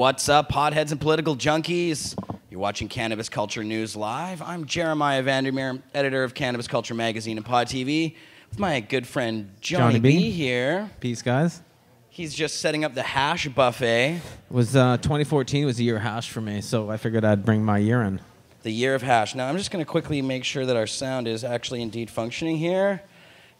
What's up, potheads and political junkies? You're watching Cannabis Culture News Live. I'm Jeremiah Vandermeer, editor of Cannabis Culture Magazine and Pot TV, with my good friend Johnny B here. Peace, guys. He's just setting up the hash buffet. It was 2014 was the year of hash for me, so I figured I'd bring my year in. The year of hash. Now, I'm just going to quickly make sure that our sound is actually indeed functioning here.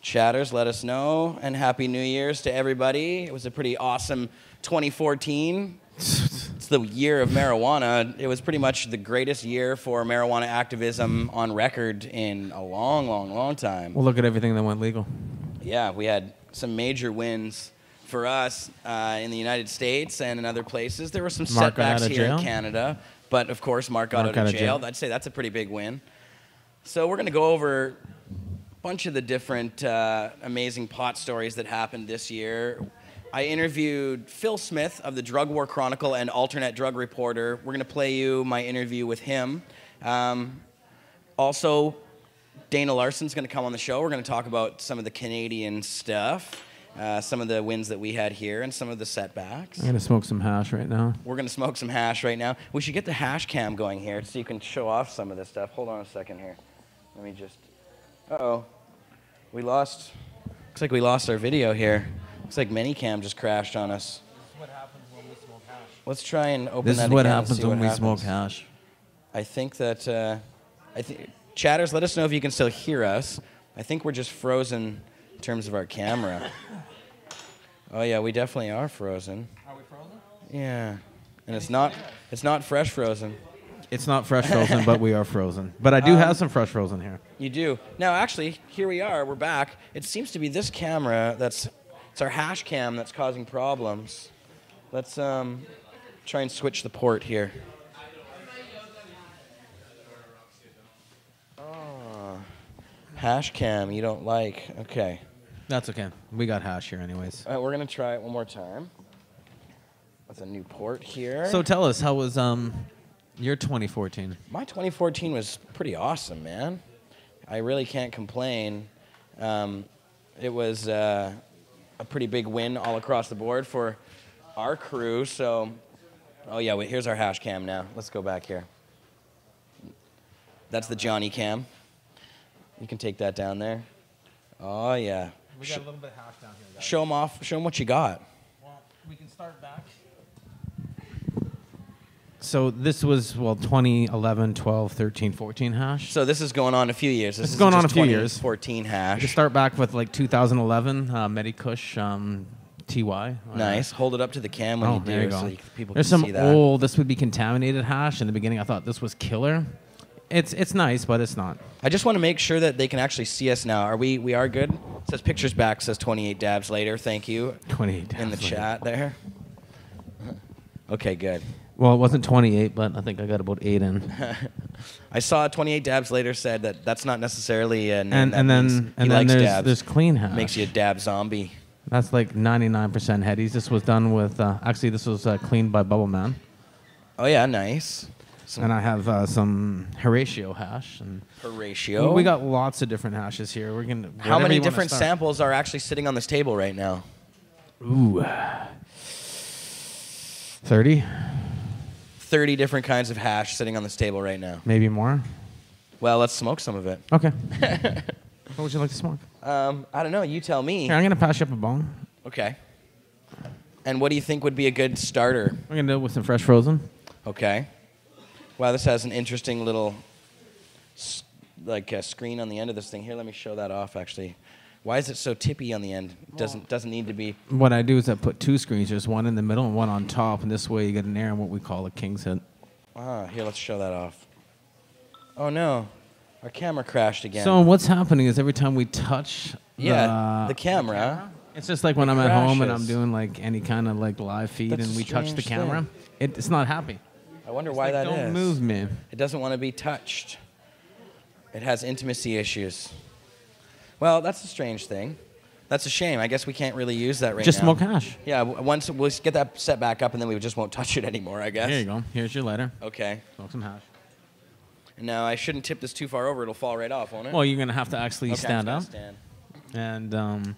Chatters, let us know. And Happy New Year's to everybody. It was a pretty awesome 2014. It's the year of marijuana. It was pretty much the greatest year for marijuana activism on record in a long, long, long time. Well, look at everything that went legal. Yeah, we had some major wins for us in the United States and in other places. There were some setbacks here in Canada, but of course, Mark got out of jail. I'd say that's a pretty big win. So we're going to go over a bunch of the different amazing pot stories that happened this year. I interviewed Phillip Smith of the Drug War Chronicle and alternate drug reporter. We're going to play you my interview with him. Also, Dana Larsen's going to come on the show. We're going to talk about some of the Canadian stuff, some of the wins that we had here, and some of the setbacks. I'm going to smoke some hash right now. We're going to smoke some hash right now. We should get the hash cam going here so you can show off some of this stuff. Hold on a second here. Let me just... Uh-oh. We lost... Looks like we lost our video here. Looks like Minicam just crashed on us. This is what happens when we smoke hash. Let's try and open that again. This is what happens when we smoke hash. I think that... Chatters, let us know if you can still hear us. I think we're just frozen in terms of our camera. Oh yeah, we definitely are frozen. Are we frozen? Yeah. And it's not fresh frozen. It's not fresh frozen, but we are frozen. But I do have some fresh frozen here. You do. Now, actually, here we are. We're back. It seems to be this camera it's our hash cam that's causing problems. Let's try and switch the port here. Oh, hash cam you don't like. Okay. That's okay. We got hash here anyways. All right, we're going to try it one more time. That's a new port here. So tell us, how was your 2014? My 2014 was pretty awesome, man. I really can't complain. It was a pretty big win all across the board for our crew. So, oh yeah, wait, here's our hash cam now. Let's go back here. That's the Johnny cam. You can take that down there. Oh yeah. We got a little bit of hash down here, guys. Show them off. Show them what you got. Well, we can start back. So this was, 2011, 12, 13, 14 hash. So this is going on a few years. This is going on a few years. 14 hash. To start back with 2011, Medikush TY. Nice. Hold it up to the cam when you do it so people There's can some see that. old, this would be contaminated hash. In the beginning, I thought this was killer. It's nice, but it's not. I just want to make sure that they can actually see us now. We are good? It says pictures back, says 28 dabs later. Thank you. 28 dabs in the later. chat there. Okay, good. Well, it wasn't 28, but I think I got about 8 in. I saw 28 dabs later said that that's not necessarily a name. And then there's clean hash. Makes you a dab zombie. That's like 99% headies. This was done with, actually this was cleaned by Bubble Man. Oh yeah, nice. And I have some Horatio hash. And Horatio? We got lots of different hashes here. We're gonna. How many different samples are actually sitting on this table right now? Ooh. 30. 30 different kinds of hash sitting on this table right now. Maybe more. Well, let's smoke some of it. Okay. What would you like to smoke? I don't know. You tell me. Here, I'm gonna pass you up a bong. Okay. And what do you think would be a good starter? We're gonna do it with some fresh frozen. Okay. Wow, this has an interesting little screen on the end of this thing. Here, let me show that off, actually. Why is it so tippy on the end? It doesn't need to be. What I do is I put 2 screens. There's one in the middle and one on top, and this way you get an air in what we call a king's head. Ah, here, let's show that off. Oh, no. Our camera crashed again. So what's happening is every time we touch the camera, it's just like when I'm at home and I'm doing any kind of live feed and we touch the camera, it's not happy. I wonder why that is. Don't move me. It doesn't want to be touched. It has intimacy issues. Well, that's a strange thing. That's a shame. I guess we can't really use that right now. Just smoke hash. Yeah, once we'll get that set back up, and then we just won't touch it anymore, I guess. Here you go. Here's your lighter. Okay. Smoke some hash. Now, I shouldn't tip this too far over. It'll fall right off, won't it? Well, you're going to have to actually stand up. Stand. And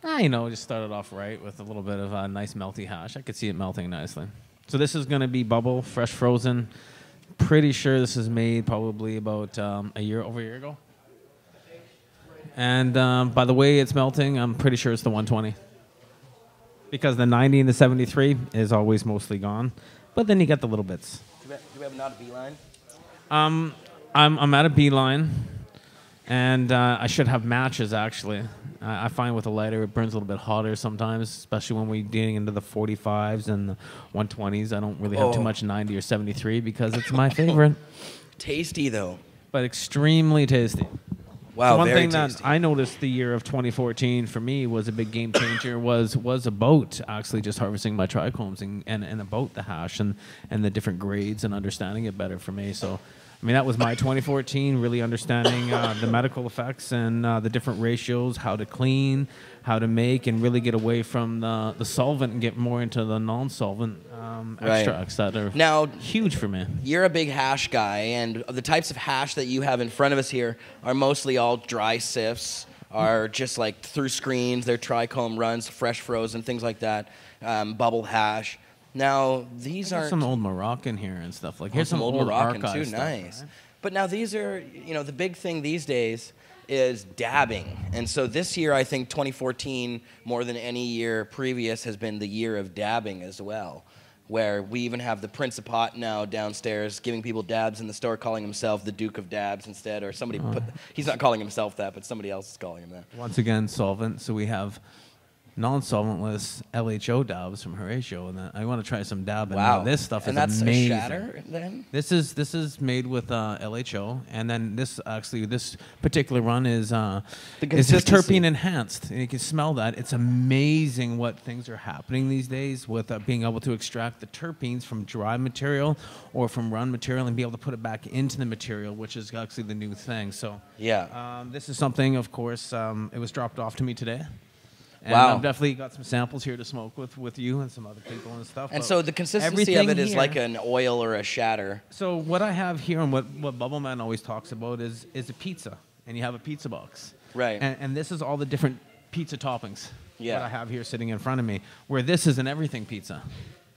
Just started off right with a little bit of a nice melty hash. I could see it melting nicely. So this is going to be bubble, fresh frozen. Pretty sure this is made probably about over a year ago. And by the way it's melting, I'm pretty sure it's the 120. Because the 90 and the 73 is always mostly gone. But then you get the little bits. Do we have not a beeline? I'm at a beeline. And I should have matches, actually. I find with a lighter, it burns a little bit hotter sometimes, especially when we're getting into the 45s and the 120s. I don't really have too much 90 or 73 because it's my favorite. Tasty, though. But extremely tasty. Wow, so one very thing tasty. that I noticed the year of 2014 for me was a big game changer was about actually just harvesting my trichomes and about the hash and the different grades and understanding it better for me. So I mean, that was my 2014, really understanding the medical effects and the different ratios, how to clean, how to make, and really get away from the solvent and get more into the non-solvent extracts that are now huge for me. You're a big hash guy, and the types of hash that you have in front of us here are mostly all dry sifts, are just like through screens, they're trichome runs, fresh frozen, things like that, bubble hash. Now, these are some old Moroccan here and stuff. Like here's some old Moroccan too, stuff, nice. Right? But now these are, the big thing these days is dabbing. And so this year, I think 2014, more than any year previous, has been the year of dabbing as well, where we even have the Prince of Pot now downstairs giving people dabs in the store, calling himself the Duke of Dabs instead, or somebody he's not calling himself that, but somebody else is calling him that. Once again, solvent. So we have non-solventless LHO dabs from Horatio, and I want to try some dab. Wow, and this stuff and is that's amazing. A shatter, then? This is made with LHO, and then this particular run is terpene enhanced, and you can smell that. It's amazing what things are happening these days with being able to extract the terpenes from dry material or from run material and be able to put it back into the material, which is actually the new thing. So yeah, this is something. Of course, it was dropped off to me today. And wow. I've definitely got some samples here to smoke with you and some other people and stuff. And so the consistency of it is like an oil or a shatter. So what I have here and what Bubbleman always talks about is a pizza. And you have a pizza box. Right. And this is all the different pizza toppings that I have here sitting in front of me, where this is an everything pizza.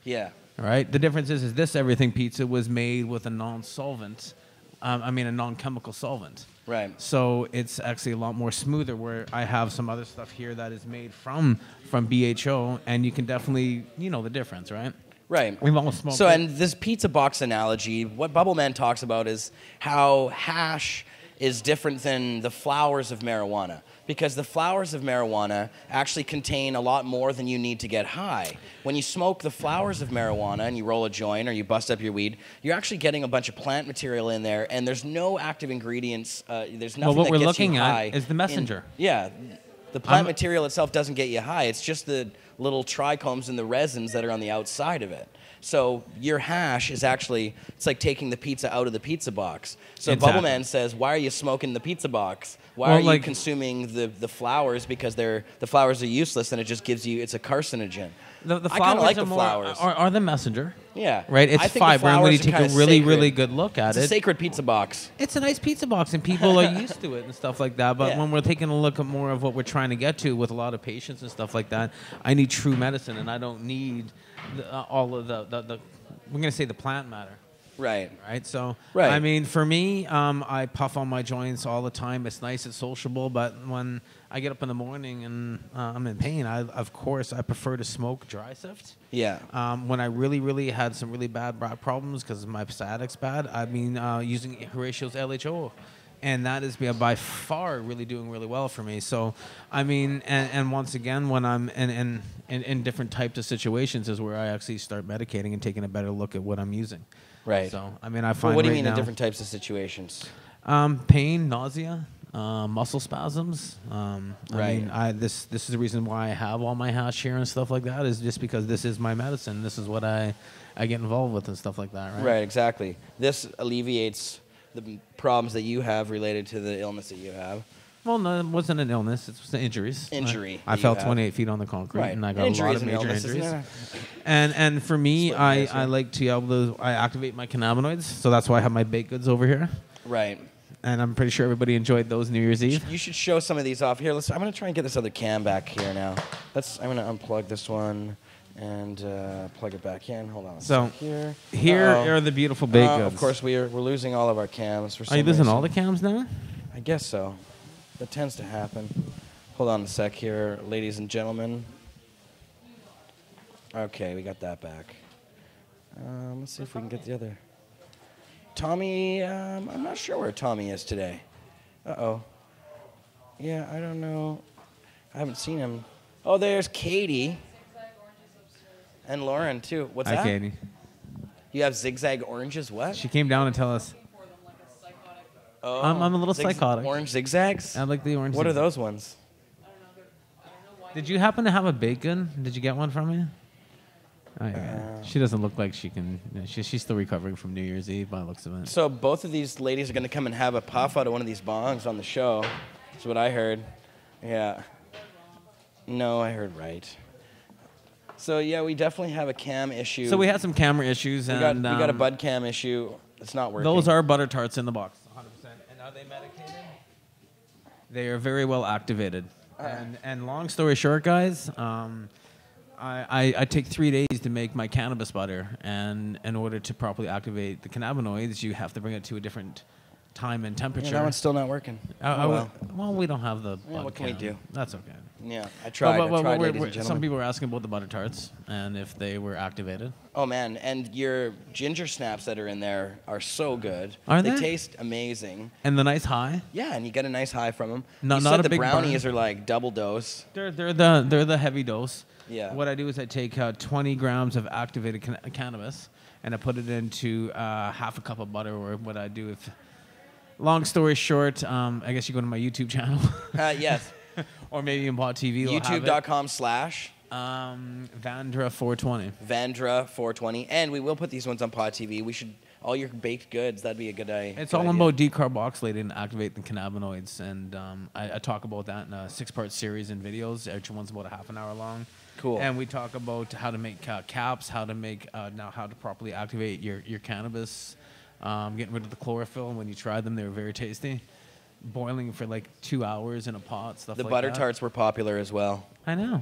Yeah. All right? The difference is this everything pizza was made with a non-solvent, a non-chemical solvent. Right. So it's actually a lot more smoother, where I have some other stuff here that is made from BHO, and you can definitely, the difference, right? Right. We've almost smoked So, and this pizza box analogy, what Bubbleman talks about is how hash is different than the flowers of marijuana, because the flowers of marijuana actually contain a lot more than you need to get high. When you smoke the flowers of marijuana and you roll a joint or you bust up your weed, you're actually getting a bunch of plant material in there, and there's no active ingredients. There's nothing that gets you high. Well, what we're looking at is the messenger. The plant material itself doesn't get you high. It's just the little trichomes and the resins that are on the outside of it. So your hash is actually, it's like taking the pizza out of the pizza box. So exactly. Bubbleman says, why are you smoking the pizza box? Why are you consuming the flowers? Because the flowers are useless, and it just gives you, it's a carcinogen. The I kind of like the flowers. Are the messenger. Yeah. Right? It's fiber, and when you take a really, really good look at it's a sacred pizza box. It's a nice pizza box, and people are used to it and stuff like that. But when we're taking a look at more of what we're trying to get to with a lot of patients and stuff like that, I need true medicine, and I don't need all of the we're going to say the plant matter. Right. So, I mean, for me, I puff on my joints all the time. It's nice, it's sociable, but when I get up in the morning and I'm in pain, of course, I prefer to smoke dry sift. Yeah. When I really, really had some really bad problems because my sciatic's bad, I mean, using Horatio's LHO. And that is by far really doing really well for me. So, I mean, and once again, when I'm in different types of situations is where I actually start medicating and taking a better look at what I'm using. Right. So, I mean, I find what do you mean in different types of situations? Pain, nausea, muscle spasms. I mean, this is the reason why I have all my hash here and stuff like that, is just because this is my medicine. This is what I get involved with and stuff like that, right? Right, exactly. This alleviates the problems that you have related to the illness that you have. Well, no, it wasn't an illness. It was injuries. I fell 28 feet on the concrete, and I got a lot of major injuries. And for me, I like to be able to activate my cannabinoids, so that's why I have my baked goods over here. Right. and I'm pretty sure everybody enjoyed those New Year's Eve. You should show some of these off here. I'm going to try and get this other cam back here now. I'm going to unplug this one and plug it back in. Hold on. So here are the beautiful baked goods. Of course, we're losing all of our cams. For some Are you losing reason. all the cams now? I guess so. That tends to happen. Hold on a sec here, ladies and gentlemen. Okay, we got that back. Let's see if we can get the other. Tommy, I'm not sure where Tommy is today. Uh-oh. Yeah, I don't know. I haven't seen him. Oh, there's Katie. And Lauren, too. What's that? Hi, Katie. You have zigzag oranges, what? She came down to tell us. Oh, I'm a little psychotic. Orange zigzags? I like the orange What zigzags. are those ones? Did you happen to have a bacon? Did you get one from me? Oh, yeah. She doesn't look like she can. She's still recovering from New Year's Eve by the looks of it. So both of these ladies are going to come and have a puff out of one of these bongs on the show. That's what I heard. Yeah. No, I heard right. So, yeah, we definitely have a cam issue. So we had some camera issues. We got a bud cam issue. It's not working. Those are butter tarts in the box, 100%. And are they medicated? They are very well activated. And long story short, guys, I take 3 days to make my cannabis butter, and in order to properly activate the cannabinoids, you have to bring it to a different time and temperature. Yeah, that one's still not working. Well, we don't have the what can we do? That's okay. Yeah, I tried. I tried, ladies and gentlemen. Some people were asking about the butter tarts and if they were activated. Oh, man, and your ginger snaps that are in there are so good. Are they? They taste amazing. And the nice high? Yeah, and you get a nice high from them. No, you not said a the big brownies burn. are like double dose. They're the heavy dose. Yeah. What I do is I take 20 grams of activated cannabis and I put it into half a cup of butter. Or what I do, if long story short, I guess you go to my YouTube channel. Yes. Or maybe in Pot TV. YouTube.com/ Vandra420. Vandra420. And we will put these ones on Pot TV. We should, all your baked goods, that'd be a good idea. It's all about decarboxylating and activate the cannabinoids. And I talk about that in a 6-part series in videos. Each one's about a half an hour long. Cool. And we talk about how to make caps, how to make, how to properly activate your cannabis, getting rid of the chlorophyll. And when you try them, they were very tasty. Boiling for like 2 hours in a pot, stuff like that. The butter tarts were popular as well. I know.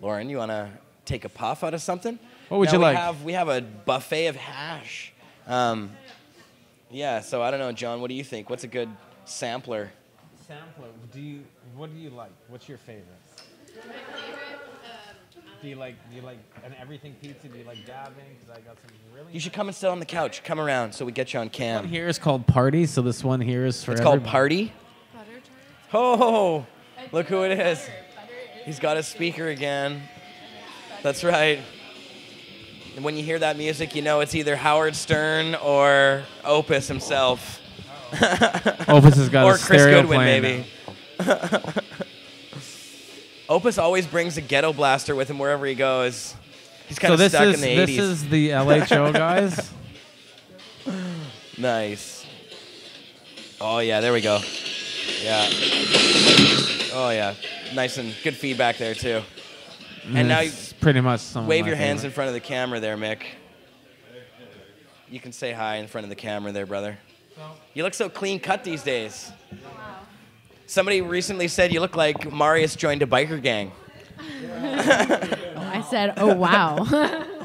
Lauren, you want to take a puff out of something? What would you like? We have a buffet of hash. Yeah, so I don't know, John, what do you think? What's a good sampler? What do you like? What's your favorite? Do you like an everything pizza? Do you like dabbing? Because I got some really. You should come and sit on the couch. Come around so we get you on cam. This one here is called Party, so this one here is for. It's called Party. Butter tarts. Oh, look who it is. He's got his speaker again. That's right. And when you hear that music, you know it's either Howard Stern or Opus himself. Opus has got a stereo or Chris Goodwin, maybe. Opus always brings a ghetto blaster with him wherever he goes. He's kind of stuck in the 80s. This is the LHO, guys. Nice. Oh, yeah, there we go. Yeah. Oh, yeah. Nice and good feedback there, too. And now you pretty much some wave your hands in front of the camera there, Mick. You can say hi in front of the camera there, brother. You look so clean cut these days. Somebody recently said you look like Marius joined a biker gang. I said, "Oh wow."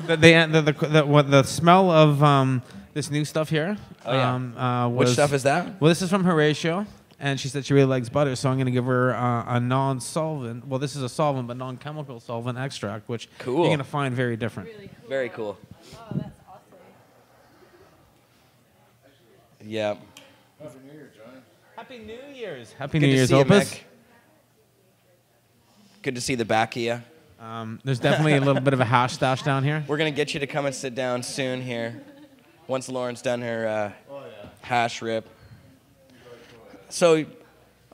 The smell of this new stuff here. Oh, yeah. Which stuff is that? Well, this is from Horatio, and she said she really likes butter, so I'm going to give her a non-solvent. Well, this is a solvent, but non-chemical solvent extract, which cool. you're going to find very different. Really cool. Very cool. Oh, that's awesome. Yeah. Happy New Year, John. Happy New Year's. Happy Good New to Year's, see you, Opus. Mick. Good to see the back of you. There's definitely a little bit of a hash stash down here. We're going to get you to come and sit down soon here. Once Lauren's done her hash rip. So,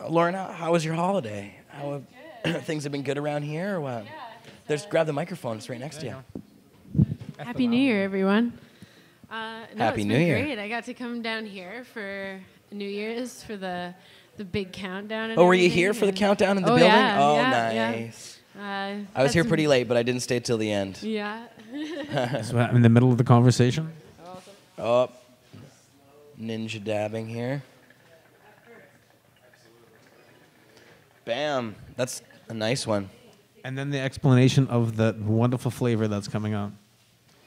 Lauren, how was your holiday? How have things have been good around here or what? Yeah. Grab the microphone. It's right next to you. Happy New Year, everyone. Happy it's New been Year. Great. I got to come down here for New Year's for the big countdown. And Oh, were you everything, here for the and- countdown in the Oh, building? yeah, Oh, yeah, nice. yeah. I was had here some- pretty late, but I didn't stay till the end. Yeah. So I'm in the middle of the conversation. Oh, ninja dabbing here. Bam. That's a nice one. And then the explanation of the wonderful flavor that's coming out.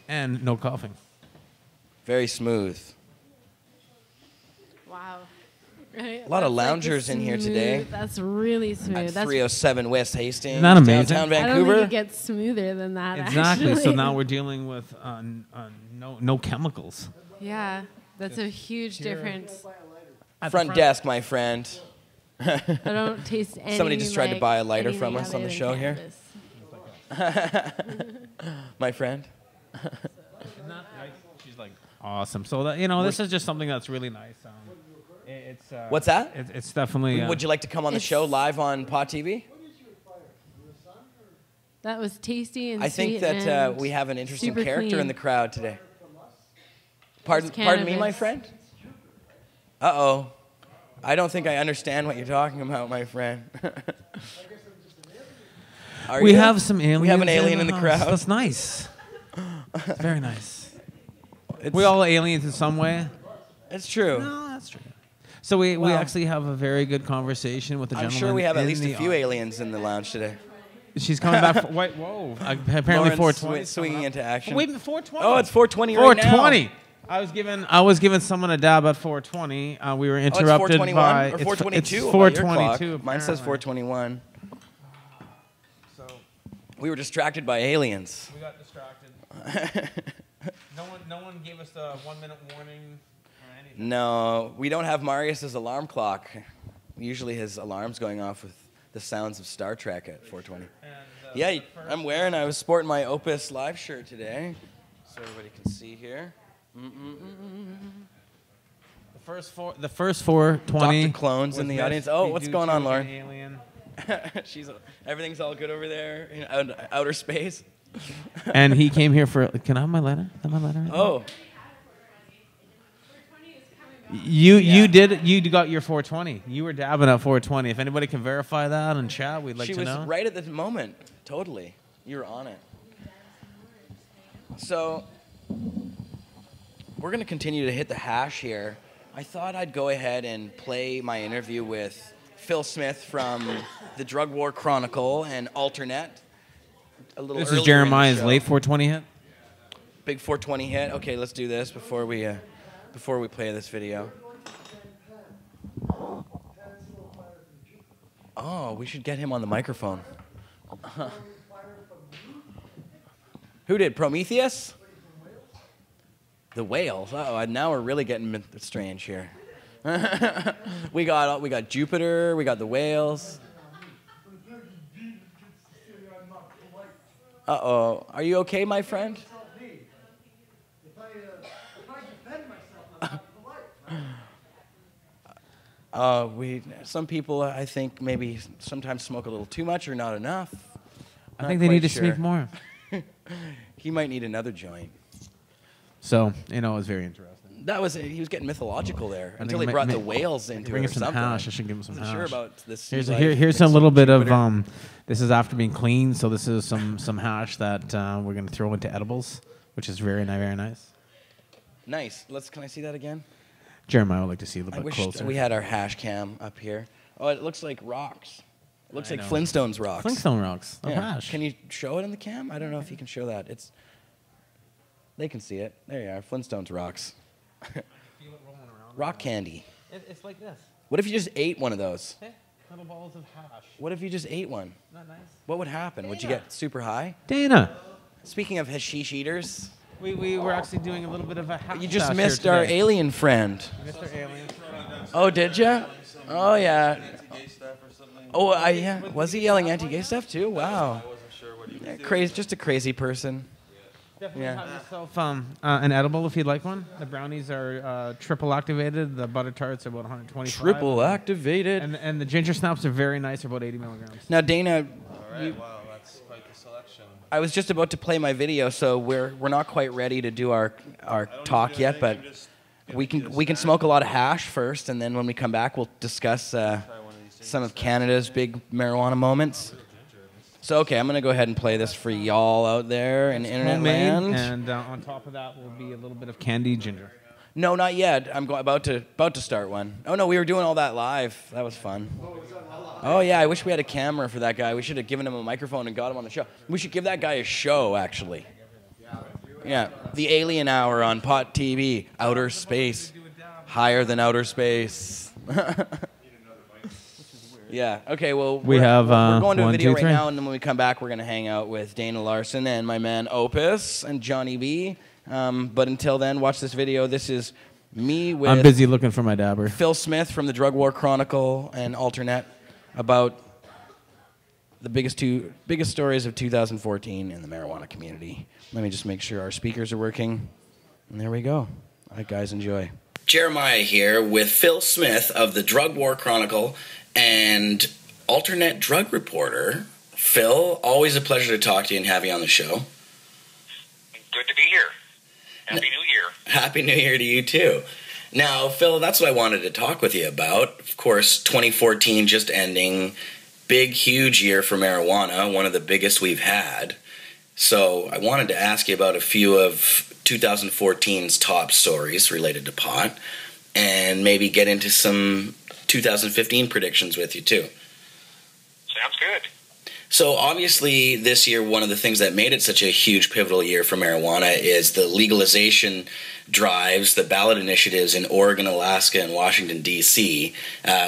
And no coughing. Very smooth. Wow. Right? A lot of loungers in here today. That's really smooth. At That's 307 West Hastings, Isn't that amazing? downtown I don't Vancouver. think it gets smoother than that. Exactly. Actually. So now we're dealing with no chemicals. Yeah, that's a huge difference. Front desk, my friend. I don't taste any. Somebody just tried to buy a lighter from anything us on the other show than here. cannabis. My friend. She's like awesome. So that this is just something that's really nice. It's What's that? It's definitely. Would you like to come on the show live on Pot TV? That was tasty and I think sweet that and we have an interesting super character clean. in the crowd today. Pardon me, my cannabis. friend? Uh-oh. I don't think I understand what you're talking about, my friend. We have some aliens. We have an alien in the house. crowd. That's nice. It's very nice. We all aliens in some way. It's true. No, that's true. So we actually have a very good conversation with the I'm gentleman. sure we have at in least the a few aliens in the lounge today. She's coming back. Whoa! Apparently Lauren's 420. swinging into action. Wait, 420. Oh, it's 420 right now. 420. I was giving someone a dab at 420. We were interrupted by. Or 422. It's 422. Mine says 421. So we were distracted by aliens. We got distracted. No one gave us the 1 minute warning or anything. No, we don't have Marius's alarm clock. Usually his alarm's going off with the sounds of Star Trek at 420. And, I was sporting my Opus Live shirt today, so everybody can see here. The first 420. Dr. Clones in the audience. Oh, what's going on, Lauren? Alien. Everything's all good over there in outer space. And he came here for. Can I have my letter? Oh. You got your 420. You were dabbing at 420. If anybody can verify that in chat, we'd like to know. She was right at the moment. Totally. You were on it. So we're going to continue to hit the hash here. I thought I'd go ahead and play my interview with Phil Smith from the Drug War Chronicle and Alternate. This is Jeremiah's late 420 hit? Big 420 hit. Okay, let's do this before we play this video. Oh, we should get him on the microphone. Who did? Prometheus? The whales. Oh, now we're really getting strange here. we got Jupiter. We got the whales. Uh-oh. Are you okay, my friend? Some people, I think, maybe sometimes smoke a little too much or not enough. I think they need to smoke more. He might need another joint. So, it was very interesting. He was getting mythological there until he brought the whales into it or something. Hash. I should give him some hash. I'm sure about this. Here's a little bit of this is after being cleaned, so this is some hash that we're going to throw into edibles, which is very nice. Nice. Can I see that again? Jeremiah would like to see a little bit closer. We had our hash cam up here. Oh, it looks like rocks. It looks like Flintstones rocks. Flintstone rocks. Yeah. Hash. Can you show it in the cam? I don't know if you can show that. They can see it. There you are. Flintstones rocks. Rock candy. It's like this. What if you just ate one of those? Hey, little balls of hash. What if you just ate one? Not nice. What would happen? Would you get super high? Dana. Speaking of hashish eaters. We were actually doing a little bit of a hash. You just missed our alien friend. Mr. Alien. Oh, did you? Oh, yeah. Oh, yeah. Was he yelling anti-gay stuff too? Wow. Crazy, just a crazy person. Definitely have yourself an edible if you'd like one. The brownies are triple activated. The butter tarts are about 125. Triple activated. And the ginger snaps are very nice. They're about 80 milligrams. Now, Dana. All right. Wow, that's quite the selection. I was just about to play my video, so we're not quite ready to do our talk yet, but we can smoke a lot of hash first, and then when we come back, we'll discuss some of Canada's big marijuana moments. So, okay, I'm going to go ahead and play this for y'all out there in internet land. And on top of that will be a little bit of candied ginger. No, not yet. I'm about to start one. Oh no, we were doing all that live. That was fun. Oh yeah, I wish we had a camera for that guy. We should have given him a microphone and got him on the show. We should give that guy a show, actually. Yeah, the Alien Hour on Pot TV. Outer space, higher than outer space. Yeah. Okay. Well, we're going to a video right now, and then when we come back, we're going to hang out with Dana Larsen and my man Opus and Johnny B. But until then, watch this video. This is me with. I'm busy looking for my dabber. Phil Smith from the Drug War Chronicle and Alternate about the biggest stories of 2014 in the marijuana community. Let me just make sure our speakers are working. And there we go. All right, guys, enjoy. Jeremiah here with Phil Smith of the Drug War Chronicle and alternate drug reporter. Phil, always a pleasure to talk to you and have you on the show. Good to be here. Happy New Year. Happy New Year to you, too. Now, Phil, that's what I wanted to talk with you about. Of course, 2014 just ending. Big, huge year for marijuana, one of the biggest we've had. So I wanted to ask you about a few of 2014's top stories related to pot and maybe get into some 2015 predictions with you, too. Sounds good. So obviously this year, one of the things that made it such a huge pivotal year for marijuana is the legalization drives, the ballot initiatives in Oregon, Alaska, and Washington, D.C.,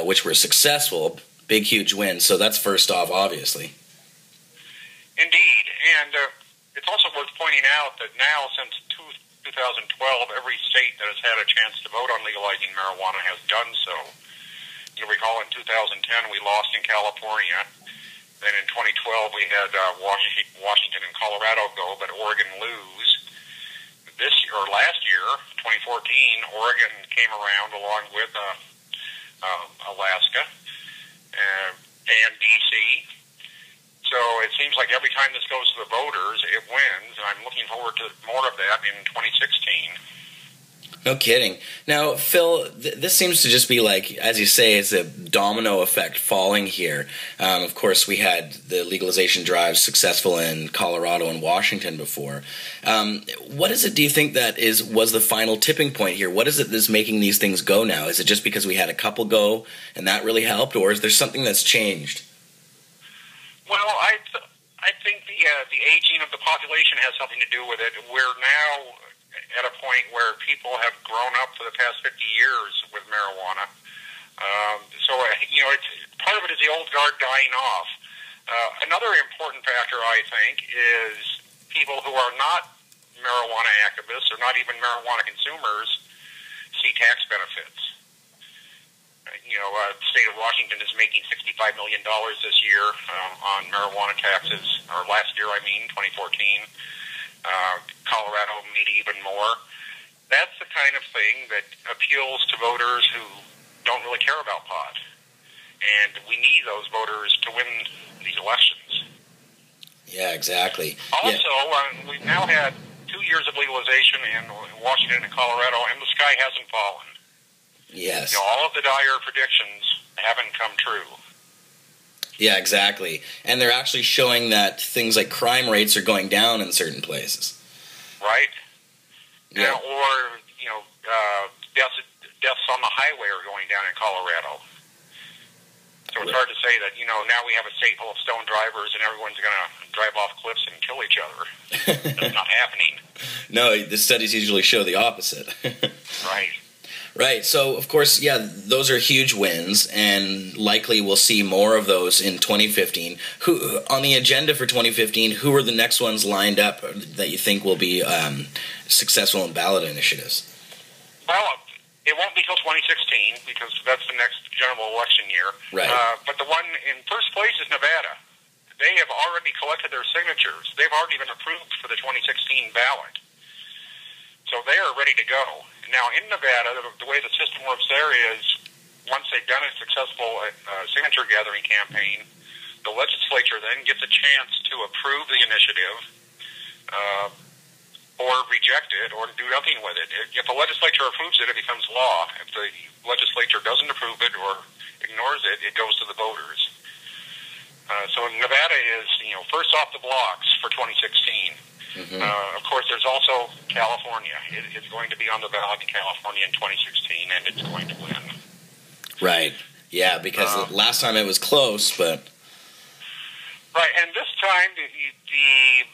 which were successful. Big, huge wins. So that's first off, obviously. Indeed. And it's also worth pointing out that now, since 2012, every state that has had a chance to vote on legalizing marijuana has done so. You'll recall in 2010 we lost in California. Then in 2012 we had Washington and Colorado go, but Oregon lose. This year, or last year, 2014, Oregon came around along with Alaska and D.C. So it seems like every time this goes to the voters, it wins, and I'm looking forward to more of that in 2016. No kidding. Now, Phil, this seems to just be like, as you say, it's a domino effect falling here. Of course, we had the legalization drive successful in Colorado and Washington before. What is it, do you think, that was the final tipping point here? What is it that's making these things go now? Is it just because we had a couple go and that really helped, or is there something that's changed? Well, I think the aging of the population has something to do with it. We're now at a point where people have grown up for the past 50 years with marijuana. Part of it is the old guard dying off. Another important factor, I think, is people who are not marijuana activists or not even marijuana consumers see tax benefits. The state of Washington is making $65 million this year on marijuana taxes, or last year, 2014. Colorado made even more. That's the kind of thing that appeals to voters who don't really care about pot. And we need those voters to win these elections. Yeah, exactly. Also, we've now had 2 years of legalization in Washington and Colorado, and the sky hasn't fallen. Yes. All of the dire predictions haven't come true. Yeah, exactly. And they're actually showing that things like crime rates are going down in certain places. Right. Yeah. Deaths on the highway are going down in Colorado. So it's hard to say that, now we have a state full of stone drivers and everyone's going to drive off cliffs and kill each other. That's not happening. No, the studies usually show the opposite. Right. Right. So, of course, those are huge wins, and likely we'll see more of those in 2015. Who on the agenda for 2015, who are the next ones lined up that you think will be successful in ballot initiatives? Well, it won't be till 2016 because that's the next general election year. Right. But the one in first place is Nevada. They have already collected their signatures. They've already been approved for the 2016 ballot. So they are ready to go. Now, in Nevada, the way the system works there is once they've done a successful signature gathering campaign, the legislature then gets a chance to approve the initiative or reject it or do nothing with it. If the legislature approves it, it becomes law. If the legislature doesn't approve it or ignores it, it goes to the voters. So Nevada is, first off the blocks for 2016. Of course, there's also California. It's going to be on the ballot in California in 2016, and it's going to win. Right. Yeah, because last time it was close, but... Right, and this time the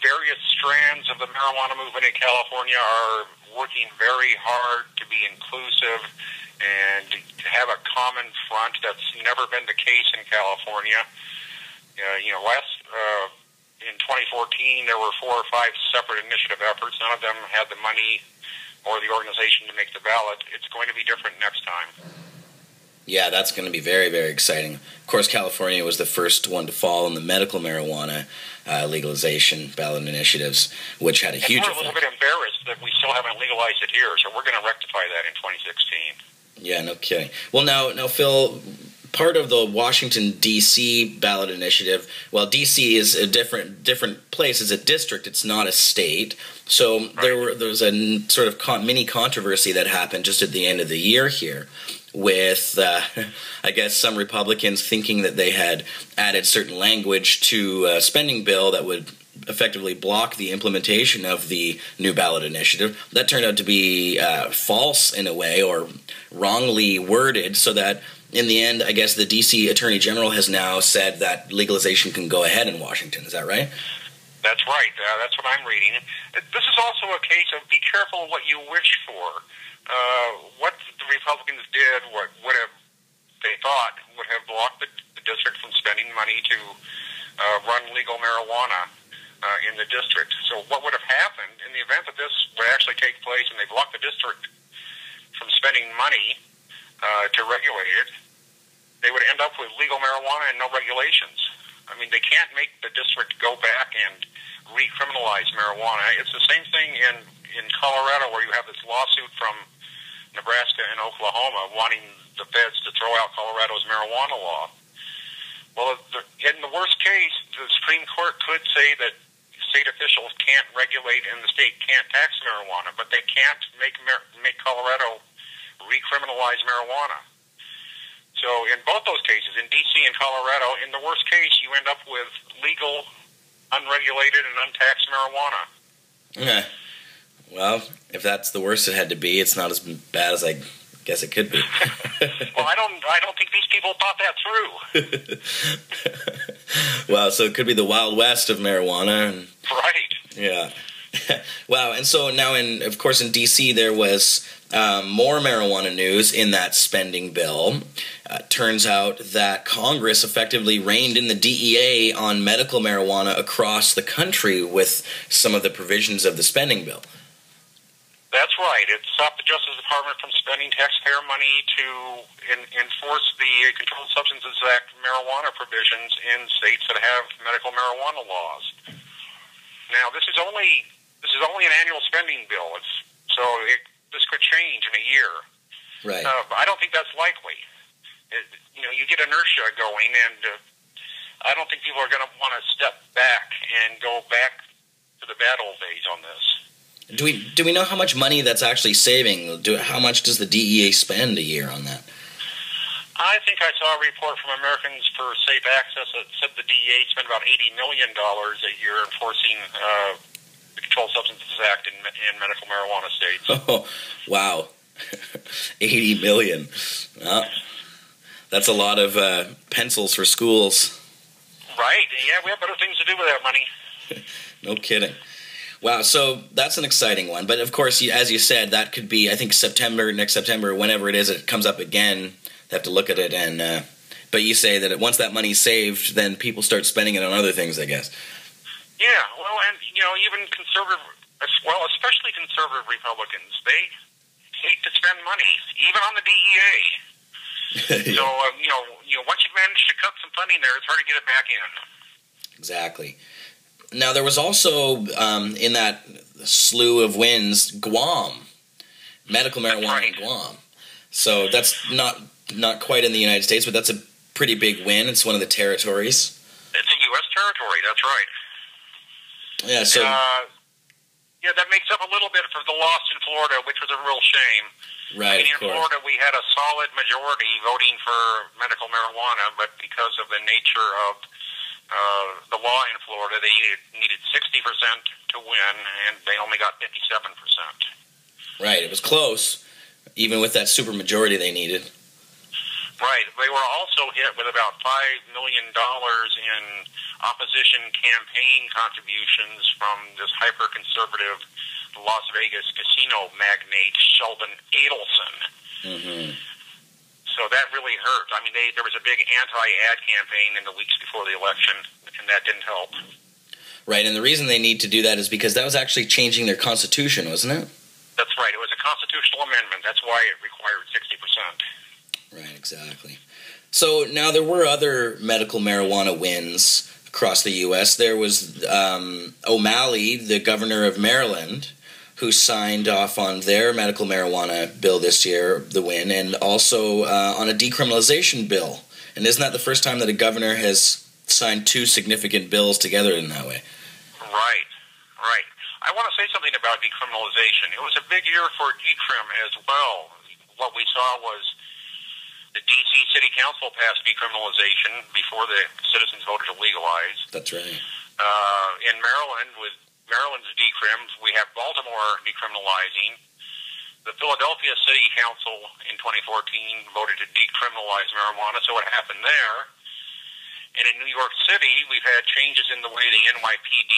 various strands of the marijuana movement in California are working very hard to be inclusive and to have a common front. That's never been the case in California. In 2014, there were 4 or 5 separate initiative efforts. None of them had the money or the organization to make the ballot. It's going to be different next time. Yeah, that's going to be very, very exciting. Of course, California was the first one to fall in the medical marijuana legalization ballot initiatives, which had a huge effect. We're a little bit embarrassed that we still haven't legalized it here, so we're going to rectify that in 2016. Yeah, no kidding. Well, now, Phil, part of the Washington, D.C. ballot initiative, well, D.C. is a different place. It's a district. It's not a state. So there was a sort of mini controversy that happened just at the end of the year here, with, I guess, some Republicans thinking that they had added certain language to a spending bill that would effectively block the implementation of the new ballot initiative. That turned out to be false in a way, or wrongly worded, so that in the end, I guess the D.C. Attorney General has now said that legalization can go ahead in Washington. Is that right? That's right. That's what I'm reading. This is also a case of be careful what you wish for. What the Republicans did, what would have they thought would have blocked the district from spending money to run legal marijuana in the district. So what would have happened in the event that this would actually take place and they blocked the district from spending money to regulate it, they would end up with legal marijuana and no regulations. I mean, they can't make the district go back and recriminalize marijuana. It's the same thing in Colorado, where you have this lawsuit from Nebraska and Oklahoma wanting the feds to throw out Colorado's marijuana law. Well, in the worst case, the Supreme Court could say that state officials can't regulate and the state can't tax marijuana, but they can't make Colorado recriminalize marijuana. So in both those cases, in D.C. and Colorado, in the worst case, you end up with legal, unregulated, and untaxed marijuana. Okay. Well, if that's the worst it had to be, it's not as bad as I guess it could be. Well, I don't think these people thought that through. Well, so it could be the Wild West of marijuana. Right. Yeah. Wow. And so now, of course, in D.C. there was more marijuana news in that spending bill. Turns out that Congress effectively reined in the DEA on medical marijuana across the country with some of the provisions of the spending bill. That's right. It stopped the Justice Department from spending taxpayer money to enforce the Controlled Substances Act marijuana provisions in states that have medical marijuana laws. Now, this is only an annual spending bill. This could change in a year. Right. I don't think that's likely. You get inertia going, and I don't think people are going to want to step back and go back to the bad old days on this. Do we know how much money that's actually saving? How much does the DEA spend a year on that? I think I saw a report from Americans for Safe Access that said the DEA spent about $80 million a year enforcing the Controlled Substances Act in medical marijuana states. Oh, wow. $80 million. Well, that's a lot of pencils for schools. Right. Yeah, we have better things to do with that money. No kidding. Wow, so that's an exciting one. But, of course, as you said, that could be, I think, next September, whenever it is, it comes up again. They have to look at it. But you say that once that money's saved, then people start spending it on other things, I guess. Yeah, well, and, even especially conservative Republicans, they hate to spend money, even on the DEA. Yeah. So, once you've managed to cut some funding there, it's hard to get it back in. Exactly. Now, there was also, in that slew of wins, Guam, medical marijuana in Guam. So that's not quite in the United States, but that's a pretty big win. It's one of the territories. It's a U.S. territory, that's right. Yeah, so... that makes up a little bit for the loss in Florida, which was a real shame. Right, in Florida, we had a solid majority voting for medical marijuana, but because of the nature of the law in Florida, they needed 60% to win, and they only got 57%. Right, it was close, even with that supermajority they needed. Right. They were also hit with about $5 million in opposition campaign contributions from this hyper-conservative Las Vegas casino magnate, Sheldon Adelson. Mm-hmm. So that really hurt. I mean, there was a big anti-ad campaign in the weeks before the election, and that didn't help. Right, and the reason they need to do that is because that was actually changing their constitution, wasn't it? That's right. It was a constitutional amendment. That's why it required 60%. Right, exactly. So now there were other medical marijuana wins across the U.S. There was O'Malley, the governor of Maryland, who signed off on their medical marijuana bill this year, the win, and also on a decriminalization bill. And isn't that the first time that a governor has signed two significant bills together in that way? Right, right. I want to say something about decriminalization. It was a big year for decrim as well. What we saw was the D.C. City Council passed decriminalization before the citizens voted to legalize. That's right. In Maryland, with Maryland's decrim, we have Baltimore decriminalizing. The Philadelphia City Council in 2014 voted to decriminalize marijuana, so what happened there? And in New York City, we've had changes in the way the NYPD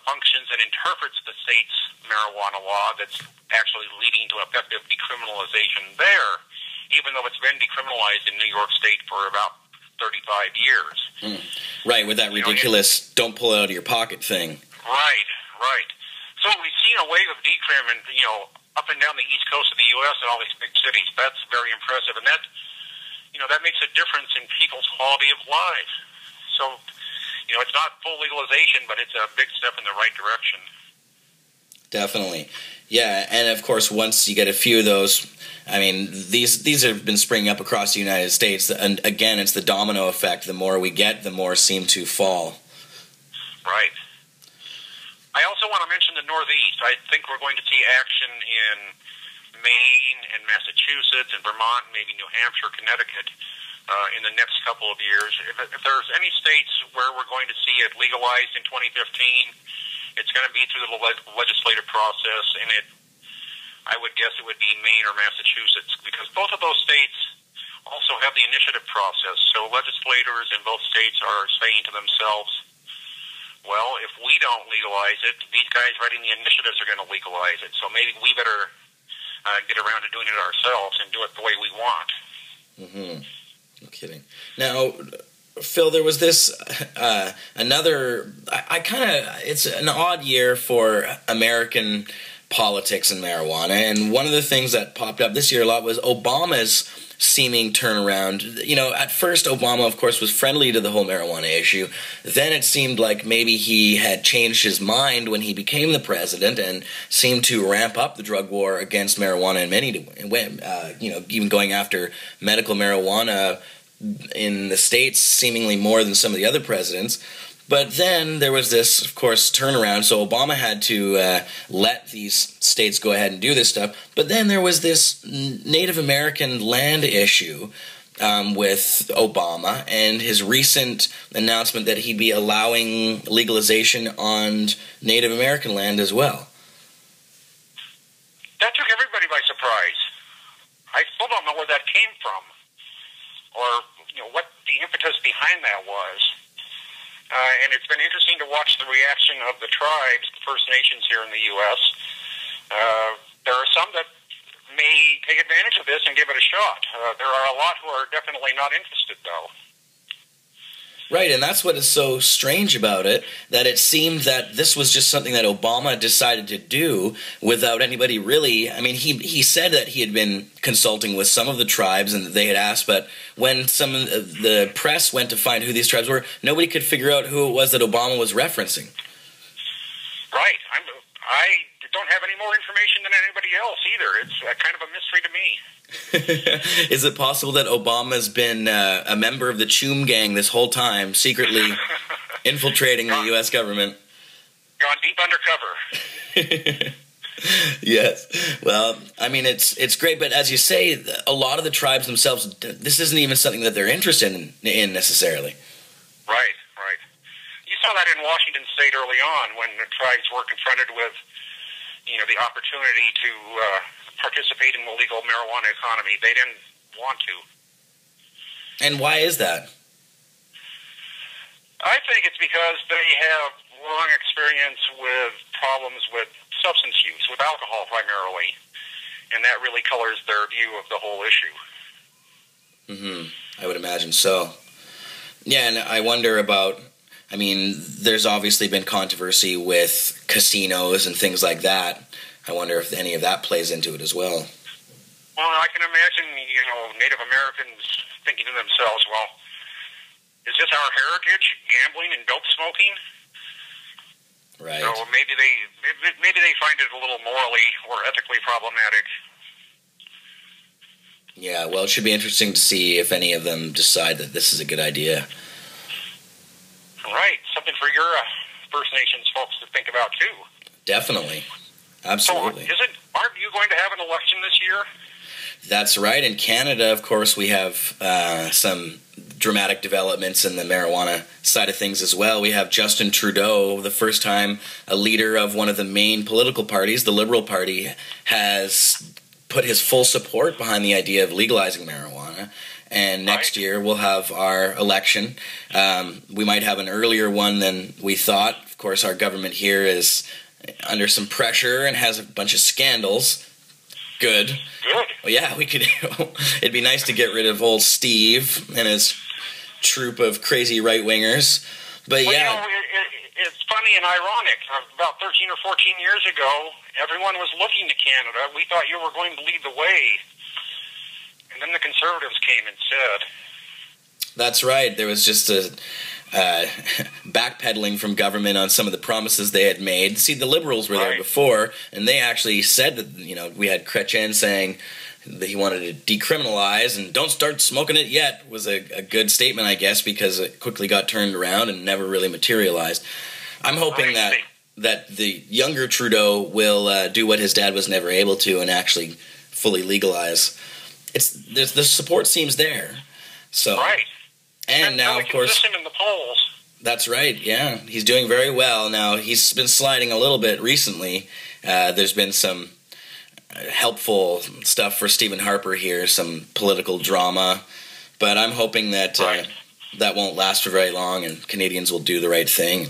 functions and interprets the state's marijuana law that's actually leading to effective decriminalization there, even though it's been decriminalized in New York State for about 35 years. Right, with that ridiculous don't pull it out of your pocket thing. Right, right. So we've seen a wave of decrim and, up and down the east coast of the U.S. and all these big cities. That's very impressive. And that, that makes a difference in people's quality of life. So, it's not full legalization, but it's a big step in the right direction. Definitely. Yeah, and of course, once you get a few of those, I mean, these have been springing up across the United States, and again, it's the domino effect. The more we get, the more seem to fall. Right. I also want to mention the Northeast. I think we're going to see action in Maine and Massachusetts and Vermont, maybe New Hampshire, Connecticut, in the next couple of years. If there's any states where we're going to see it legalized in 2015, it's going to be through the legislative process, and I would guess it would be Maine or Massachusetts, because both of those states also have the initiative process. So legislators in both states are saying to themselves, well, if we don't legalize it, these guys writing the initiatives are going to legalize it. So maybe we better get around to doing it ourselves and do it the way we want. Mm-hmm. No kidding. Now, Phil, there was this another. It's an odd year for American politics and marijuana, and one of the things that popped up this year a lot was Obama's seeming turnaround. At first Obama, of course, was friendly to the whole marijuana issue. Then it seemed like maybe he had changed his mind when he became the president and seemed to ramp up the drug war against marijuana in many ways, even going after medical marijuana in the States seemingly more than some of the other presidents. But then there was this, of course, turnaround, so Obama had to let these states go ahead and do this stuff. But then there was this Native American land issue with Obama and his recent announcement that he'd be allowing legalization on Native American land as well. That took everybody by surprise. I still don't know where that came from, or what the impetus behind that was. And it's been interesting to watch the reaction of the tribes, the First Nations here in the U.S. There are some that may take advantage of this and give it a shot. There are a lot who are definitely not interested, though. Right, and that's what is so strange about it, that it seemed that this was just something that Obama decided to do without anybody really. I mean, he said that he had been consulting with some of the tribes and that they had asked, but when some of the press went to find who these tribes were, nobody could figure out who it was that Obama was referencing. Right. I don't have any more information than anybody else either. It's kind of a mystery to me. Is it possible that Obama's been a member of the Choom Gang this whole time, secretly infiltrating the U.S. government? Gone deep undercover. Yes. Well, I mean, it's great, but as you say, a lot of the tribes themselves, this isn't even something that they're interested in necessarily. Right, right. You saw saw that in Washington State early on when the tribes were confronted with, the opportunity to participate in the legal marijuana economy. They didn't want to. And why is that? I think it's because they have long experience with problems with substance use, with alcohol primarily, and that really colors their view of the whole issue. I would imagine so. Yeah, and I wonder about, there's obviously been controversy with casinos and things like that. I wonder if any of that plays into it as well. Well, I can imagine, Native Americans thinking to themselves, well, is this our heritage, gambling and dope smoking? Right. So maybe they find it a little morally or ethically problematic. Yeah, well, it should be interesting to see if any of them decide that this is a good idea. Right. Something for your First Nations folks to think about, too. Definitely. Absolutely. So, aren't you going to have an election this year? That's right. In Canada, of course, we have some dramatic developments in the marijuana side of things as well. We have Justin Trudeau, the first time a leader of one of the main political parties, the Liberal Party, has put his full support behind the idea of legalizing marijuana. And next year we'll have our election. We might have an earlier one than we thought. Of course, our government here is under some pressure and has a bunch of scandals. Good. Well, yeah, we could. It'd be nice to get rid of old Steve and his troop of crazy right-wingers. But yeah, it's funny and ironic. About 13 or 14 years ago, everyone was looking to Canada. We thought you were going to lead the way, and then the Conservatives came instead. That's right. There was just a backpedaling from government on some of the promises they had made. See, the Liberals were there before, and they actually said that, we had Chrétien saying that he wanted to decriminalize, and don't start smoking it yet was a good statement, I guess, because it quickly got turned around and never really materialized. I'm hoping that the younger Trudeau will do what his dad was never able to and actually fully legalize. The support seems there. So. Right. And now, of course, in the polls. That's right, yeah. He's doing very well. Now, he's been sliding a little bit recently. There's been some helpful stuff for Stephen Harper here, some political drama. But I'm hoping that that won't last for very long and Canadians will do the right thing.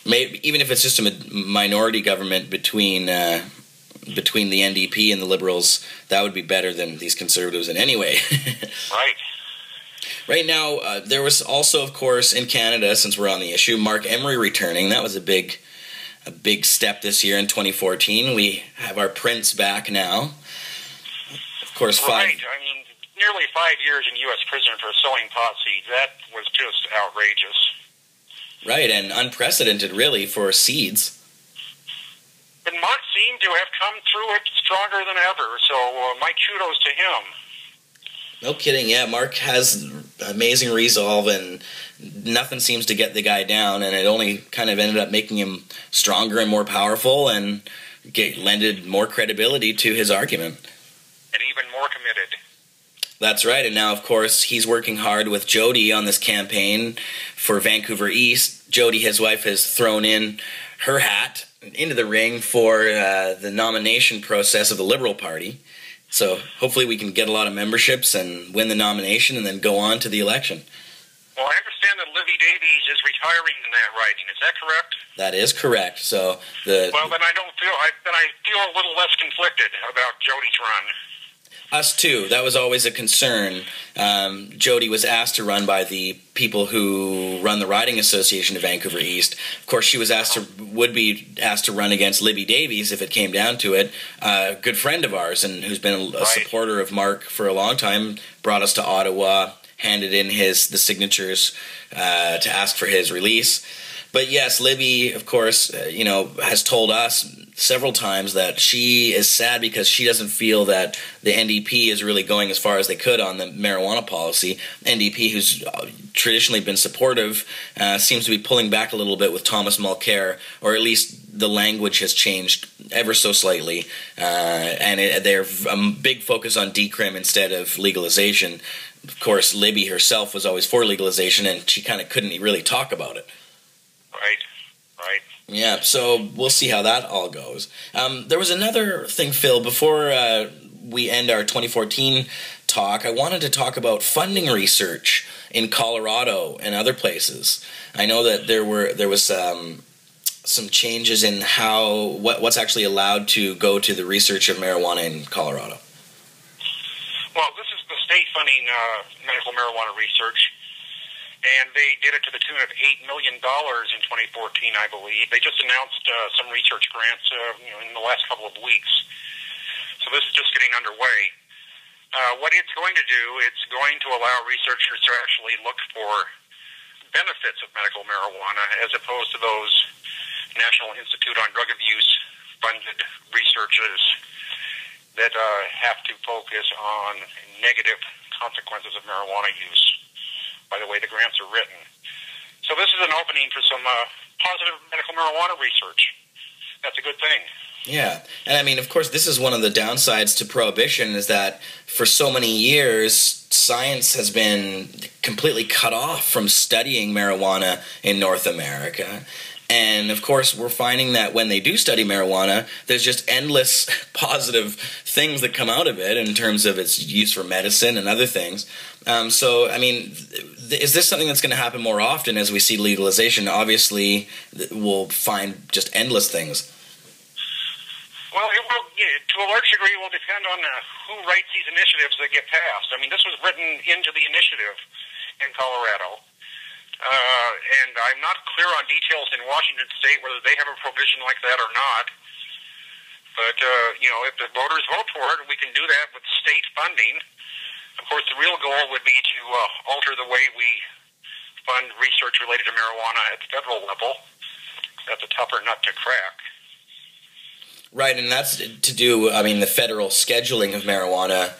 Maybe, even if it's just a minority government between the NDP and the Liberals, that would be better than these Conservatives in any way. Right. Right now, there was also, of course, in Canada, since we're on the issue, Mark Emery returning. That was a big step this year in 2014. We have our Prince back now. Of course, nearly 5 years in U.S. prison for selling pot seeds. That was just outrageous. Right, and unprecedented, really, for seeds. But Mark seemed to have come through it stronger than ever, so my kudos to him. No kidding, yeah. Mark has amazing resolve, and nothing seems to get the guy down, and it only kind of ended up making him stronger and more powerful and lended more credibility to his argument. And even more committed. That's right, and now, of course, he's working hard with Jody on this campaign for Vancouver East. Jody, his wife, has thrown in her hat into the ring for the nomination process of the Liberal Party. So hopefully we can get a lot of memberships and win the nomination and then go on to the election. Well, I understand that Libby Davies is retiring in that riding. Is that correct? That is correct. So then I feel a little less conflicted about Jody's run. Us too. That was always a concern. Jody was asked to run by the people who run the Riding Association of Vancouver East. Of course, she was would be asked to run against Libby Davies if it came down to it. A good friend of ours and who's been a supporter of Mark for a long time, brought us to Ottawa, handed in the signatures to ask for his release. But yes, Libby, of course, has told us several times that she is sad because she doesn't feel that the NDP is really going as far as they could on the marijuana policy. NDP, who's traditionally been supportive, seems to be pulling back a little bit with Thomas Mulcair, or at least the language has changed ever so slightly, and they're a big focus on decrim instead of legalization. Of course, Libby herself was always for legalization, and she kind of couldn't really talk about it. Right. Yeah, so we'll see how that all goes. There was another thing, Phil, before we end our 2014 talk. I wanted to talk about funding research in Colorado and other places. I know that there was some changes in what's actually allowed to go to the research of marijuana in Colorado. Well, this is the state funding medical marijuana research. And they did it to the tune of $8 million in 2014, I believe. They just announced some research grants in the last couple of weeks. So this is just getting underway. What it's going to do, it's going to allow researchers to actually look for benefits of medical marijuana as opposed to those National Institute on Drug Abuse funded researchers that have to focus on negative consequences of marijuana use by the way the grants are written. So this is an opening for some positive medical marijuana research. That's a good thing. Yeah, and I mean, of course, this is one of the downsides to prohibition is that for so many years, science has been completely cut off from studying marijuana in North America. And, of course, we're finding that when they do study marijuana, there's just endless positive things that come out of it in terms of its use for medicine and other things. So, I mean, is this something that's going to happen more often as we see legalization? Obviously, we'll find just endless things. Well, it will, to a large degree, it will depend on who writes these initiatives that get passed. I mean, this was written into the initiative in Colorado. And I'm not clear on details in Washington State whether they have a provision like that or not. But, if the voters vote for it, we can do that with state funding. Of course, the real goal would be to alter the way we fund research related to marijuana at the federal level. That's a tougher nut to crack. Right, and that's to do, I mean, the federal scheduling of marijuana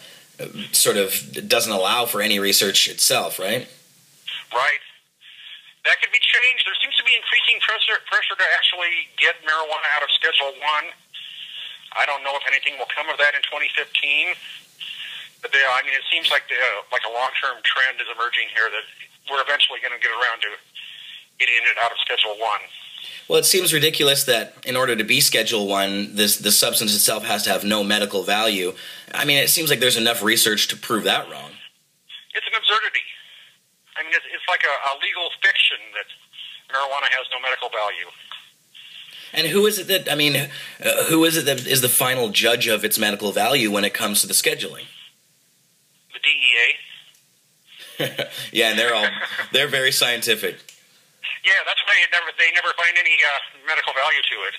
sort of doesn't allow for any research itself, right? Right. That could be changed. There seems to be increasing pressure to actually get marijuana out of Schedule 1. I don't know if anything will come of that in 2015. But it seems like a long-term trend is emerging here that we're eventually going to get around to getting it out of Schedule 1. Well, it seems ridiculous that in order to be Schedule 1, the substance itself has to have no medical value. I mean, it seems like there's enough research to prove that wrong. It's an absurdity. I mean, it's like a legal fiction that marijuana has no medical value. And who is it that is the final judge of its medical value when it comes to the scheduling? The DEA. Yeah, and they're very scientific. Yeah, that's why they never find any medical value to it.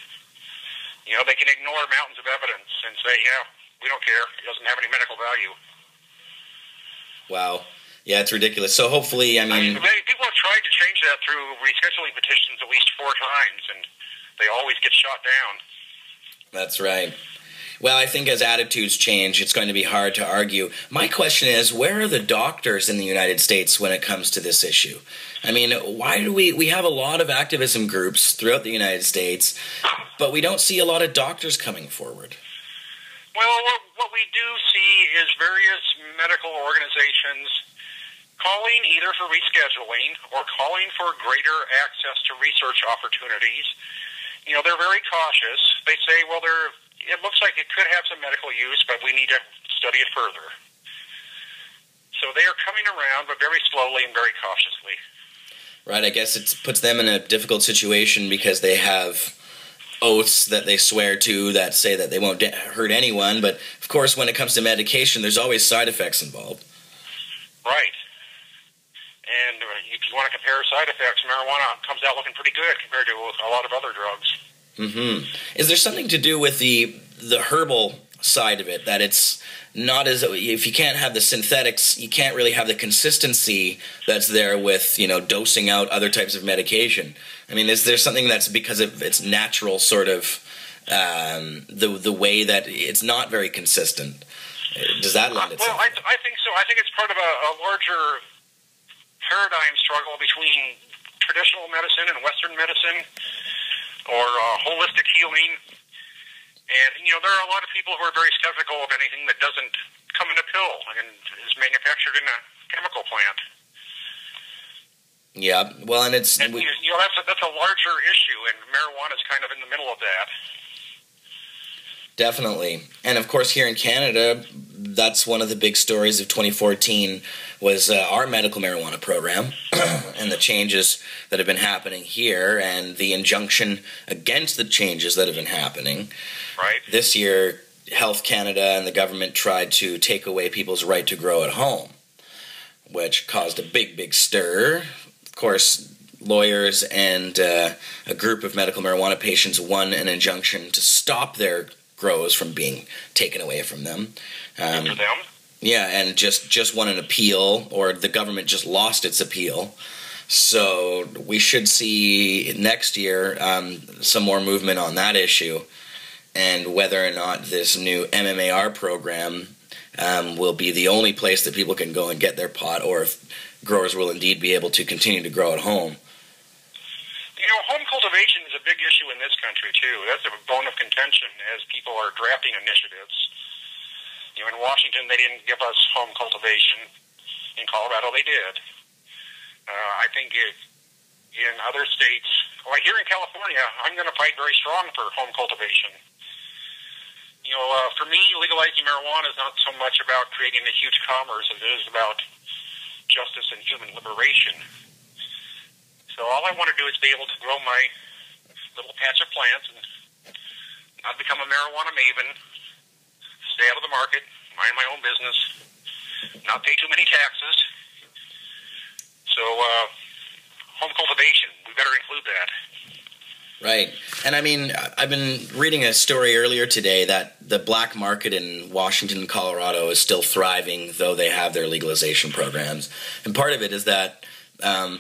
They can ignore mountains of evidence and say, yeah, we don't care. It doesn't have any medical value. Wow. Yeah, it's ridiculous. So hopefully, I mean... people have tried to change that through rescheduling petitions at least 4 times, and they always get shot down. That's right. Well, I think as attitudes change, it's going to be hard to argue. My question is, where are the doctors in the United States when it comes to this issue? I mean, why do we have a lot of activism groups throughout the United States, but we don't see a lot of doctors coming forward? Well, what we do see is various medical organizations calling either for rescheduling or calling for greater access to research opportunities. They're very cautious. They say, well, it looks like it could have some medical use, but we need to study it further. So they are coming around, but very slowly and very cautiously. Right, I guess it puts them in a difficult situation because they have oaths that they swear to that say that they won't hurt anyone, but of course when it comes to medication, there's always side effects involved. Right. And if you want to compare side effects, marijuana comes out looking pretty good compared to a lot of other drugs. Mm-hmm. Is there something to do with the herbal side of it, that it's not as, if you can't have the synthetics, you can't really have the consistency that's there with, dosing out other types of medication? I mean, is there something that's because of its natural sort of, the way that it's not very consistent? Does that lend itself? Well, I think so. I think it's part of a larger paradigm struggle between traditional medicine and Western medicine, or holistic healing. And, there are a lot of people who are very skeptical of anything that doesn't come in a pill and is manufactured in a chemical plant. Yeah, well, and it's... And, that's a larger issue, and marijuana is kind of in the middle of that. Definitely. And, of course, here in Canada, that's one of the big stories of 2014 was our medical marijuana program and the changes that have been happening here and the injunction against the changes that have been happening. Right. This year, Health Canada and the government tried to take away people's right to grow at home, which caused a big, big stir. Of course, lawyers and a group of medical marijuana patients won an injunction to stop their grows from being taken away from them. For them? Yeah, and just won an appeal, or the government just lost its appeal. So we should see next year some more movement on that issue, and whether or not this new MMAR program will be the only place that people can go and get their pot, or if growers will indeed be able to continue to grow at home. Home cultivation is a big issue in this country, too. That's a bone of contention as people are drafting initiatives. In Washington, they didn't give us home cultivation. In Colorado, they did. I think in other states, like here in California, I'm going to fight very strong for home cultivation. For me, legalizing marijuana is not so much about creating a huge commerce as it is about justice and human liberation. So all I want to do is be able to grow my little patch of plants and not become a marijuana maven, stay out of the market, mind my own business, not pay too many taxes. So home cultivation, we better include that. Right. And I mean, I've been reading a story earlier today that the black market in Washington and Colorado is still thriving, though they have their legalization programs. And part of it is that a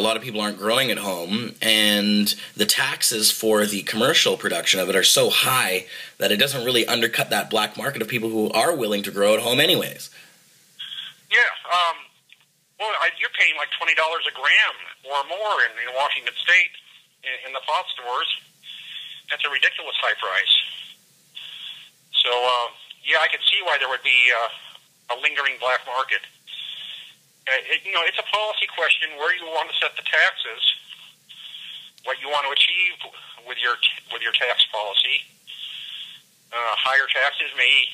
lot of people aren't growing at home, and the taxes for the commercial production of it are so high that it doesn't really undercut that black market of people who are willing to grow at home anyways. Yeah. You're paying like $20 a gram or more in Washington State in the pot stores. That's a ridiculous high price. So, I could see why there would be a lingering black market. It's a policy question where you want to set the taxes, what you want to achieve with your tax policy. Higher taxes may,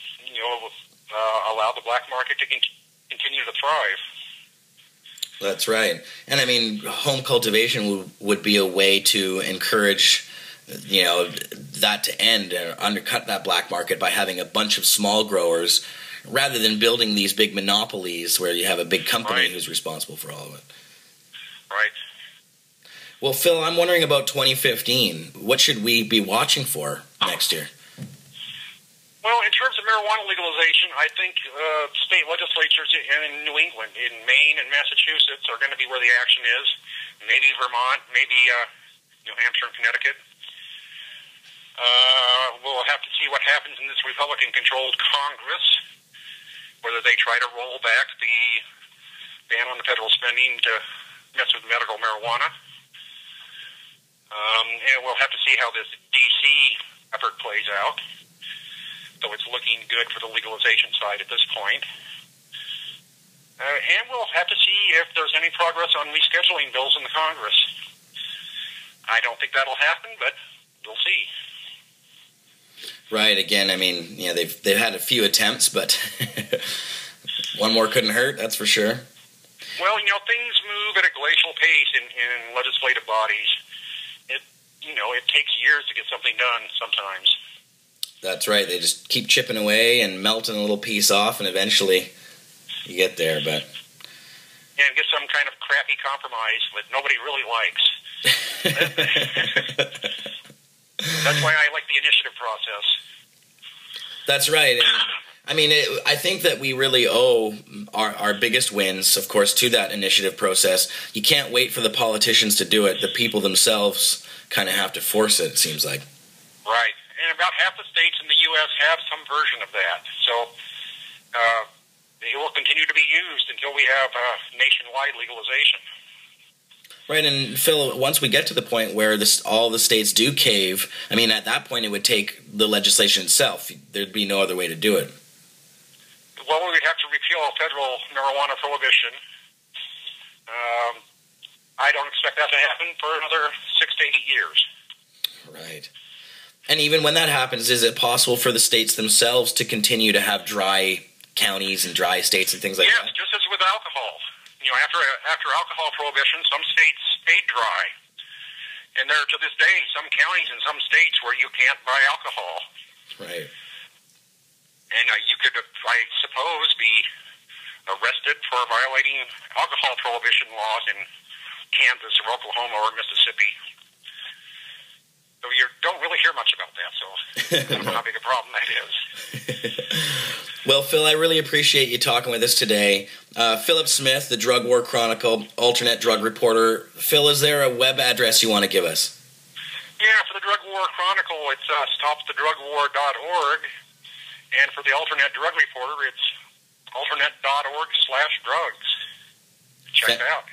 allow the black market to continue to thrive. That's right. And I mean, home cultivation would be a way to encourage, that to end and undercut that black market by having a bunch of small growers rather than building these big monopolies where you have a big company who's responsible for all of it. Right. Well, Phil, I'm wondering about 2015. What should we be watching for next year? Well, in terms of marijuana legalization, I think state legislatures in New England, in Maine and Massachusetts, are going to be where the action is. Maybe Vermont, maybe New Hampshire and Connecticut. We'll have to see what happens in this Republican-controlled Congress, whether they try to roll back the ban on the federal spending to mess with medical marijuana. And we'll have to see how this D.C. effort plays out. So it's looking good for the legalization side at this point. And we'll have to see if there's any progress on rescheduling bills in the Congress. I don't think that'll happen, but we'll see. Right. Again, I mean, they've had a few attempts, but one more couldn't hurt. That's for sure. Well, things move at a glacial pace in legislative bodies. It takes years to get something done sometimes. That's right. They just keep chipping away and melting a little piece off, and eventually you get there. But and get some kind of crappy compromise that nobody really likes. That's why I like the initiative process. That's right. And I mean, I think that we really owe our biggest wins, of course, to that initiative process. You can't wait for the politicians to do it. The people themselves kind of have to force it, it seems like. Right. And about half the states in the U.S. have some version of that. So it will continue to be used until we have nationwide legalization. Right, and Phil, once we get to the point where all the states do cave, I mean, at that point it would take the legislation itself. There'd be no other way to do it. Well, we would have to repeal federal marijuana prohibition. I don't expect that to happen for another 6 to 8 years. Right. And even when that happens, is it possible for the states themselves to continue to have dry counties and dry states and things like that? Yes, just as with alcohol. After alcohol prohibition, some states stayed dry. And there are, to this day, some counties in some states where you can't buy alcohol. Right. And you could, I suppose, be arrested for violating alcohol prohibition laws in Kansas or Oklahoma or Mississippi. So you don't really hear much about that, so I don't know how big a problem that is. Well, Phil, I really appreciate you talking with us today. Phillip Smith, the Drug War Chronicle, alternate drug reporter. Phil, is there a web address you want to give us? Yeah, for the Drug War Chronicle, it's stopthedrugwar.org. And for the alternate drug reporter, it's alternate.org/drugs. Check it out.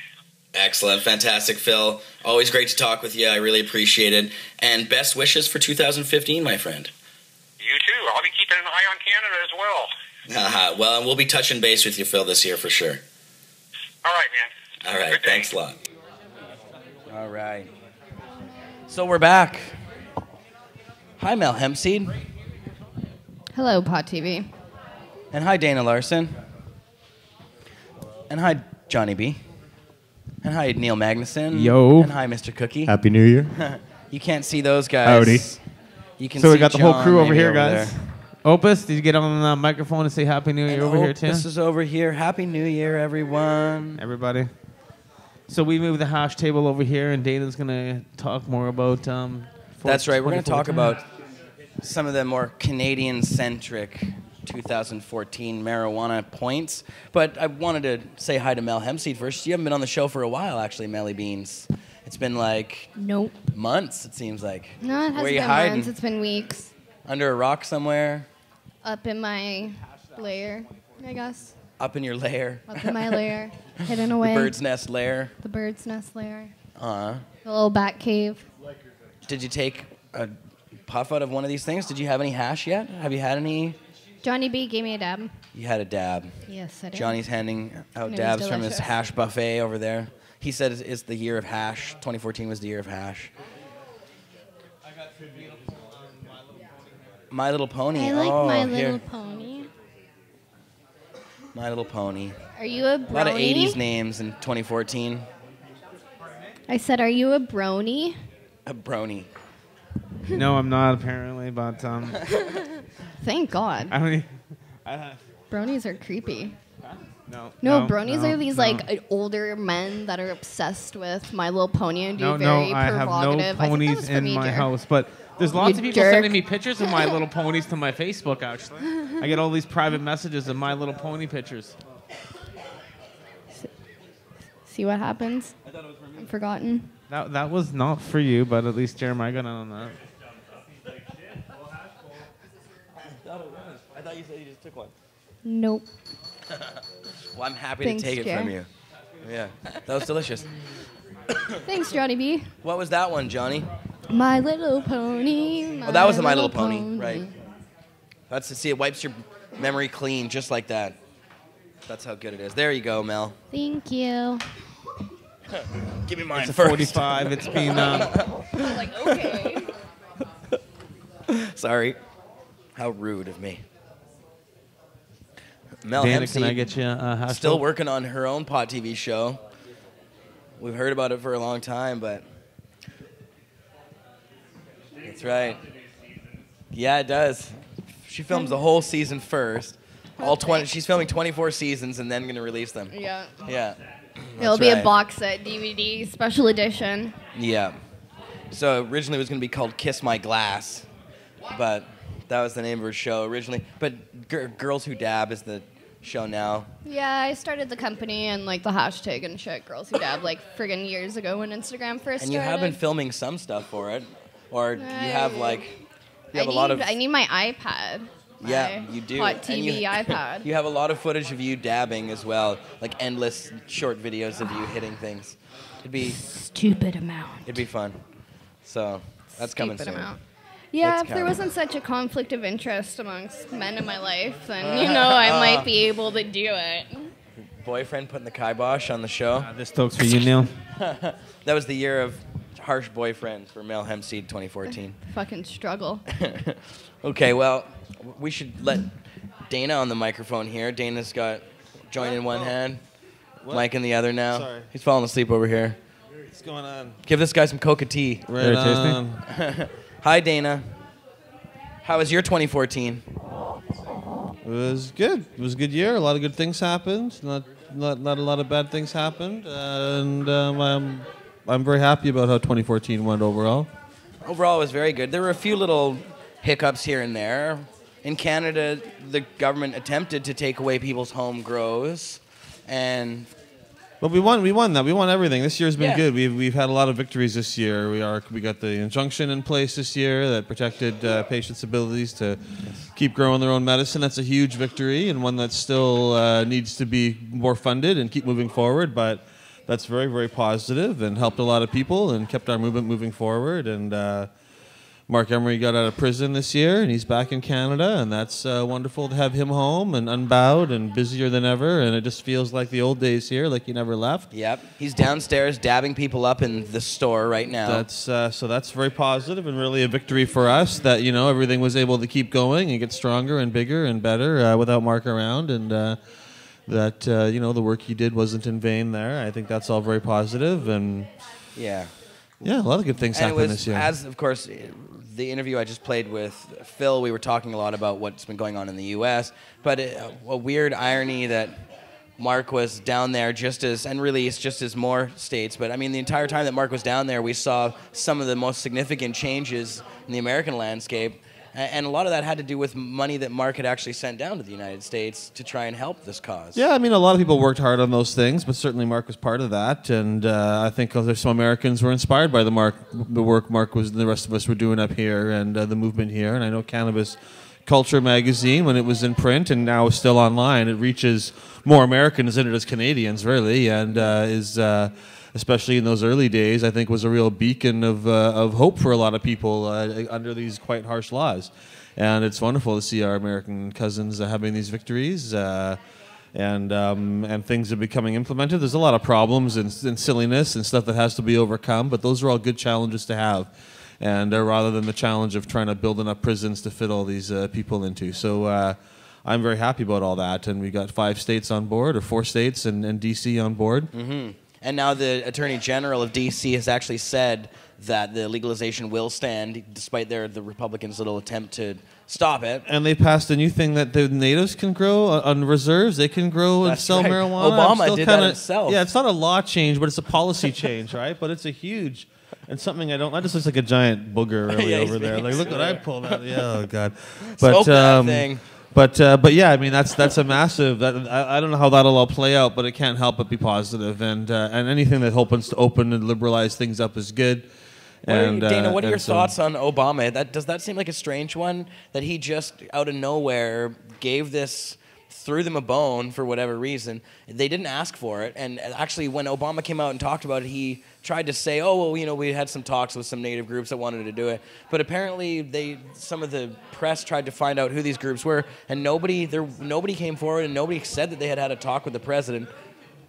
Excellent. Fantastic, Phil. Always great to talk with you. I really appreciate it. And best wishes for 2015, my friend. You too. I'll be keeping an eye on Canada as well. Well, and we'll be touching base with you, Phil, this year for sure. All right, man. All right. Thanks a lot. All right. So we're back. Hi, Mel Hempseed. Hello, Pot TV. And hi, Dana Larsen. And hi, Johnny B. And hi, Neil Magnuson. Yo. And hi, Mr. Cookie. Happy New Year. You can't see those guys. Howdy. You can So see we got the John whole crew over maybe here, guys. there. Opus, did you get on the microphone and say Happy New Year And over here, too? Opus is over here. Happy New Year, everyone. Everybody. So we moved the hash table over here, and Dana's going to talk more about... That's right. We're going to talk about some of the more Canadian-centric 2014 marijuana points. But I wanted to say hi to Mel Hempseed first. You haven't been on the show for a while, actually, Melly Beans. It's been like Nope. months, it seems like. No, it hasn't Where you been hiding? months. It's been weeks. Under a rock somewhere? Up in my lair, I guess. Up in your lair? Up in my lair. Hidden The away. bird's nest lair? The bird's nest lair. The little bat cave. Did you take a puff out of one of these things? Did you have any hash yet? Have you had any? Johnny B gave me a dab. You had a dab. Yes, I did. Johnny's handing out And it was dabs from his delicious. hash buffet over there. He said it's the year of hash. 2014 was the year of hash. My Little Pony. I like oh, My here. Little Pony. My Little Pony. Are you a brony? A lot of 80s names in 2014. I said, are you a brony? A brony. No, I'm not, apparently, but... Thank God. I mean... Bronies are creepy. No, bronies are these like older men that are obsessed with My Little Pony and do very I have provocative. no I think that ponies was in from my Eager. house, but there's lots You of people jerk. sending me pictures of My Little Ponies to my Facebook, actually. I get all these private messages of My Little Pony pictures. See what happens? I'm forgotten. That was not for you, but at least Jeremiah got on that. I thought you said you just took one. Nope. Well, I'm happy Thanks, to take it Jer. from you. Yeah, that was delicious. Thanks, Johnny B. What was that one, Johnny? My Little Pony. Oh, that was the My Little Pony, right. That's to see, it wipes your memory clean just like that. That's how good it is. There you go, Mel. Thank you. Give me mine It's a first. 45. It's been... Like, okay. Sorry. How rude of me. Mel Dana, Hempseed, can I get you a hash still bowl? working on her own Pot TV show. We've heard about it for a long time, but... That's right. Yeah, it does. She films the whole season first. All 20. She's filming 24 seasons and then going to release them. Yeah. Yeah. It'll That's be right. a box set, DVD, special edition. Yeah. So originally it was going to be called Kiss My Glass, but that was the name of her show originally. But Girls Who Dab is the show now. Yeah, I started the company and like the hashtag and shit, Girls Who Dab, like friggin' years ago when Instagram first And you started. have been filming some stuff for it, or you have like you have a lot of. I need my iPad. Yeah, My you do. Pot And TV iPad. You have a lot of footage of you dabbing as well, like endless short videos of you hitting things. Stupid amount. It'd be fun. So that's coming Stupid soon. amount. Yeah, It's if there coming. wasn't such a conflict of interest amongst men in my life, then I might be able to do it. boyfriend putting the kibosh on the show. This talk's for you, Neil. That was the year of harsh boyfriends for Mel Hempseed 2014. Fucking struggle. Okay, well, we should let Dana on the microphone here. Dana's got joint in one hand, mic in the other now. Sorry. He's falling asleep over here. What's going on? Give this guy some coca tea. Right on. Hi, Dana. How was your 2014? It was good. It was a good year. A lot of good things happened. Not a lot of bad things happened. And I'm very happy about how 2014 went overall. Overall, it was very good. There were a few little hiccups here and there. In Canada, the government attempted to take away people's home grows, but we won that. We won everything. This year's been good. We've had a lot of victories this year. We got the injunction in place this year that protected patients' abilities to keep growing their own medicine. That's a huge victory and one that still needs to be more funded and keep moving forward. But that's very, very positive and helped a lot of people and kept our movement moving forward. And Mark Emery got out of prison this year, and he's back in Canada, and that's wonderful to have him home and unbowed and busier than ever, and it just feels like the old days here, like he never left. Yep, he's downstairs dabbing people up in the store right now. That's so that's very positive and really a victory for us that, you know, everything was able to keep going and get stronger and bigger and better without Mark around, and that, you know, the work he did wasn't in vain there. I think that's all very positive, and yeah, a lot of good things happened this year. As, of course, the interview I just played with Phil, we were talking a lot about what's been going on in the U.S., but a weird irony that Mark was down there and released just as more states. But, I mean, the entire time that Mark was down there, we saw some of the most significant changes in the American landscape. And a lot of that had to do with money that Mark had actually sent down to the United States to try and help this cause. Yeah, I mean, a lot of people worked hard on those things, but certainly Mark was part of that. And I think there's some Americans were inspired by the work Mark and the rest of us were doing up here and the movement here. And I know Cannabis Culture magazine, when it was in print and now is still online, it reaches more Americans than it does Canadians, really, and is... especially in those early days, I think was a real beacon of hope for a lot of people under these quite harsh laws. And it's wonderful to see our American cousins having these victories and things are becoming implemented. There's a lot of problems and silliness and stuff that has to be overcome, but those are all good challenges to have. And rather than the challenge of trying to build enough prisons to fit all these people into. So I'm very happy about all that. And we got 5 states on board, or 4 states and D.C. on board. Mm-hmm. And now the Attorney General of D.C. has actually said that the legalization will stand, despite the Republicans' little attempt to stop it. And they passed a new thing that the natives can grow on reserves. They can grow and sell marijuana. Obama did that himself. Yeah, it's not a law change, but it's a policy change, right? But it's a huge... And something I just looks like a giant booger really over there. Like, look what I pulled out. Yeah, oh, God. But, that thing. But yeah, I mean that's a massive. I don't know how that'll all play out, but it can't help but be positive. And anything that opens to open and liberalize things up is good. Dana, what are your thoughts on Obama? Does that seem like a strange one that he just out of nowhere threw them a bone for whatever reason? They didn't ask for it, and actually when Obama came out and talked about it, he tried to say, oh, well, you know, we had some talks with some native groups that wanted to do it, but apparently some of the press tried to find out who these groups were, and nobody came forward, and nobody said that they had a talk with the president.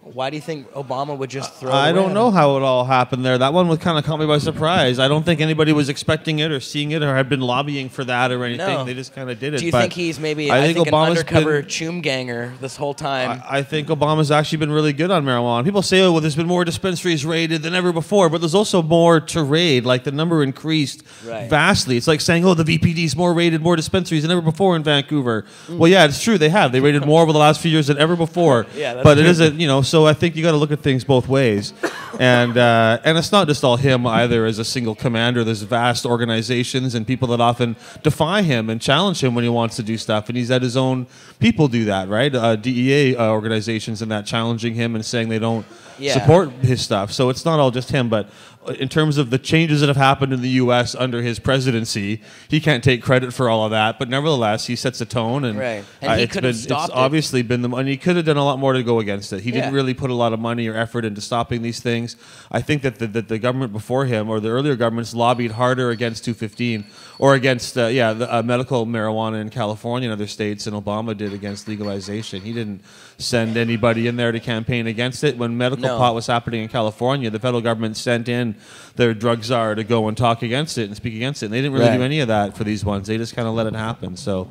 Why do you think Obama would just throw it I don't know how it all happened there. That one was kind of caught me by surprise. I don't think anybody was expecting it or seeing it or had been lobbying for that or anything. No. They just kind of did it. Do you think he's maybe an undercover choom ganger this whole time? I think Obama's actually been really good on marijuana. People say, oh, well, there's been more dispensaries raided than ever before, but there's also more to raid. Like, the number increased vastly. It's like saying, oh, the VPD's more raided, more dispensaries than ever before in Vancouver. Well, yeah, it's true. They have. They raided more over the last few years than ever before. Yeah, that's but true. It isn't, you know, so I think you got to look at things both ways, and it's not just all him either as a single commander. There's vast organizations and people that often defy him and challenge him when he wants to do stuff, and he's had his own people do that, right? DEA organizations and that challenging him and saying they don't support his stuff. So it's not all just him, but in terms of the changes that have happened in the U.S. under his presidency, he can't take credit for all of that. But nevertheless, he sets a tone, and, and he could have stopped it. Obviously been and he could have done a lot more to go against it. He didn't really put a lot of money or effort into stopping these things. I think that the government before him or the earlier governments lobbied harder against 215 or against medical marijuana in California and other states, and Obama did against legalization. He didn't send anybody in there to campaign against it. When medical pot was happening in California, the federal government sent in their drug czar to go and talk against it and speak against it. And they didn't really do any of that for these ones. They just kind of let it happen. So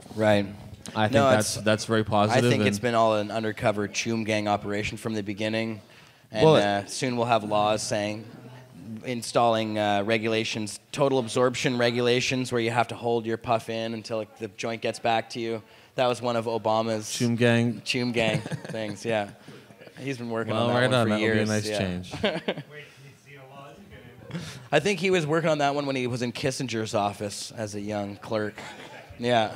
I think that's very positive. I think it's been all an undercover Choom Gang operation from the beginning. And soon we'll have laws saying installing regulations, total absorption regulations, where you have to hold your puff in until the joint gets back to you. That was one of Obama's Choom Gang things. Yeah, he's been working on that one for years. That would be a nice change. I think he was working on that one when he was in Kissinger's office as a young clerk. Yeah.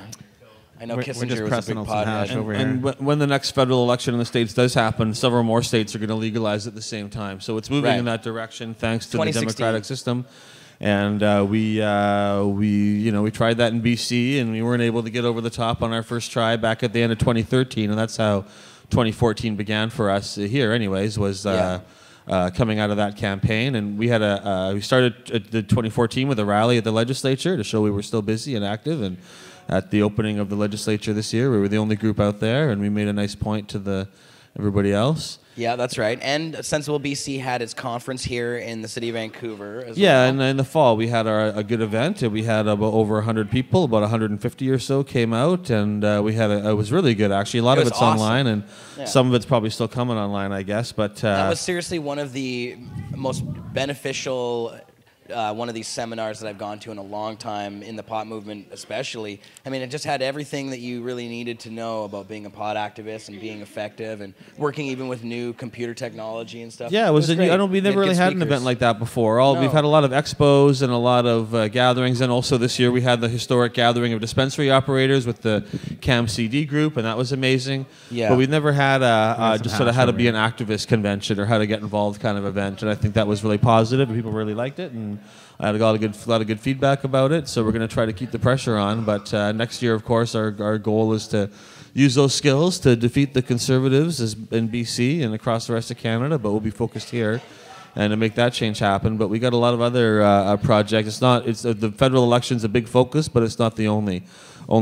I know Kissinger was a big pothead. And when the next federal election in the States does happen, several more states are going to legalize at the same time. So it's moving in that direction thanks to the democratic system. And we tried that in BC, and we weren't able to get over the top on our first try back at the end of 2013, and that's how 2014 began for us here. Anyways, was coming out of that campaign, and we had we started the 2014 with a rally at the legislature to show we were still busy and active, and at the opening of the legislature this year, we were the only group out there, and we made a nice point to everybody else. Yeah, that's right. And Sensible BC had its conference here in the city of Vancouver as well. Yeah, and in the fall we had a good event. We had about over 100 people, about 150 or so came out, and it was really good actually. A lot of it's awesome. Online, and some of it's probably still coming online, I guess. But that was seriously one of the most beneficial one of these seminars that I've gone to in a long time, in the pot movement especially. I mean, it just had everything that you really needed to know about being a pot activist and being effective and working even with new computer technology and stuff. Yeah, it was we never really had an event like that before. We've had a lot of expos and a lot of gatherings, and also this year we had the historic gathering of dispensary operators with the CAM-CD group, and that was amazing. Yeah. But we've never had just sort of how to be an activist convention or how to get involved kind of event, and I think that was really positive, and people really liked it, and I had a lot of good feedback about it, so we're going to try to keep the pressure on. But next year, of course, our goal is to use those skills to defeat the Conservatives in BC and across the rest of Canada, but we'll be focused here and to make that change happen. But we got a lot of other projects. The federal election's a big focus, but it's not the only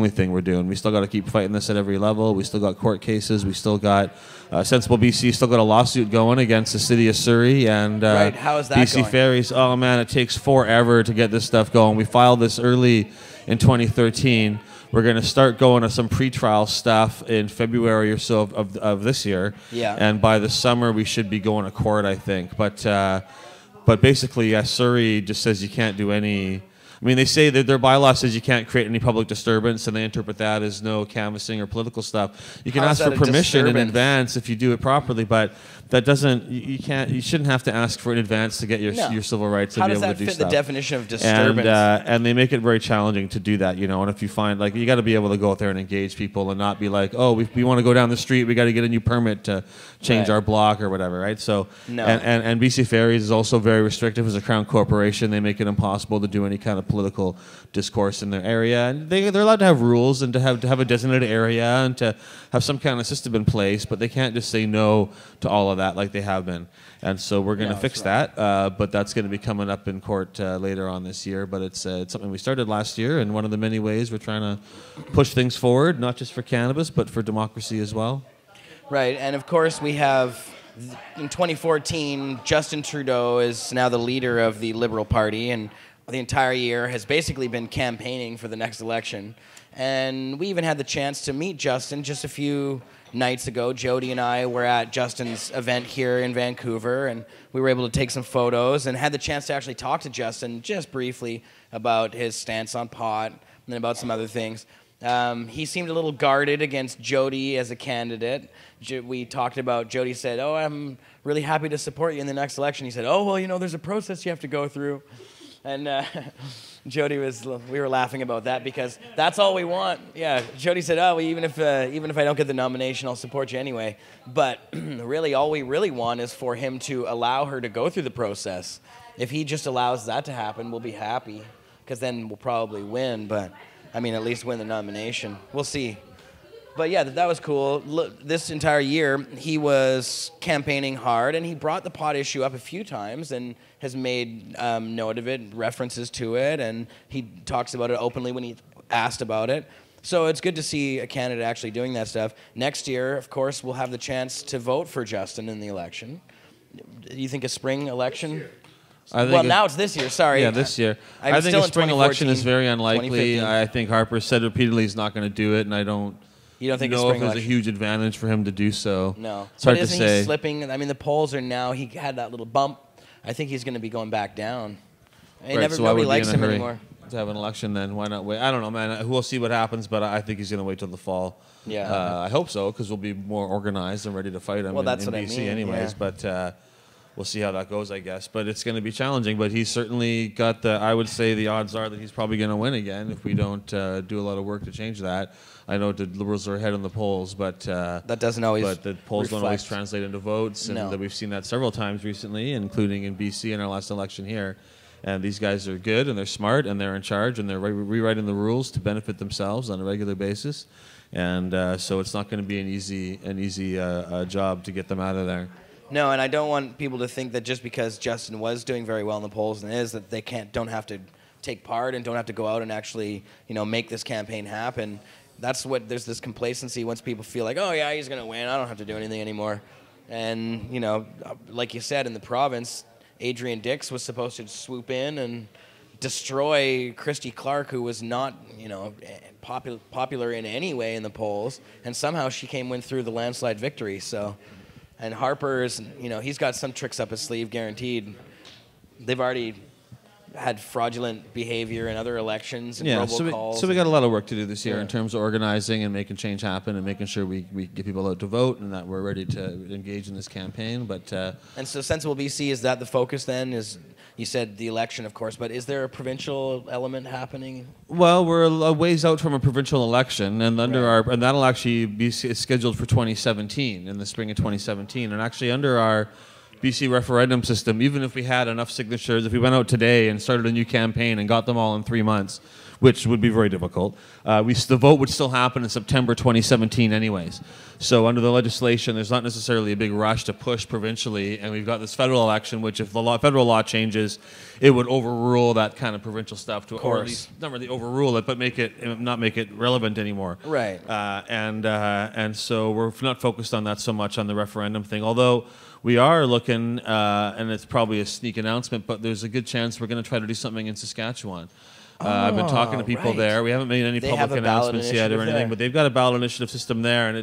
thing we're doing. We still got to keep fighting this at every level. We still got court cases. We still got Sensible BC still got a lawsuit going against the city of Surrey and How is that BC going? Ferries. Oh man, it takes forever to get this stuff going. We filed this early in 2013. We're going to start going to some pretrial stuff in February or so of this year. Yeah. And by the summer, we should be going to court, I think. But basically, Surrey just says you can't do any. I mean, they say that their bylaw says you can't create any public disturbance, and they interpret that as no canvassing or political stuff. You can ask for permission in advance if you do it properly, but that doesn't. You shouldn't have to ask for it in advance to get your civil rights to be able to do stuff. How does that fit the definition of disturbance? And they make it very challenging to do that, And if you find you got to be able to go out there and engage people and not be like, oh, we want to go down the street, we got to get a new permit to change our block or whatever, right? So and BC Ferries is also very restrictive as a crown corporation. They make it impossible to do any kind of political discourse in their area, and they're allowed to have rules and to have a designated area and to have some kind of system in place, but they can't just say no to all of that like they have been. And so we're going to fix that, but that's going to be coming up in court later on this year. But it's something we started last year, and one of the many ways we're trying to push things forward, not just for cannabis, but for democracy as well. Right, and of course we have, in 2014, Justin Trudeau is now the leader of the Liberal Party, and the entire year has basically been campaigning for the next election. And we even had the chance to meet Justin just a few nights ago. Jody and I were at Justin's event here in Vancouver, and we were able to take some photos and had the chance to actually talk to Justin just briefly about his stance on pot and about some other things. He seemed a little guarded against Jody as a candidate. We talked about, Jody said, oh, I'm really happy to support you in the next election. He said, oh, well, there's a process you have to go through. And Jody we were laughing about that because that's all we want. Yeah, Jody said, oh, well, even if I don't get the nomination, I'll support you anyway. But really, all we really want is for him to allow her to go through the process if he just allows that to happen, we'll be happy, because then we'll probably win. But I mean, at least win the nomination. We'll see. But yeah, that was cool. Look, this entire year, he was campaigning hard, and he brought the pot issue up a few times and has made note of it, references to it, and he talks about it openly when he asked about it. So it's good to see a candidate actually doing that stuff. Next year, of course, we'll have the chance to vote for Justin in the election. Do you think a spring election? Well, now it's this year. Sorry. Yeah, this year. I think a spring election is very unlikely. I think Harper said repeatedly he's not going to do it, and I don't. You don't think know if there's a huge advantage for him to do so. No. It's hard to isn't say. He slipping? I mean, the polls are now. He had that little bump. I think he's going to be going back down. Right, so nobody likes him anymore. To have an election, then why not wait? I don't know, man. We'll see what happens, but I think he's going to wait till the fall. Yeah. I hope so, because we'll be more organized and ready to fight him. Well, that's in what BC I mean. anyways. Yeah. But we'll see how that goes, I guess. But it's going to be challenging. But he's certainly got I would say the odds are that he's probably going to win again if we don't do a lot of work to change that. I know the Liberals are ahead in the polls, but that doesn't always. But the polls don't always translate into votes, and we've seen that several times recently, including in BC in our last election here. And these guys are good, and they're smart, and they're in charge, and they're rewriting the rules to benefit themselves on a regular basis. And so it's not going to be an easy job to get them out of there. No, and I don't want people to think that just because Justin was doing very well in the polls and is that they don't have to take part and don't have to go out and actually make this campaign happen. That's what there's this complacency once people feel like, oh yeah, he's going to win. I don't have to do anything anymore. And like you said, in the province, Adrian Dix was supposed to swoop in and destroy Christy Clark, who was not popular in any way in the polls, and somehow she came in through the landslide victory. So. And Harper's, he's got some tricks up his sleeve, guaranteed. They've already had fraudulent behavior in other elections and robocalls. So we got a lot of work to do this year in terms of organizing and making change happen and making sure we get people out to vote and that we're ready to engage in this campaign. But and so Sensible BC, is that the focus then? You said the election, of course, but is there a provincial element happening? Well, we're a ways out from a provincial election, and and that'll actually be scheduled for 2017, in the spring of 2017. And actually, under our BC referendum system, even if we had enough signatures, if we went out today and started a new campaign and got them all in 3 months, which would be very difficult, the vote would still happen in September 2017 anyways. So under the legislation, there's not necessarily a big rush to push provincially, and we've got this federal election, which if the federal law changes, it would overrule that kind of provincial stuff, or at least not really overrule it, but not make it relevant anymore. Right. And so we're not focused on that so much on the referendum thing, although we are looking, and it's probably a sneak announcement, but there's a good chance we're going to try to do something in Saskatchewan. I've been talking to people there. We haven't made any public announcements yet or anything, but they've got a ballot initiative system there, and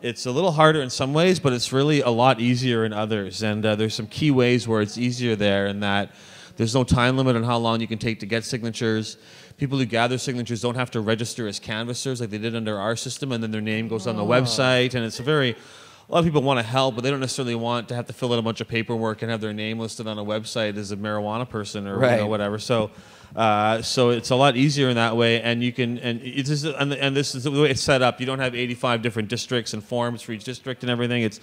it's a little harder in some ways, but it's really a lot easier in others. And there's some key ways where it's easier there, in that there's no time limit on how long you can take to get signatures. People who gather signatures don't have to register as canvassers like they did under our system, and then their name goes on the website, and it's a lot of people want to help, but they don't necessarily want to have to fill out a bunch of paperwork and have their name listed on a website as a marijuana person or whatever. So it's a lot easier in that way, and you can and this is the way it's set up. You don't have 85 different districts and forms for each district and everything. It's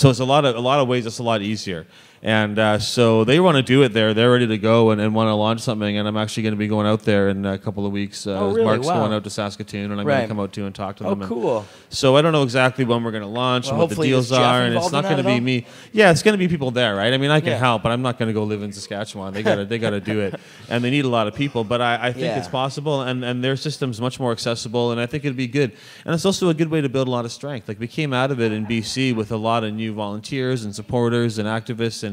a lot of ways. It's a lot easier. And so they want to do it there. They're ready to go and want to launch something. And I'm actually going to be going out there in a couple of weeks. Really? Mark's going out to Saskatoon, and I'm going to come out too and talk to them. Oh, cool. So I don't know exactly when we're going to launch and what the deals are. And it's not going to be me. Yeah, it's going to be people there, right? I mean, I can help, but I'm not going to go live in Saskatchewan. They got to do it. And they need a lot of people. But I think it's possible. And their system's much more accessible. And I think it'd be good. And it's also a good way to build a lot of strength. Like, we came out of it in BC with a lot of new volunteers and supporters and activists, and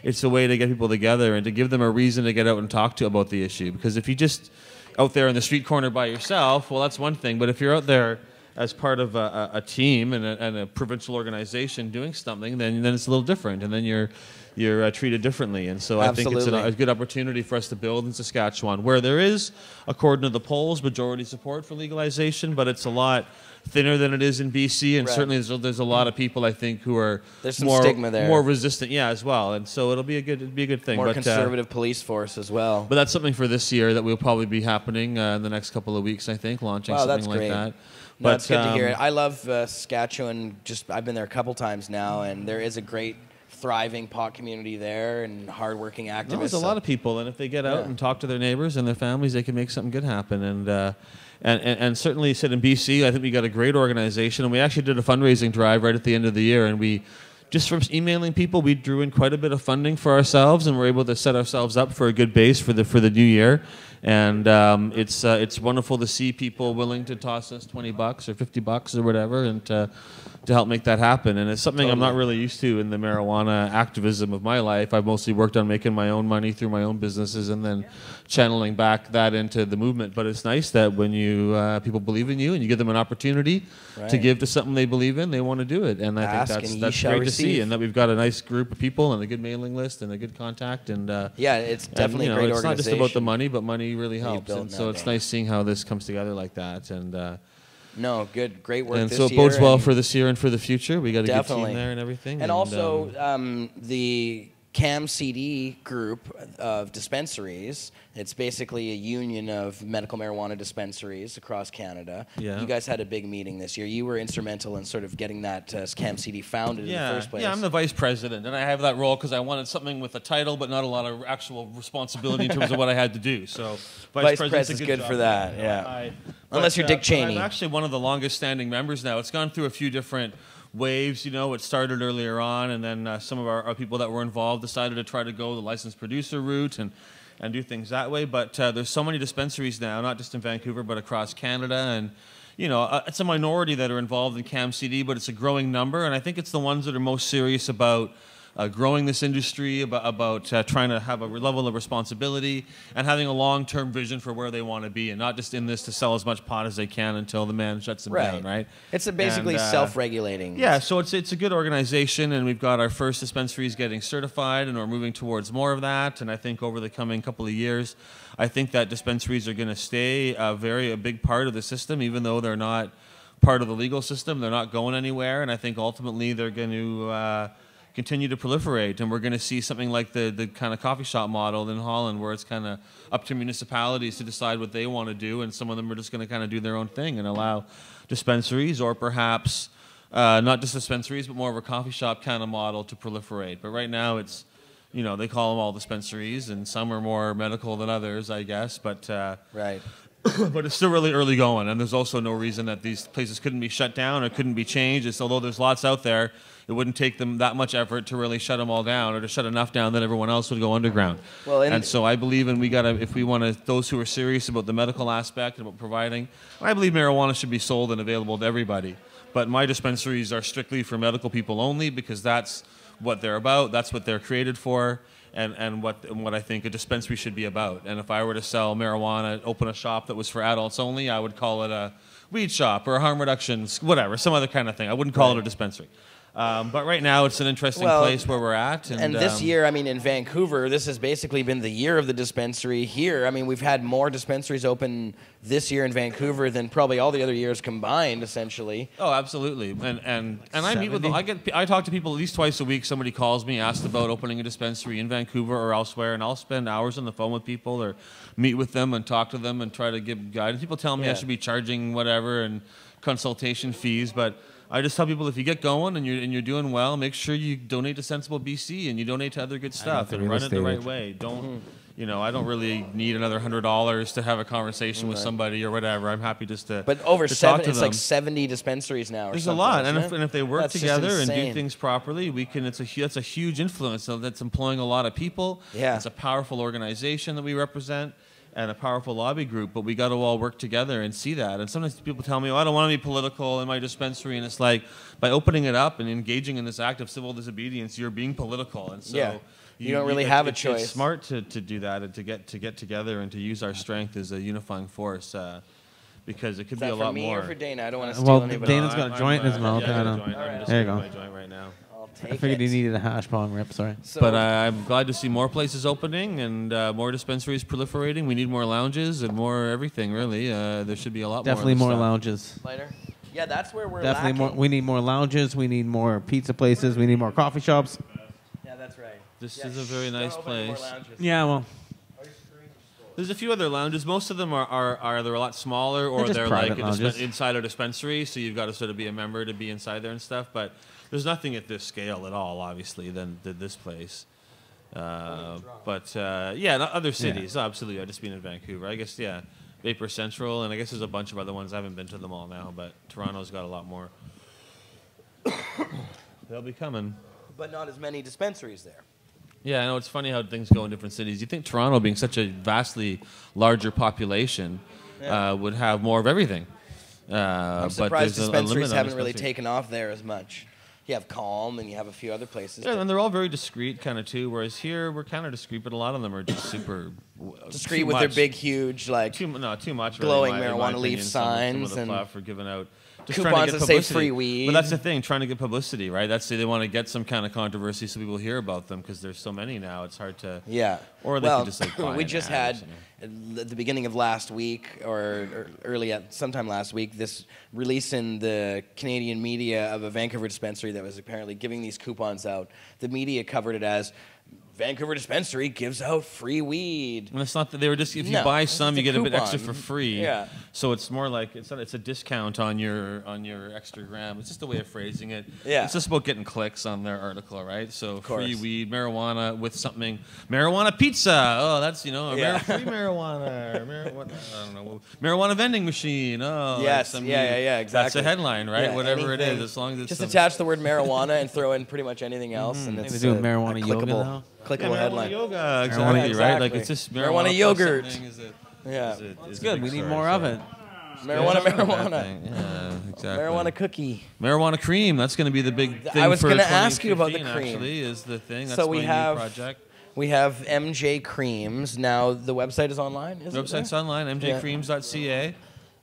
it's a way to get people together and to give them a reason to get out and talk to about the issue. Because if you just out there in the street corner by yourself, well, that's one thing. But if you're out there as part of a team and a provincial organization doing something, then it's a little different, and then you're treated differently. And so I think it's a good opportunity for us to build in Saskatchewan, where there is, according to the polls, majority support for legalization, but it's a lot thinner than it is in BC, and certainly there's a lot of people, I think, who are stigma there, more resistant, as well. And so it'll be a good thing. More conservative police force as well. But that's something for this year that will probably be happening in the next couple of weeks, I think, launching something like that. No, it's good to hear it. I love Saskatchewan. I've been there a couple times now, and there is a great thriving pot community there and hardworking activists. No, there's a lot of people, and if they get out and talk to their neighbors and their families, they can make something good happen. And certainly, said in BC, I think we got a great organization, and we actually did a fundraising drive right at the end of the year, and we, just from emailing people, we drew in quite a bit of funding for ourselves, and we're able to set ourselves up for a good base for the new year. And it's wonderful to see people willing to toss us $20 or $50 or whatever, and to help make that happen. And it's something I'm not really used to in the marijuana activism of my life. I've mostly worked on making my own money through my own businesses and then channeling back that into the movement. But it's nice that when you people believe in you and you give them an opportunity to give to something they believe in, they want to do it. And I think that's great to see, and that we've got a nice group of people and a good mailing list and a good contact. And it's definitely a great it's organization. not just about the money, but money really helps. And so it's nice seeing how this comes together like that. And no, great work. And this so it year, bodes well for this year and for the future. We got a good team there and everything. And also the CAM CD group of dispensaries. It's basically a union of medical marijuana dispensaries across Canada. Yeah. You guys had a big meeting this year. You were instrumental in sort of getting that CAM CD founded in the first place. Yeah, I'm the vice president, and I have that role because I wanted something with a title but not a lot of actual responsibility in terms of what I had to do. So vice president's good job for that, unless you're Dick Cheney. I'm actually one of the longest standing members now. It's gone through a few different waves, it started earlier on, and then some of our people that were involved decided to try to go the licensed producer route and do things that way. But there's so many dispensaries now, not just in Vancouver, but across Canada. And, it's a minority that are involved in CAM CD, but it's a growing number. And I think it's the ones that are most serious about growing this industry, about trying to have a level of responsibility and having a long-term vision for where they want to be, and not just in this to sell as much pot as they can until the man shuts them down, right? It's basically self-regulating. Yeah, so it's a good organization, and we've got our first dispensaries getting certified, and we're moving towards more of that. And I think over the coming couple of years, I think that dispensaries are going to stay a big part of the system, even though they're not part of the legal system. They're not going anywhere, and I think ultimately they're going to continue to proliferate, and we're going to see something like the kind of coffee shop model in Holland, where it's kind of up to municipalities to decide what they want to do, and some of them are just going to kind of do their own thing and allow dispensaries, or perhaps not just dispensaries, but more of a coffee shop kind of model to proliferate. But right now it's, they call them all dispensaries, and some are more medical than others, I guess, but but it's still really early going, and there's also no reason that these places couldn't be shut down or couldn't be changed. Although there's lots out there, it wouldn't take them that much effort to really shut them all down, or to shut enough down that everyone else would go underground. Well, and so I believe if we want to, those who are serious about the medical aspect and about providing, I believe marijuana should be sold and available to everybody. But my dispensaries are strictly for medical people only, because that's what they're about, that's what they're created for. And what I think a dispensary should be about. And if I were to sell marijuana, open a shop that was for adults only, I would call it a weed shop or a harm reduction, whatever, some other kind of thing. I wouldn't call it a dispensary. But right now, it's an interesting place where we're at. And this year, in Vancouver, this has basically been the year of the dispensary here. We've had more dispensaries open this year in Vancouver than probably all the other years combined, essentially. Oh, absolutely. And I meet with them. I talk to people at least twice a week. Somebody calls me, asks about opening a dispensary in Vancouver or elsewhere, and I'll spend hours on the phone with people or meet with them and talk to them and try to give guidance. People tell me I should be charging whatever and consultation fees, but I just tell people, if you get going and you're doing well, make sure you donate to Sensible BC and you donate to other good stuff and run it the right way. Don't, I don't really need another $100 to have a conversation with somebody or whatever. I'm happy just to. But over to it's like 70 dispensaries now. There's a lot, and if they work together and do things properly, we can. That's a huge influence. So that's employing a lot of people. Yeah, it's a powerful organization that we represent, and a powerful lobby group, but we got to all work together and see that. And sometimes people tell me, I don't want to be political in my dispensary, and it's like, by opening it up and engaging in this act of civil disobedience, you're being political. And so you don't really have a choice. It's smart to do that and to get together and to use our strength as a unifying force, because it could be a lot more. For me or for Dana? I don't want to steal anybody. Dana's got a joint in his mouth. There you go. My joint right now. I figured he needed a hash bong rip, sorry. But I'm glad to see more places opening and more dispensaries proliferating. We need more lounges and more everything, really. There should be a lot Definitely more. Definitely more lounges. Later? Yeah, that's where we're Definitely lacking. We need more lounges. We need more pizza places. We need more coffee shops. Yeah, that's right. This is a very nice place. Yeah, well. There's a few other lounges. Most of them are either a lot smaller or they're like inside a dispensary, so you've got to sort of be a member to be inside there and stuff. But there's nothing at this scale at all, obviously, than this place. Other cities, absolutely. I've just been in Vancouver. I guess, Vapor Central, and I guess there's a bunch of other ones. I haven't been to them all now, but Toronto's got a lot more. They'll be coming. But not as many dispensaries there. Yeah, I know. It's funny how things go in different cities. You think Toronto, being such a vastly larger population, would have more of everything. I'm surprised dispensaries haven't really taken off there as much. You have Calm, and you have a few other places. Yeah, and they're all very discreet, kind of too. Whereas here, we're kind of discreet, but a lot of them are just super discreet with their big, huge, like too much glowing really, marijuana leaf signs some of the for giving out. Just coupons that say free weed. But that's the thing, trying to get publicity, right? They want to get some kind of controversy so people hear about them because there's so many now. It's hard to... Yeah. Or they could just like buy we just had, at the beginning of last week, or sometime last week, this release in the Canadian media of a Vancouver dispensary that was apparently giving these coupons out. The media covered it as... Vancouver dispensary gives out free weed. And it's not that they were just if you buy some, you get a bit extra for free. Yeah. So it's more like it's a discount on your extra gram. It's just a way of phrasing it. Yeah. It's just about getting clicks on their article, right? So free weed, marijuana with something, marijuana pizza. Oh, that's free marijuana. Or marijuana. I don't know. Marijuana vending machine. Oh, yes. Yeah. Exactly. That's a headline, right? Yeah, whatever it is, as long as it's just attach the word marijuana and throw in pretty much anything else, and it's doing marijuana yoga now. Clickable headline. Yoga, exactly, right? Like it's just marijuana yogurt. It's good. We need more of it. Marijuana. Yeah, exactly. Marijuana cookie. Marijuana cream. That's going to be the big thing. I was going to ask you about the cream. Actually, is the thing. That's so my new project. We have MJ Creams. Now the website is online. The website's online. MJCreams.ca.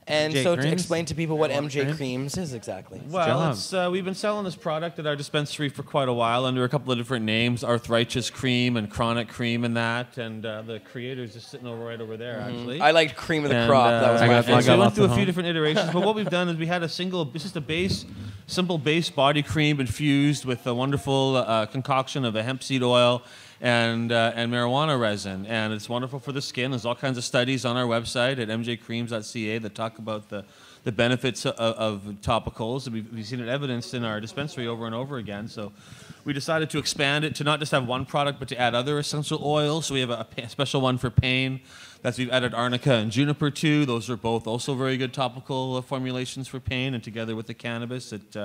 And so to explain to people what MJ Creams is exactly. Well, we've been selling this product at our dispensary for quite a while under a couple of different names, Arthritis Cream and Chronic Cream and that. And the creator's just sitting right over there, actually. I liked Cream of the Crop. That was my favorite. So we went through a few different iterations. But what we've done is we had it's just a simple base body cream infused with a wonderful concoction of a hemp seed oil and marijuana resin, and it's wonderful for the skin. There's all kinds of studies on our website at mjcreams.ca that talk about the benefits of topicals. We've seen it evidenced in our dispensary over and over again. So we decided to expand it to not just have one product, but to add other essential oils. So we have a special one for pain. We've added arnica and juniper to. Those are both also very good topical formulations for pain, and together with the cannabis, it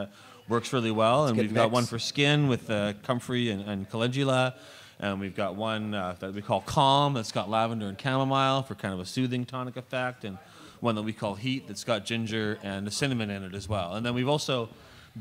works really well. And we've got one for skin with comfrey and calendula. And we've got one that we call Calm that's got lavender and chamomile for kind of a soothing tonic effect, and one that we call Heat that's got ginger and cinnamon in it as well. And then we've also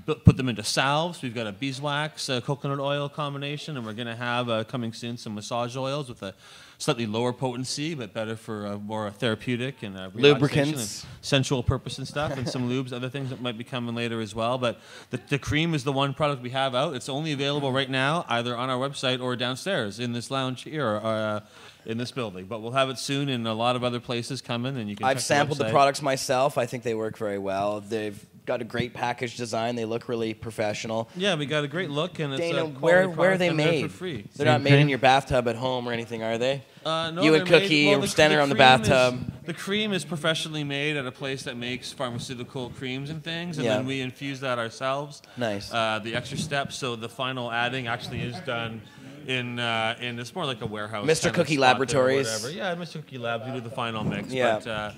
put them into salves. We've got a beeswax coconut oil combination, and we're going to have coming soon some massage oils with a slightly lower potency, but better for more therapeutic and lubricants, and sensual purpose and stuff, and some lubes, other things that might be coming later as well. But the cream is the one product we have out. It's only available right now, either on our website or downstairs in this lounge here. In this building, but we'll have it soon in a lot of other places coming, and you can. I've sampled the products myself. I think they work very well. They've got a great package design. They look really professional. Yeah, we got a great look, and Dana, it's where are they made? For free. They're not made in your bathtub at home or anything, are they? No, you and Cookie are standing around the bathtub. The cream is professionally made at a place that makes pharmaceutical creams and things, and then we infuse that ourselves. Nice. The extra steps, so the final adding actually is done in it's more like a warehouse. Mr. Cookie Laboratories. Yeah, Mr. Cookie Labs. We do the final mix. Yeah.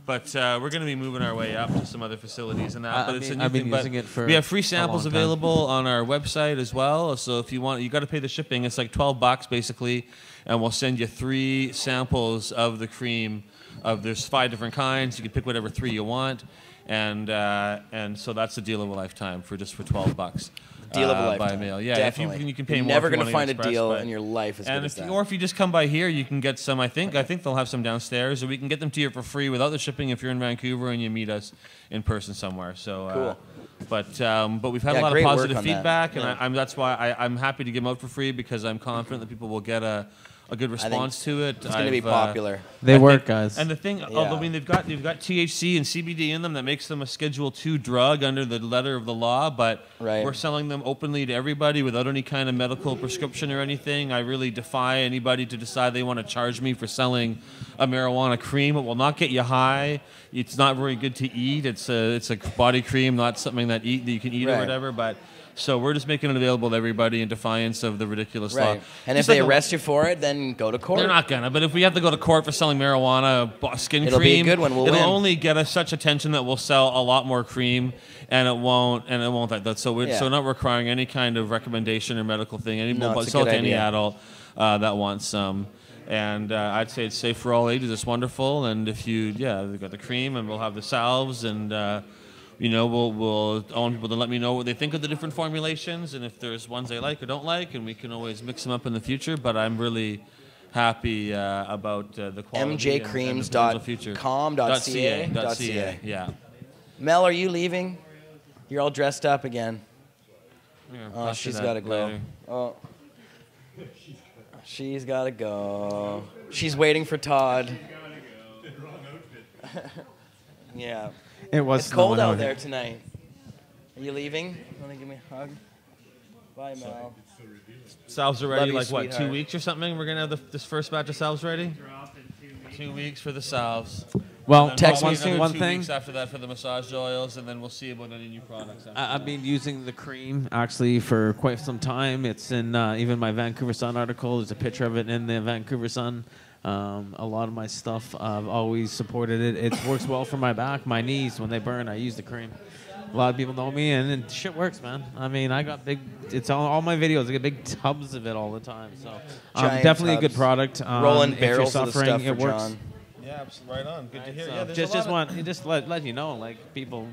But we're going to be moving our way up to some other facilities and that. But it's a new thing. Using it for we have free samples available on our website as well. So if you want, you got to pay the shipping. It's like $12 basically, and we'll send you 3 samples of the cream. There's 5 different kinds. You can pick whatever 3 you want, and so that's the deal of a lifetime for $12. Deal of a lifetime. By mail, yeah. Definitely. If you can pay You're more. never going to find a deal in your life as good as that. Or if you just come by here, you can get some. I think they'll have some downstairs, or we can get them to you for free without the shipping if you're in Vancouver and you meet us in person somewhere. So cool. But we've had a lot of positive feedback, and that's why I'm happy to give them out for free, because I'm confident that people will get a a good response to it. It's going to be popular. They work, guys. And the thing, I mean, they've got THC and CBD in them that makes them a Schedule II drug under the letter of the law, but we're selling them openly to everybody without any kind of medical prescription or anything. I really defy anybody to decide they want to charge me for selling a marijuana cream. It will not get you high. It's not very good to eat. It's a body cream, not something that you can eat or whatever, but... So we're just making it available to everybody in defiance of the ridiculous law. And if they arrest you for it, then go to court. They're not gonna. But if we have to go to court for selling marijuana, skin cream, it'll be a good one. It'll only get us such attention that we'll sell a lot more cream, and it won't. So we're not requiring any kind of recommendation or medical thing. We'll sell it to any adult that wants some. And I'd say it's safe for all ages. It's wonderful. And if they've got the cream, and we'll have the salves, and we'll I want people to let me know what they think of the different formulations, and if there's ones they like or don't like, and we can always mix them up in the future. But I'm really happy about the quality. mjcreams.com.ca. Yeah. Mel, are you leaving? You're all dressed up again. Oh, she's got to go. Oh. She's got to go. She's waiting for Todd. Yeah. It's cold out there tonight. Are you leaving? Want to give me a hug? Bye, Mel. Salves are ready, like what, 2 weeks or something? We're gonna have this first batch of salves ready. 2 weeks for the salves. Well, text me soon. 2 weeks after that for the massage oils, and then we'll see about any new products. I've been using the cream actually for quite some time. It's in even my Vancouver Sun article. There's a picture of it in the Vancouver Sun. A lot of my stuff, I've always supported it. It works well for my back, my knees. When they burn, I use the cream. A lot of people know me, and shit works, man. I mean, I got it's all my videos. I get big tubs of it all the time. So definitely a good product. Rolling barrels of the stuff it works. John. Yeah, right on. Good to hear. Just let you know, like people.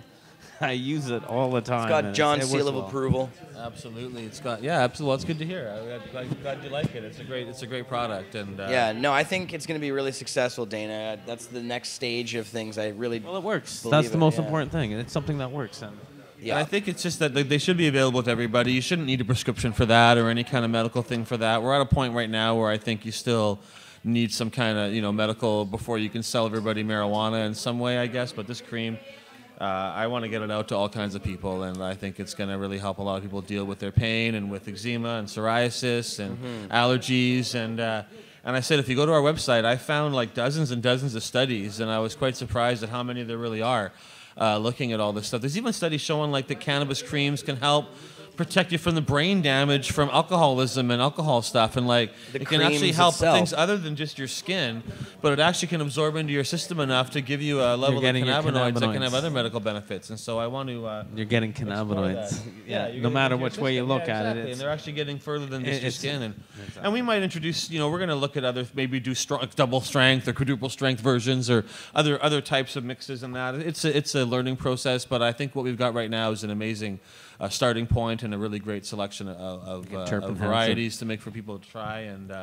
I use it all the time. It's got John's seal of approval. Absolutely, it's got absolutely. Well, it's good to hear. I'm glad you like it. It's a great product, and I think it's going to be really successful, Dana. That's the next stage of things. I really it works. That's the most important thing, and it's something that works. And I think it's just that they should be available to everybody. You shouldn't need a prescription for that or any kind of medical thing for that. We're at a point right now where I think you still need some kind of medical before you can sell everybody marijuana in some way, I guess. But this cream. I want to get it out to all kinds of people, and I think it's going to really help a lot of people deal with their pain and with eczema and psoriasis and allergies. And I said, if you go to our website, I found like dozens and dozens of studies, and I was quite surprised at how many there really are looking at all this stuff. There's even studies showing like that cannabis creams can help protect you from the brain damage from alcoholism and alcohol stuff, and like it can actually help things other than just your skin, but it actually can absorb into your system enough to give you a level of cannabinoids that can have other medical benefits. And so I want to you're getting cannabinoids, no matter which way you look at it, and they're actually getting further than just your skin. And we might introduce, we're going to look at other, maybe do double strength or quadruple strength versions or other types of mixes and that. It's a learning process, but I think what we've got right now is an amazing starting point and a really great selection of varieties to make for people to try, and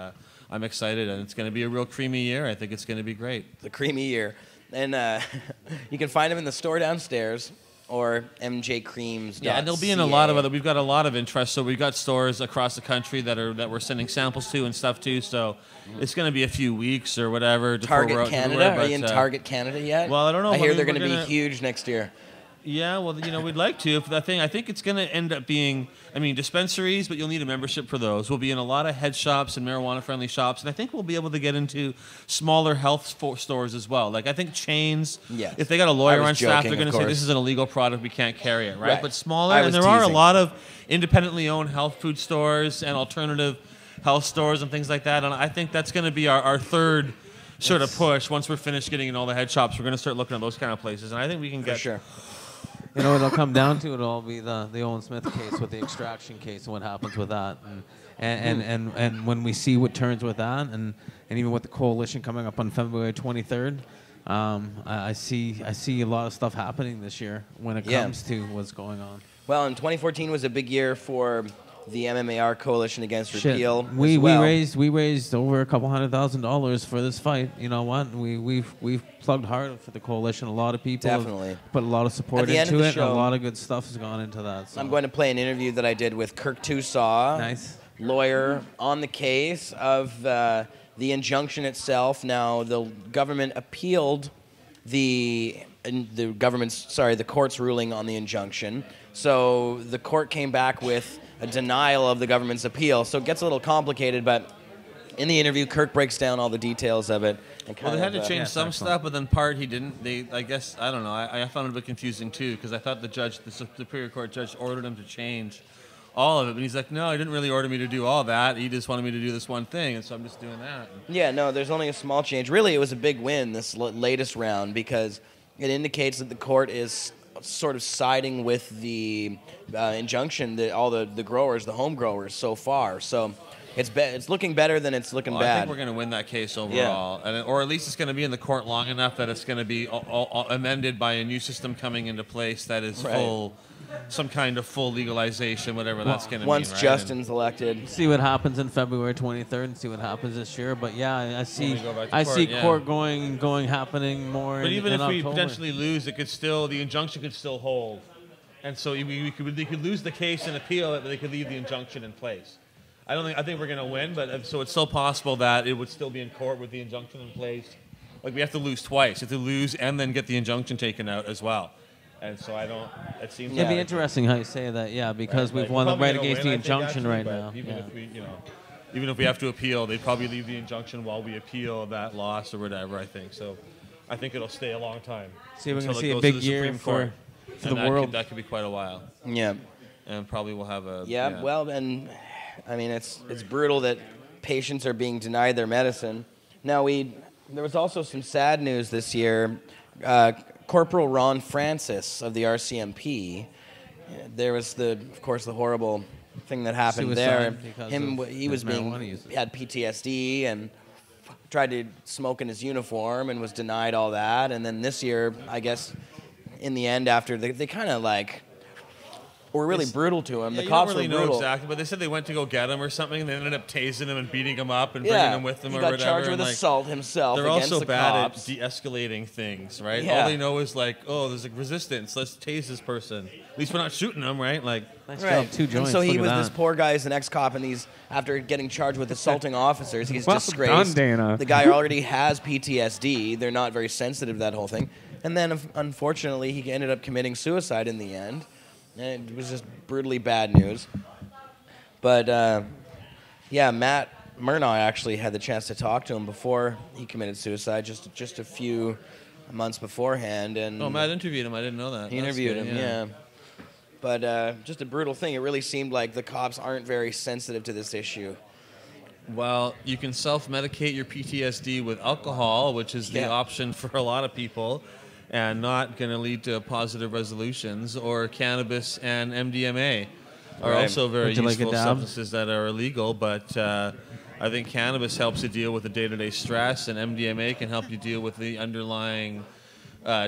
I'm excited, and it's going to be a real creamy year. I think it's going to be great. The creamy year. And you can find them in the store downstairs or mjcreams.ca. Yeah, and they'll be in a lot of other. We've got a lot of interest, so we've got stores across the country that we're sending samples to and stuff to. So it's going to be a few weeks or whatever. Target Canada? Are you in Target Canada yet? Well, I don't know. I hear they're going to be huge next year. Yeah, well, we'd like to. I think it's going to end up being, dispensaries, but you'll need a membership for those. We'll be in a lot of head shops and marijuana-friendly shops, and I think we'll be able to get into smaller health stores as well. Like, I think chains, if they got a lawyer on staff, they're going to say, this is an illegal product, we can't carry it, right? But smaller, and there are a lot of independently owned health food stores and alternative health stores and things like that, and I think that's going to be our third sort of push. Once we're finished getting in all the head shops, we're going to start looking at those kind of places, and I think we can get... For sure. It'll come down to it'll all be the Owen Smith case with the extraction case and what happens with that, and when we see what turns with that, and even with the coalition coming up on February 23rd, I see a lot of stuff happening this year when it comes to what's going on. Well, and 2014 was a big year for the MMAR Coalition Against Repeal. We raised over $200,000 for this fight. You know what? We've plugged hard for the coalition. A lot of people have put a lot of support into it. And a lot of good stuff has gone into that. So. I'm going to play an interview that I did with Kirk Tusaw, lawyer on the case of The injunction itself, now the government appealed the court's ruling on the injunction. So the court came back with a denial of the government's appeal. So it gets a little complicated, but in the interview, Kirk breaks down all the details of it. And well, they had to change some stuff, but then part he didn't. I guess, I don't know. I found it a bit confusing too, because I thought the Superior Court judge ordered him to change all of it, but he's like, no, he didn't really order me to do all that. He just wanted me to do this one thing, and so I'm just doing that. Yeah, no, there's only a small change. Really, it was a big win this latest round, because it indicates that the court is sort of siding with the injunction that all the growers, the home growers, so far. So it's looking better than it's looking bad. I think we're going to win that case overall, or at least it's going to be in the court long enough that it's going to be all amended by a new system coming into place that is some kind of full legalization, whatever that's going to mean. Once Justin's elected. See what happens in February 23rd and see what happens this year. But yeah, I see court happening more. But even if we October. potentially lose, the injunction could still hold. And so they could lose the case and appeal it, but they could leave the injunction in place. I think we're going to win, but so it's still possible that it would still be in court with the injunction in place. Like, we have to lose twice. You have to lose and then get the injunction taken out as well. And so it seems it'd be interesting how you say that, because we've won the right against the injunction right now. Even if we have to appeal, they'd probably leave the injunction while we appeal that loss or whatever, I think. So I think it'll stay a long time. See, we're going to see a big year for the world. That could be quite a while. Yeah. And probably we'll have a... Yeah, well, and I mean, it's brutal that patients are being denied their medicine. Now, there was also some sad news this year. Corporal Ron Francis of the RCMP, there was of course the horrible thing that happened there. He had PTSD and tried to smoke in his uniform and was denied all that. And then this year, I guess, in the end, after they kind of were really brutal to him. The cops don't really were brutal. know exactly, but they said they went to go get him or something, and they ended up tasing him and beating him up and bringing him with them or whatever. He got charged with assault himself against the cops. They're also bad at de-escalating things, right? Yeah. All they know is there's resistance. Let's tase this person. At least we're not shooting them, right? Nice job, 2 joints. And so this poor guy is an ex-cop, and after getting charged with assaulting officers, he's disgraced. Done, Dana. The guy already has PTSD. They're not very sensitive to that whole thing. And then, unfortunately, he ended up committing suicide in the end. And it was just brutally bad news. But, Matt Murnaugh actually had the chance to talk to him before he committed suicide, just a few months beforehand. And Matt interviewed him. I didn't know that. He interviewed him, yeah. But just a brutal thing. It really seemed like the cops aren't very sensitive to this issue. Well, you can self-medicate your PTSD with alcohol, which is the option for a lot of people, and not going to lead to positive resolutions, or cannabis and MDMA are also very useful substances that are illegal, but I think cannabis helps you deal with the day-to-day stress, and MDMA can help you deal with the underlying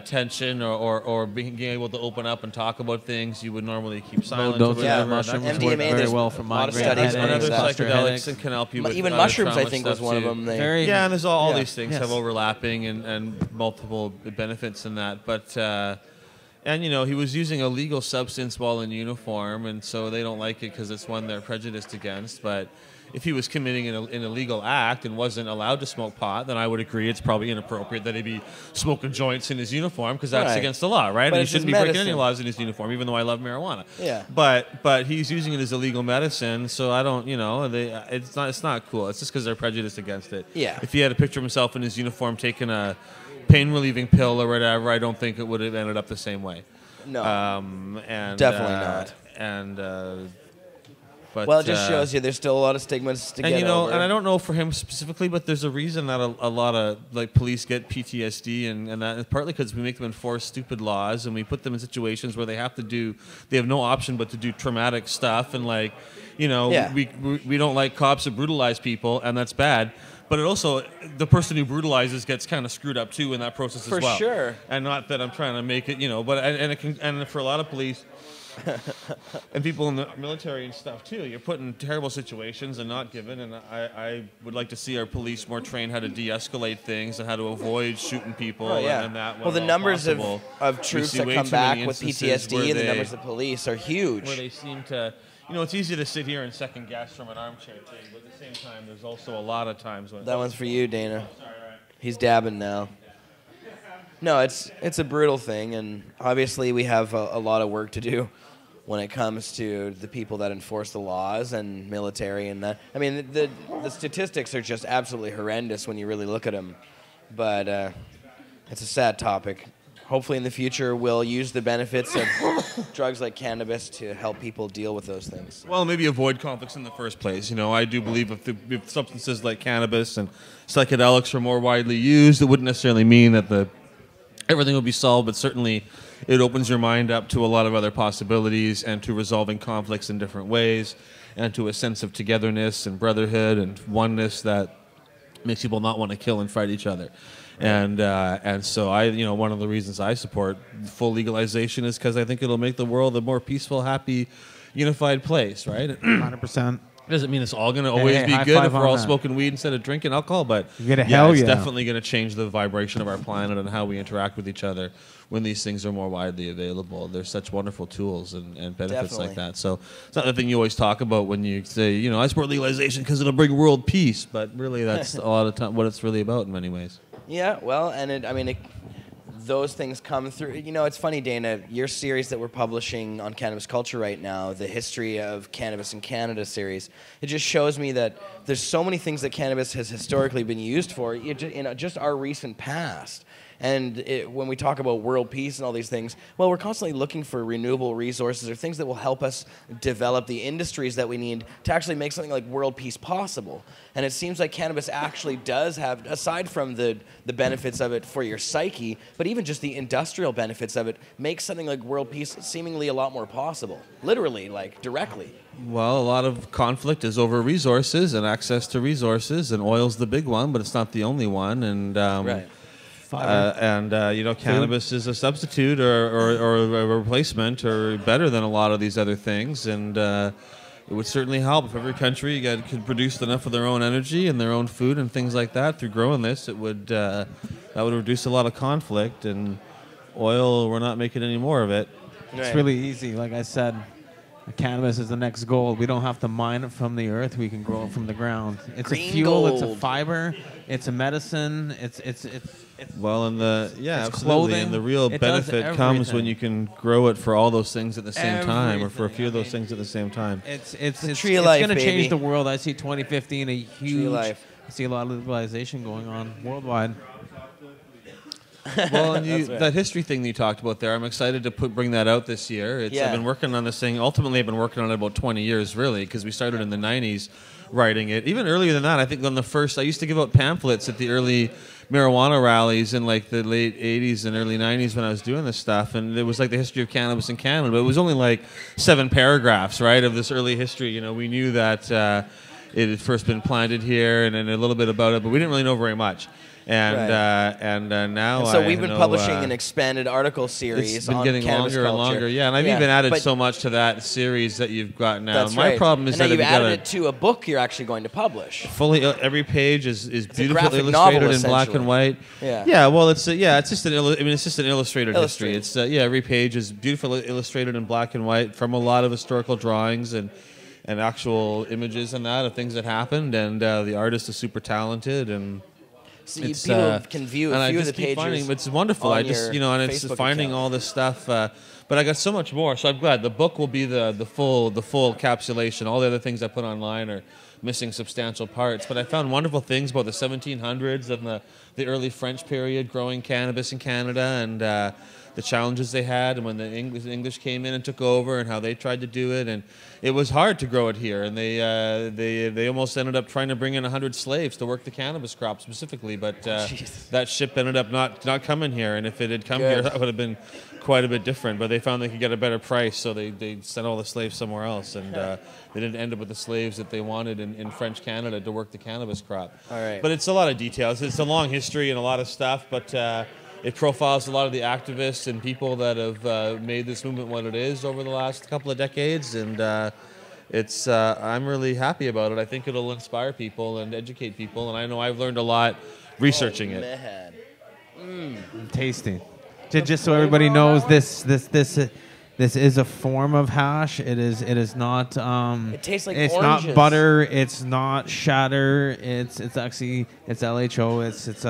tension or being able to open up and talk about things you would normally keep silent. Mushrooms work very well for migraine headaches, other psychedelics can help you with even mushrooms. I think was one of them. And there's all these things have overlapping and multiple benefits in that. But he was using a legal substance while in uniform, and so they don't like it because it's one they're prejudiced against. But if he was committing an illegal act and wasn't allowed to smoke pot, then I would agree it's probably inappropriate that he be smoking joints in his uniform, because that's against the law, right? But and he shouldn't be breaking any laws in his uniform, even though I love marijuana. Yeah. But he's using it as illegal medicine, so I don't, it's not cool. It's just because they're prejudiced against it. Yeah. If he had a picture of himself in his uniform taking a pain-relieving pill or whatever, I don't think it would have ended up the same way. No. And definitely not. And. Well, it just shows you there's still a lot of stigmas to get over. And I don't know for him specifically, but there's a reason that a lot of police get PTSD, and that is partly because we make them enforce stupid laws, and we put them in situations where they have no option but to do traumatic stuff, and we don't like cops that brutalize people, and that's bad. But it also, the person who brutalizes gets kind of screwed up too in that process as well. For sure. And not that I'm trying to make it, but and for a lot of police. And people in the military and stuff too, you're put in terrible situations and not given, and I would like to see our police more trained how to de-escalate things and how to avoid shooting people. And that the numbers of troops that come back with PTSD and the numbers of police are huge. Where they seem to, it's easy to sit here and second guess from an armchair thing, but at the same time, there's also a lot of times when... That one's for you, Dana. Oh, sorry, all right. He's dabbing now. No, it's a brutal thing, and obviously we have a lot of work to do when it comes to the people that enforce the laws and military and that. I mean, the statistics are just absolutely horrendous when you really look at them, but it's a sad topic. Hopefully in the future we'll use the benefits of drugs like cannabis to help people deal with those things. Well, maybe avoid conflicts in the first place. I do believe if substances like cannabis and psychedelics are more widely used, it wouldn't necessarily mean that everything will be solved, but certainly it opens your mind up to a lot of other possibilities and to resolving conflicts in different ways and to a sense of togetherness and brotherhood and oneness that makes people not want to kill and fight each other. And so one of the reasons I support full legalization is because I think it'll make the world a more peaceful, happy, unified place, right? 100%. Doesn't mean it's all going to always be good if we're all smoking weed instead of drinking alcohol, but it's definitely going to change the vibration of our planet and how we interact with each other when these things are more widely available. There's such wonderful tools and benefits like that. So it's not the thing you always talk about when you say, I support legalization because it'll bring world peace, but really that's a lot of time what it's really about in many ways. Yeah, well, and those things come through. It's funny, Dana, your series that we're publishing on Cannabis Culture right now, the History of Cannabis in Canada series, it just shows me that there's so many things that cannabis has historically been used for, just our recent past. And when we talk about world peace and all these things, well, we're constantly looking for renewable resources or things that will help us develop the industries that we need to actually make something like world peace possible. And it seems like cannabis actually does have, aside from the benefits of it for your psyche, but even just the industrial benefits of it, makes something like world peace seemingly a lot more possible. Literally, like directly. Well, a lot of conflict is over resources and access to resources, and oil's the big one, but it's not the only one. And right. Cannabis is a substitute or a replacement or better than a lot of these other things, and it would certainly help if every country could produce enough of their own energy and their own food and things like that through growing this. It would that would reduce a lot of conflict, and oil, we're not making any more of it. Right. It's really easy, like I said. Cannabis is the next gold. We don't have to mine it from the earth. We can grow it from the ground. It's Green a fuel. gold. It's a fiber. It's a medicine. It's well, and absolutely, clothing. and the real benefit comes when you can grow it for all those things at the same time, or for a few of those things at the same time. It's tree of life, going to change baby. the world. I see 2015 a huge. Tree of life. I see a lot of legalization going on worldwide. Well, and that history thing that you talked about there, I'm excited to bring that out this year. I've been working on this thing. Ultimately, I've been working on it about 20 years, really, because we started in the 90s writing it. Even earlier than that, I think I used to give out pamphlets at the early marijuana rallies in like the late 80s and early 90s when I was doing this stuff, and it was like the history of cannabis in Canada, but it was only like 7 paragraphs, right, of this early history. We knew that it had first been planted here and then a little bit about it, but we didn't really know very much. And now, so we've been publishing an expanded article series. It's been on getting Cannabis longer and Culture. longer, and I've even added so much to that series that you've got now. That's My right. problem is and that you've if you added it to a book you're actually going to publish. Fully, every page is beautifully graphic novel, illustrated in black and white. Yeah. Well, it's just an illustrated history. It's every page is beautifully illustrated in black and white from a lot of historical drawings and actual images and that of things that happened, and the artist is super talented and. So people can view a few of the pages. It's wonderful. I just it's Facebook finding account. all this stuff. But I got so much more. So I'm glad the book will be the full encapsulation. All the other things I put online are missing substantial parts. But I found wonderful things about the 1700s and the early French period growing cannabis in Canada and the challenges they had, and when the English came in and took over, and how they tried to do it, and it was hard to grow it here, and they almost ended up trying to bring in 100 slaves to work the cannabis crop specifically, but that ship ended up not coming here, and if it had come here, that would have been quite a bit different. But they found they could get a better price, so they sent all the slaves somewhere else, and they didn't end up with the slaves that they wanted in French Canada to work the cannabis crop. All right. But it's a lot of details. It's a long history and a lot of stuff, but. It profiles a lot of the activists and people that have made this movement what it is over the last couple of decades, and I'm really happy about it. I think it'll inspire people and educate people, and I know I've learned a lot researching it. Tasty. Just so everybody knows, this this is a form of hash. It is not. It tastes like it's oranges. not butter. It's not shatter. It's actually LHO. It's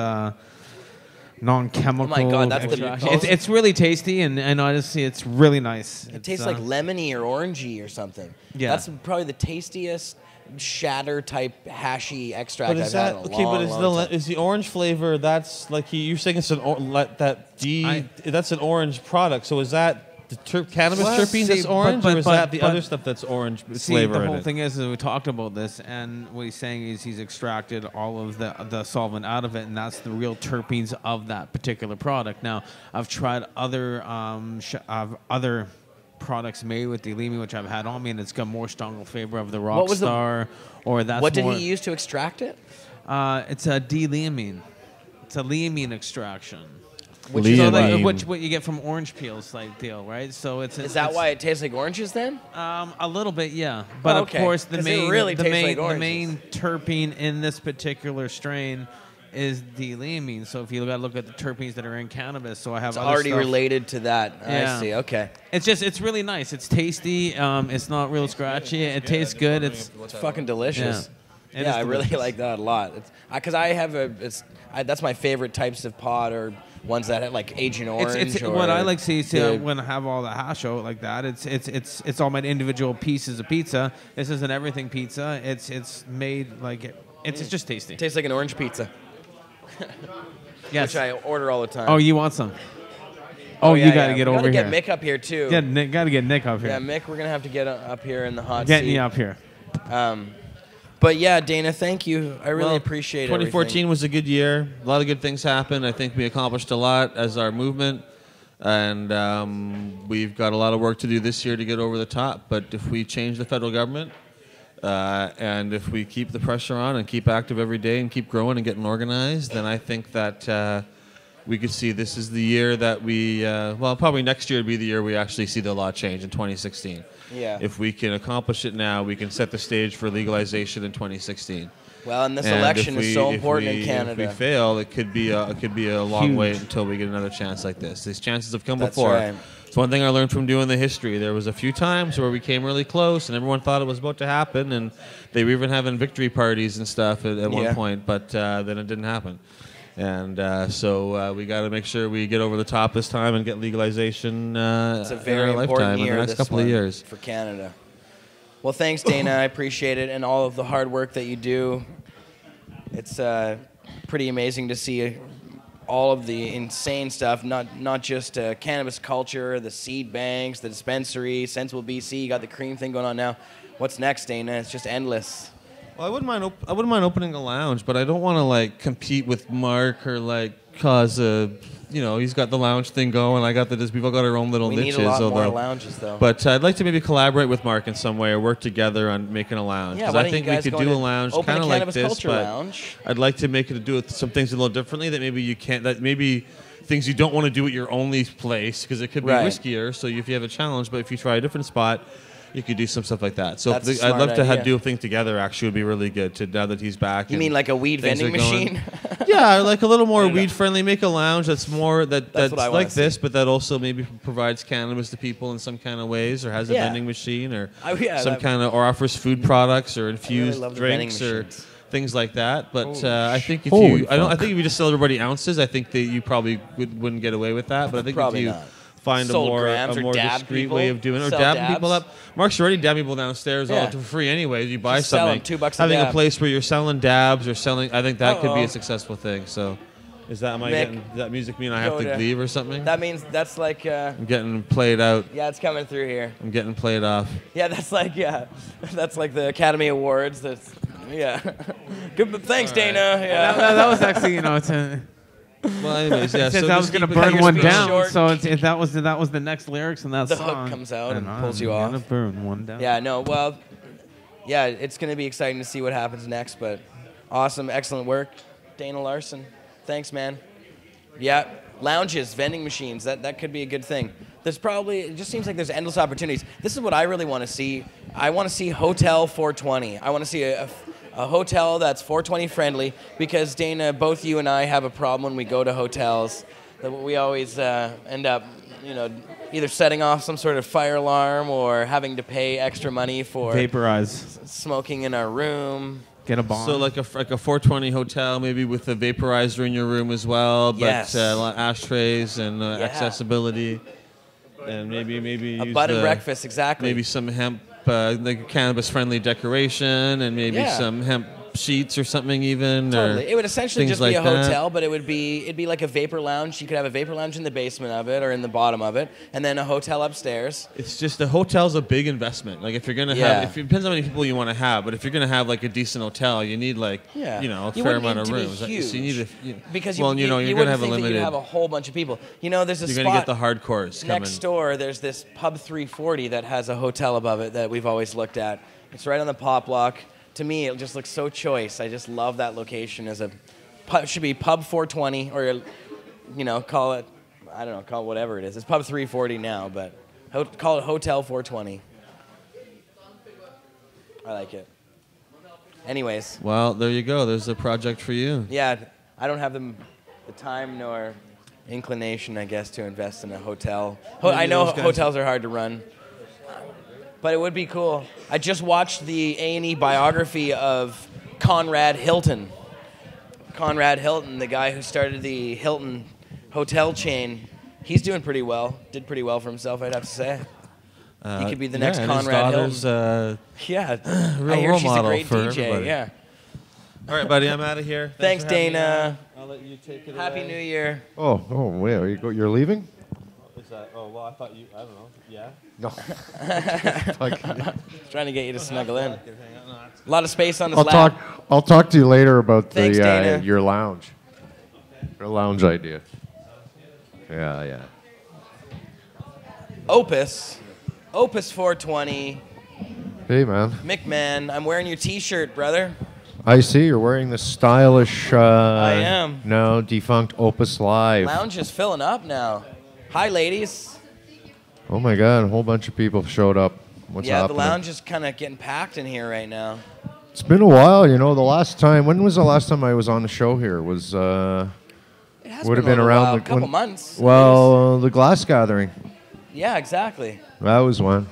non-chemical. Oh my God, that's extraction. It's really tasty, and honestly, it's really nice. It tastes like lemony or orangey or something. Yeah, that's probably the tastiest shatter type hashy extract But I've had in a long time. Is the orange flavor? That's like you're saying it's that's an orange product. So is that the cannabis terpenes that's orange, or is that the other stuff that's orange flavor? The whole thing is we talked about this, and what he's saying is he's extracted all of the solvent out of it, and that's the real terpenes of that particular product. Now, I've tried other products made with Delimi, which I've had on me, and it's got more stronger flavor of the Rockstar, or that's what did he use to extract it? It's a D-liamine. It's a liamine extraction. Which is what you get from orange peels, like deal, right? So is that why it tastes like oranges then? A little bit, yeah. But of course, the main terpene in this particular strain is D-liamine. So if you look at the terpenes that are in cannabis, so I have it's already related to that. Yeah. I see. Okay. It's really nice. It's tasty. It's not real scratchy. It tastes good. It's fucking delicious. Yeah, I really like that a lot. Because I have that's my favorite types of pot, or ones that have like Agent Orange. What I like to see when I have all the hash out like that. It's all my individual pieces of pizza. This isn't everything pizza. It's made like it's just tasty. It tastes like an orange pizza. Yes. Which I order all the time. Oh, you want some? Oh, you got to get over here. Got to get Mick up here too. Yeah, got to get Nick up here. Yeah, Mick, we're gonna have to get up here in the hot seat. Getting you up here. But yeah, Dana, thank you. I really appreciate it. 2014 everything. was a good year. A lot of good things happened. I think we accomplished a lot as our movement. And we've got a lot of work to do this year to get over the top. But if we change the federal government, and if we keep the pressure on and keep active every day and keep growing and getting organized, then I think that we could see this is the year that we, probably next year would be the year we actually see the law change in 2016. Yeah. If we can accomplish it now, we can set the stage for legalization in 2016. Well, and this election is so important in Canada. If we fail, it could be a long wait until we get another chance like this. These chances have come before. Right. It's one thing I learned from doing the history. There was a few times where we came really close, and everyone thought it was about to happen, and they were even having victory parties and stuff at one point, but then it didn't happen. And so we got to make sure we get over the top this time and get legalization it's a very in our lifetime in the next couple of years for Canada. Well, thanks, Dana. I appreciate it, and all of the hard work that you do. It's pretty amazing to see all of the insane stuff, not just Cannabis Culture, the seed banks, the dispensary, Sensible BC. You got the cream thing going on now. What's next, Dana? It's just endless. Well, I wouldn't mind opening a lounge, but I don't want to like compete with Mark or like cause a, he's got the lounge thing going. I got we've all got our own little niches. We need a lot more lounges, though. But I'd like to maybe collaborate with Mark in some way or work together on making a lounge. Yeah, I think we could do a lounge kind of like this, but lounge. I'd like to do some things a little differently that maybe you can't. That maybe things you don't want to do at your only place because it could be riskier. So if you have a challenge, but if you try a different spot, you could do some stuff like that. So I'd love to do a thing together. Actually, would be really good. Now that he's back. You mean like a weed vending machine? Yeah, like a little more weed friendly. Make a lounge that's more that's like this, but that also maybe provides cannabis to people in some kind of ways, or has a vending machine, or or offers food products or infused drinks or things like that. But I think if you just sell everybody ounces, I think that you probably wouldn't get away with that. But I think if you find a more discreet way of doing it, or dabbing people up. Mark's already dabbing people downstairs all for free anyways. You buy something. $2 Having a place where you're selling dabs or selling, I think that could be a successful thing. So, does that music mean I have to leave or something? That means that's like I'm getting played out. Yeah, it's coming through here. I'm getting played off. Yeah, that's like the Academy Awards. That's good. Thanks, Dana. Yeah, that was actually it's a. Well, anyways, yeah. So I was gonna burn one down. So that was the next lyrics in that song. The hook comes out and pulls you off. Gonna burn one down. Yeah, no, well, yeah, it's gonna be exciting to see what happens next. But awesome, excellent work, Dana Larsen. Thanks, man. Yeah, lounges, vending machines. That could be a good thing. It just seems like there's endless opportunities. This is what I really want to see. I want to see Hotel 420. I want to see a hotel that's 420 friendly, because Dana, both you and I have a problem when we go to hotels that we always end up, either setting off some sort of fire alarm or having to pay extra money for vaporize smoking in our room. Get a bomb. So like a 420 hotel, maybe with a vaporizer in your room as well, but Yes. a lot of ashtrays and accessibility, and maybe A bed and breakfast, exactly. Maybe some hemp, like a cannabis-friendly decoration, and maybe some hemp sheets or something even. Totally. Or it would essentially just like be a that. hotel, but it'd be like a vapor lounge. You could have a vapor lounge in the basement of it or in the bottom of it, and then a hotel upstairs. It's just the hotel's a big investment. Like if you're gonna have, it depends how many people you want to have, but if you're gonna have like a decent hotel, you need like a fair amount of rooms. Huge. So you need because you're gonna have a limited. You have a whole bunch of people. There's a you're spot gonna get the hardcores coming. next door. There's this Pub 340 that has a hotel above it that we've always looked at. It's right on the pop block. To me, it just looks so choice. I just love that location as a it should be Pub 420 or call it whatever it is. It's Pub 340 now, but call it Hotel 420. I like it. Anyways. Well, there you go. There's a project for you. Yeah, I don't have the time nor inclination, I guess, to invest in a hotel. I know hotels are hard to run. But it would be cool. I just watched the A&E biography of Conrad Hilton. Conrad Hilton, the guy who started the Hilton hotel chain. He's doing pretty well. Did pretty well for himself, I'd have to say. He could be the next Conrad Hilton. Real role she's model a great for DJ. everybody. Yeah. All right, buddy, I'm out of here. Thanks Dana. I'll let you take it Happy away. New Year. Oh, wait, you're leaving? Well, I thought you, I don't know, yeah? No. Trying to get you to snuggle in. A lot of space on this lap. I'll talk to you later about Thanks, Dana. your lounge. Your lounge idea. Yeah. Opus 420. Hey, man. McMahon, I'm wearing your T-shirt, brother. I see you're wearing the stylish. I am. No, defunct Opus Live. Lounge is filling up now. Hi, ladies. Oh my God, a whole bunch of people showed up. What's happening? The lounge is kind of getting packed in here right now. It's been a while, the last time. When was the last time I was on the show here? Would have been around a couple months. Well, the Glass Gathering. Yeah, exactly. That was one.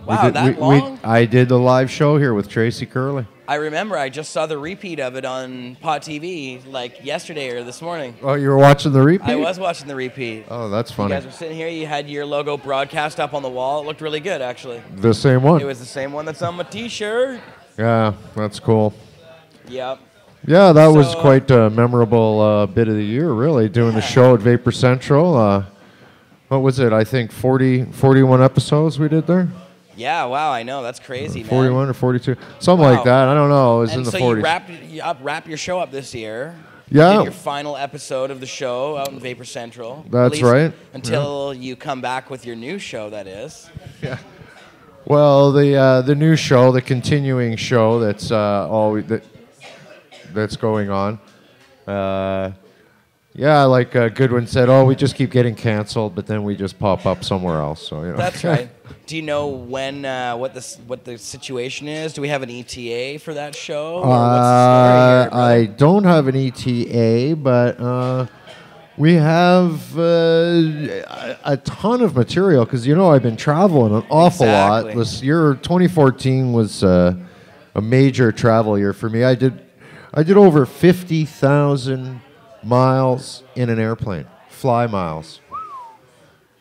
Wow, that long? I did the live show here with Tracy Curley. I remember. I just saw the repeat of it on Pot TV like yesterday or this morning. Oh, you were watching the repeat? I was watching the repeat. Oh, that's funny. You guys were sitting here. You had your logo broadcast up on the wall. It looked really good, actually. The same one? It was the same one that's on my T-shirt. Yeah, that's cool. Yep. Yeah, that was quite a memorable bit of the year, really, doing the show at Vapor Central. What was it? I think 41 episodes we did there? Yeah, wow, I know. That's crazy, 41 man. or 42. Something like that. I don't know. It was in the 40s. You wrap your show up this year. Yeah. You did your final episode of the show out in Vapor Central. That's right. Until you come back with your new show, that is. Yeah. Well, the new show, the continuing show that's that's going on. Like Goodwin said, we just keep getting canceled, but then we just pop up somewhere else. So That's right. Do you know when what the situation is? Do we have an ETA for that show? Or what's the story here, I don't have an ETA, but we have a ton of material because I've been traveling an awful lot. This year, 2014 was a major travel year for me. I did over 50,000 miles in an airplane, fly miles.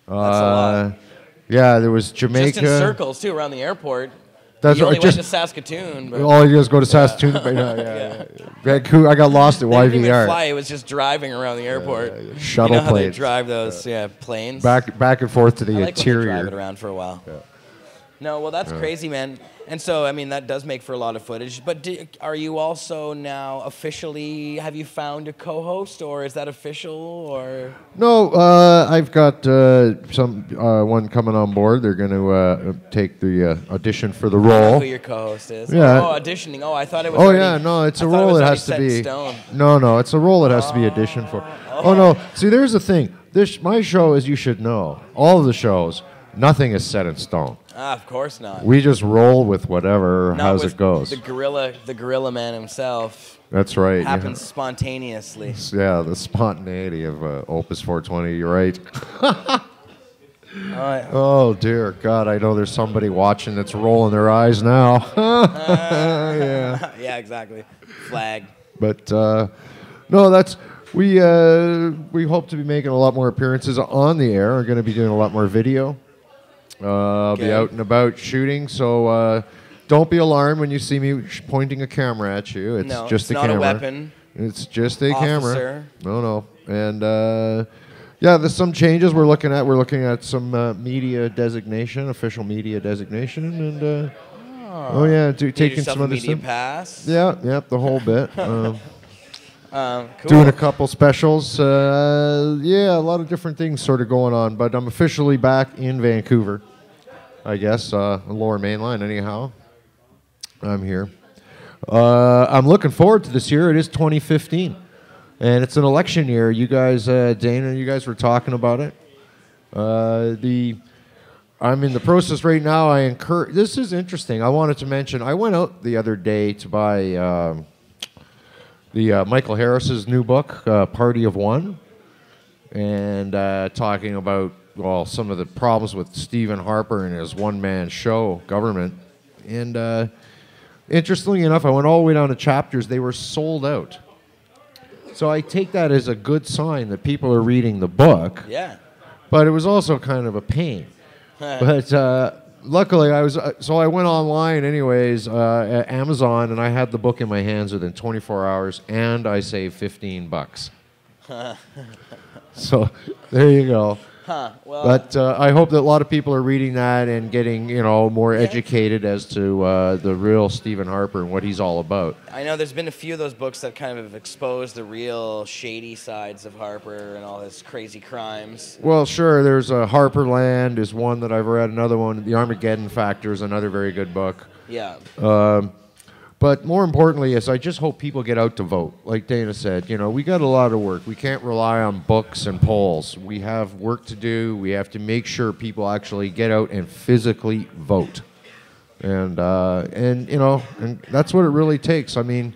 That's a lot. Yeah, there was Jamaica. Just in circles too around the airport. That's you only just went to Saskatoon. But all you just go to Saskatoon. Yeah. I got lost at they didn't even YVR. fly. It was just driving around the airport. Shuttle how they planes. drive those planes. Back and forth to the I like interior. when they drive it around for a while. Yeah. No, well, that's crazy, man. And so, that does make for a lot of footage. But are you also now officially, have you found a co-host, or is that official, or? No, I've got one coming on board. They're going to take the audition for the role. I know who your co-host is. Yeah. Oh, auditioning. Oh, I thought it was it's a role that has to be. No, it's a role that has to be auditioned for. Oh, no. See, there's the thing. My show, as you should know, all of the shows, nothing is set in stone. Of course not. We just roll with whatever, as it goes. The gorilla man himself. That's right. Happens spontaneously. Yeah, the spontaneity of Opus 420. You're right. Oh, dear God. I know there's somebody watching that's rolling their eyes now. Yeah. Yeah, exactly. Flag. But, no, that's... We hope to be making a lot more appearances on the air. We're going to be doing a lot more video. I'll be out and about shooting, so don't be alarmed when you see me pointing a camera at you. It's just a camera. It's not a weapon. It's just a Officer. camera. No. And yeah, there's some changes we're looking at. We're looking at some media designation, official media designation, and taking some of the media pass. Yeah, the whole bit. Cool. Doing a couple specials. A lot of different things sort of going on. But I'm officially back in Vancouver, I guess, Lower Mainline anyhow. I'm here. I'm looking forward to this year. It is 2015. And it's an election year. You guys, Dana, you guys were talking about it. I'm in the process right now. This is interesting. I wanted to mention, I went out the other day to buy... Michael Harris's new book, Party of One, and talking about, some of the problems with Stephen Harper and his one-man show, Government. And interestingly enough, I went all the way down to chapters. They were sold out. So I take that as a good sign that people are reading the book. Yeah. But it was also kind of a pain. But... luckily, I went online anyways at Amazon, and I had the book in my hands within 24 hours, and I saved $15. So there you go. Well, but I hope that a lot of people are reading that and getting more educated as to the real Stephen Harper and what he's all about. I know there's been a few of those books that kind of have exposed the real shady sides of Harper and all his crazy crimes. Well, sure. There's Harperland is one that I've read. Another one, The Armageddon Factor, is another very good book. Yeah. But more importantly is I just hope people get out to vote. Like Dana said, we got a lot of work. We can't rely on books and polls. We have work to do. We have to make sure people actually get out and physically vote. And that's what it really takes. I mean,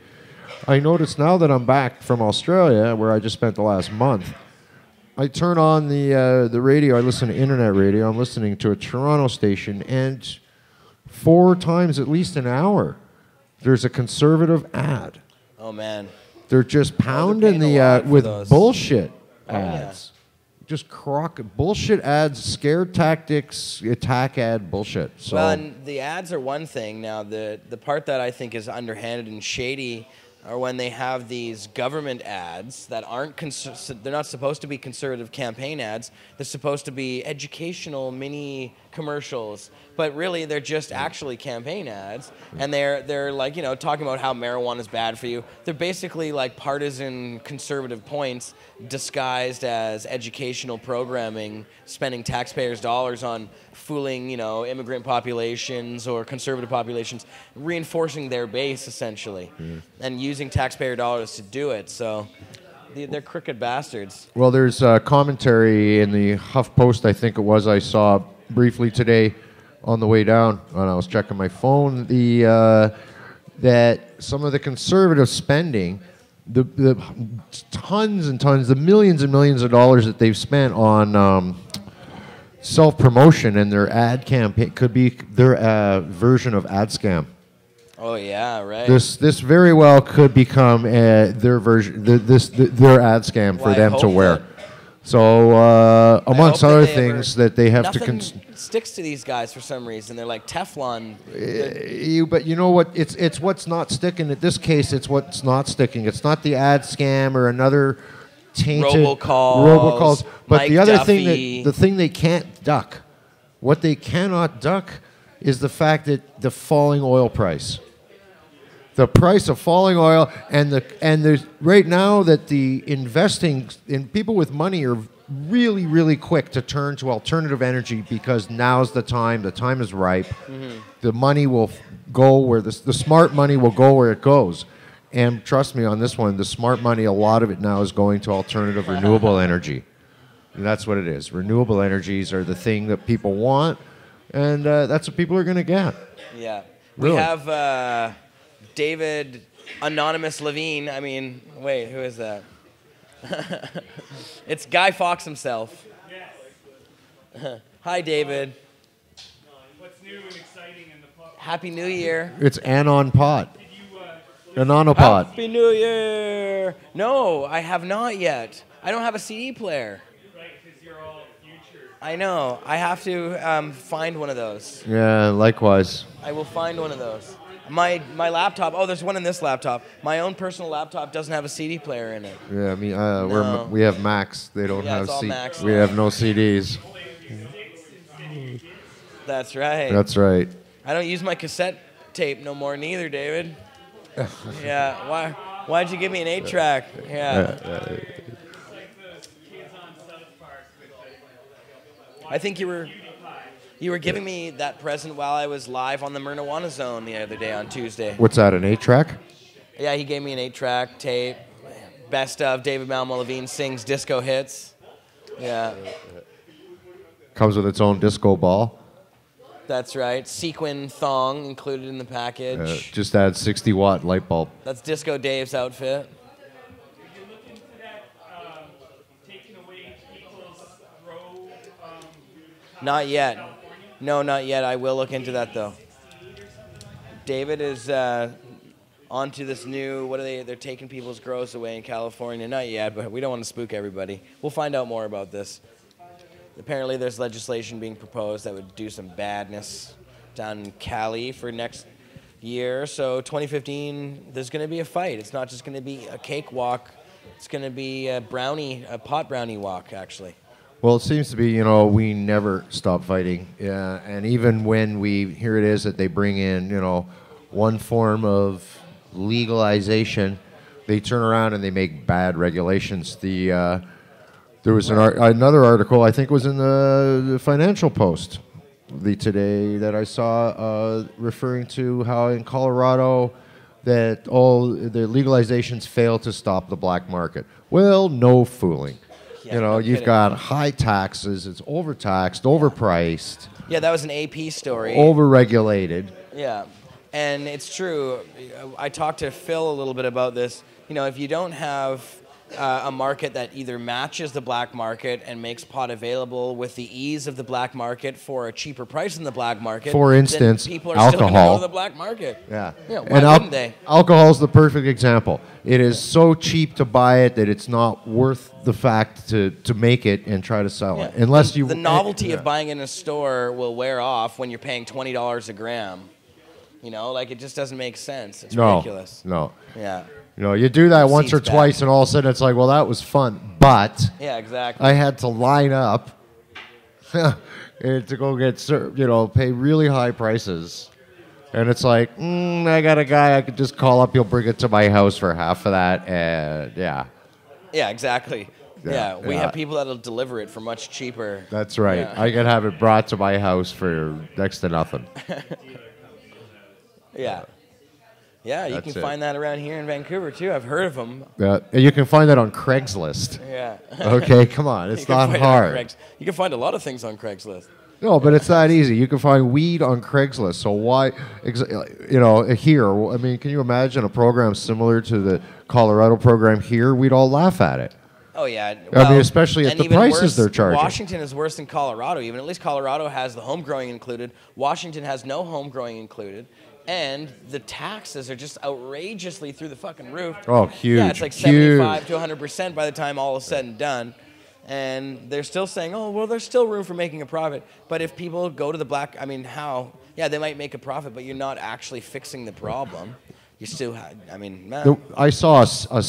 I notice now that I'm back from Australia, where I just spent the last month, I turn on the radio. I listen to internet radio. I'm listening to a Toronto station, and 4 times at least an hour, there's a conservative ad. Oh, man. They're just pounding with bullshit ads. Yeah. Just bullshit ads, scare tactics, attack ad bullshit. So. Well, and the ads are one thing. Now, the part that I think is underhanded and shady are when they have these government ads that aren't they're not supposed to be conservative campaign ads. They're supposed to be educational mini commercials, but really they're just actually campaign ads, and they're like, talking about how marijuana is bad for you. They're basically like partisan conservative points disguised as educational programming, spending taxpayers' dollars on fooling, immigrant populations or conservative populations, reinforcing their base essentially, and using taxpayer dollars to do it. So they're crooked bastards. Well, there's commentary in the HuffPost, I think it was, I saw briefly today on the way down when I was checking my phone, that some of the conservative spending, the tons and tons, the millions and millions of dollars that they've spent on self-promotion and their ad campaign could be their version of ad scam. Oh yeah, right. This very well could become their version, their ad scam for them to wear. So amongst other things that they have to nothing sticks to these guys for some reason. They're like Teflon. But you know what? It's what's not sticking. In this case, it's what's not sticking. It's not the ad scam or another tainted robocalls. But Mike the other Duffy. thing they can't duck, what they cannot duck, is the fact that the falling oil price. The price of falling oil and there's right now that the investing in people with money are really, really quick to turn to alternative energy because now's the time. The time is ripe. Mm-hmm. The money will go where the smart money will go where it goes. And trust me on this one, the smart money, a lot of it now is going to alternative renewable energy. And that's what it is. Renewable energies are the thing that people want, and that's what people are going to get. Yeah. Really. We have David Anonymous Levine. I mean, wait, who is that? It's Guy Fawkes himself. Hi, David. What's new and exciting in the pot? Happy New Year. It's Anon Pot. Anonopod. Happy New Year. No, I have not yet. I don't have a CD player. Right, because you're all future. I know. I have to find one of those. Yeah, likewise. I will find one of those. My laptop. Oh, there's one in this laptop. My own personal laptop doesn't have a CD player in it. Yeah, I mean, No. we have Macs. They don't have it's all CDs. Macs. We have no CDs. That's right. That's right. I don't use my cassette tape no more neither, David. Yeah. Why'd you give me an 8-track? Yeah. I think you were giving me that present while I was live on the Myrnawana Zone the other day on Tuesday. What's that, an 8-track? Yeah, he gave me an 8-track tape. Best of David Malmo Levine sings disco hits. Yeah. Comes with its own disco ball. That's right. Sequin thong included in the package. Just add 60-watt light bulb. That's Disco Dave's outfit. Not yet. No, not yet. I will look into that, though. David is onto this new, what are they? They're taking people's grows away in California. Not yet, but we don't want to spook everybody. We'll find out more about this. Apparently, there's legislation being proposed that would do some badness down in Cali for next year. So 2015, there's going to be a fight. It's not just going to be a cakewalk. It's going to be a pot brownie walk, actually. Well, it seems to be, we never stop fighting. Yeah, and even when here it is that they bring in, one form of legalization, they turn around and they make bad regulations. There was another article, I think it was in the Financial Post today that I saw referring to how in Colorado that all the legalizations fail to stop the black market. Well, no fooling. Yeah, You've got high taxes, it's overtaxed, overpriced. Yeah, that was an AP story. Overregulated. Yeah, and it's true. I talked to Phil a little bit about this. If you don't have a market that either matches the black market and makes pot available with the ease of the black market for a cheaper price than the black market. For instance, then people are alcohol. still going to go to the black market. Yeah. Why wouldn't they? Alcohol is the perfect example. It is so cheap to buy it that it's not worth the fact to make it and try to sell it. Unless the novelty of buying in a store will wear off when you're paying $20 a gram. It just doesn't make sense. It's ridiculous. No. Yeah. You do that once or twice, and all of a sudden it's like, well, that was fun, but yeah, exactly. I had to line up to go get served, pay really high prices, and it's like, I got a guy I could just call up, he'll bring it to my house for half of that, and yeah. Yeah, exactly. Yeah, we have people that'll deliver it for much cheaper. That's right. Yeah. I can have it brought to my house for next to nothing. Yeah. Yeah, you can find that around here in Vancouver, too. I've heard of them. Yeah, you can find that on Craigslist. Yeah. Okay, come on. It's not hard. You can find a lot of things on Craigslist. No, but it's that easy. You can find weed on Craigslist. So why, here, I mean, can you imagine a program similar to the Colorado program here? We'd all laugh at it. Oh, yeah. Well, I mean, especially at the prices they're charging. Washington is worse than Colorado even. At least Colorado has the home growing included. Washington has no home growing included. And the taxes are just outrageously through the fucking roof. Oh, huge. Yeah, it's like 75 to 100% by the time all is said and done. And they're still saying, oh, well, there's still room for making a profit. But if people go to the black, I mean, how? Yeah, they might make a profit, but you're not actually fixing the problem. You still have, I mean, man. I saw a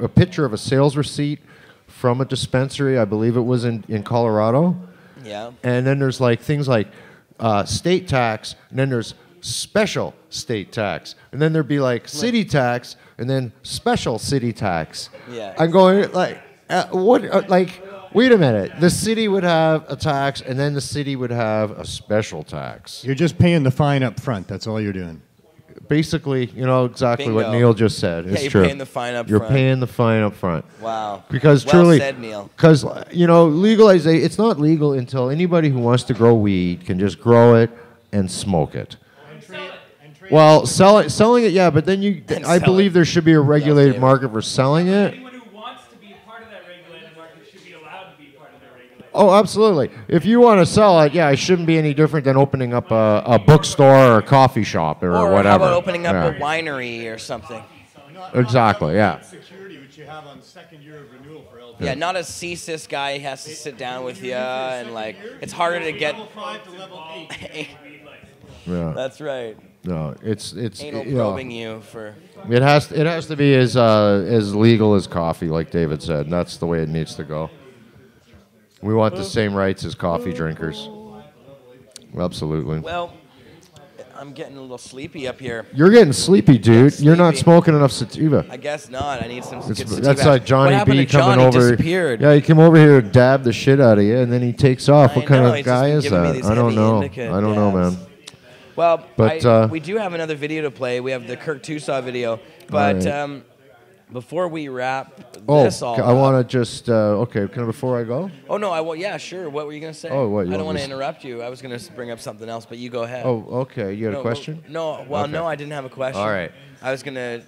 picture of a sales receipt from a dispensary. I believe it was in Colorado. Yeah. And then there's like things like state tax, and then there's special state tax, and then there'd be like city tax, and then special city tax. Yeah. I'm going like, wait a minute. The city would have a tax, and then the city would have a special tax. You're just paying the fine up front. That's all you're doing. Basically, exactly Bingo. what Neil just said. It's you're true. paying the fine up You're front. paying the fine up front. Wow. Because well truly, said, Neil. Because legalization, it's not legal until anybody who wants to grow weed can just grow it and smoke it. Well, selling it, yeah, but then I believe there should be a regulated market for selling it. Anyone who wants to be a part of that regulated market should be allowed to be part of that regulated market. Oh, absolutely. If you want to sell it, yeah, it shouldn't be any different than opening up a bookstore or a coffee shop or whatever. How about opening up a winery or something? Exactly, yeah. Security, which you have on second year of renewal for LP. Yeah, not a CSIS guy has to sit down with you and like it's harder to get. Level 5 to level 8. Yeah. That's right. No, it's Anal probing you for. It has to be as legal as coffee, like David said. And that's the way it needs to go. We want the same rights as coffee drinkers. Absolutely. Well, I'm getting a little sleepy up here. You're getting sleepy, dude. You're not smoking enough sativa. I guess not. I need some good sativa. That's like Johnny B coming Johnny? over. Disappeared. Yeah, he came over here to dab the shit out of you, and then he takes off. What kind of guy is giving me that? these I don't heavy know. indica I don't know, dabs. man. Well, But, we do have another video to play. We have the Kirk Tusaw video. But right. Before we wrap this all I want to just, okay, can I, before I go? Oh, no, yeah, sure. What were you going to say? Oh, what, you I don't want want to me interrupt you. I was going to bring up something else, but you go ahead. Oh, okay. You got a question? No, I didn't have a question. All right. I was going to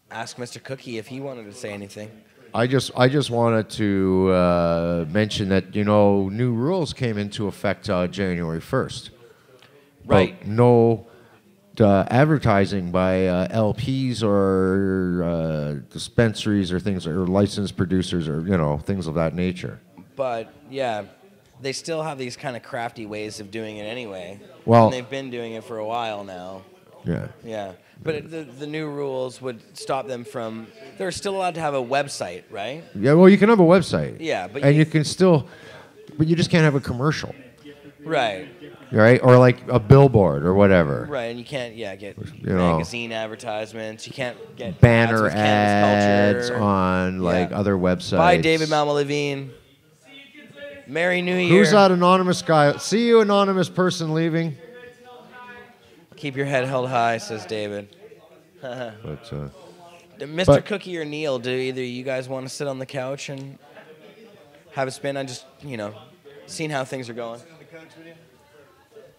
ask Mr. Cookie if he wanted to say anything. I just wanted to mention that, new rules came into effect January 1st. Right. But no advertising by LPs or dispensaries or things, or licensed producers or, things of that nature. But, yeah, they still have these kind of crafty ways of doing it anyway. Well, and they've been doing it for a while now. Yeah. Yeah. But the new rules would stop them from... They're still allowed to have a website, right? Yeah, well, you can have a website. Yeah, but... And you can still... But you just can't have a commercial. Right. Right? Or like a billboard or whatever. Right, and you can't, get magazine advertisements. You can't get banner ads on other websites. Bye, David Malmalevine. Merry New Year. Who's that anonymous guy? See you, anonymous person leaving. Keep your head held high, says David. Mr. Cookie or Neil, do either of you guys want to sit on the couch and have a spin on just, seeing how things are going?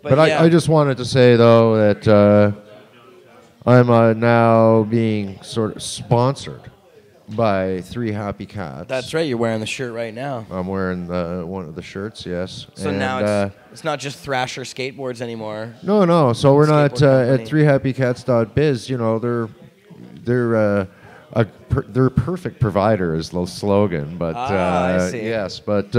But I just wanted to say, though, that I'm now being sort of sponsored by 3 Happy Cats. That's right. You're wearing the shirt right now. I'm wearing one of the shirts, yes. So now it's not just Thrasher skateboards anymore. No. So we're not at 3happycats.biz. They're a perfect provider is the slogan. But I see. yes, but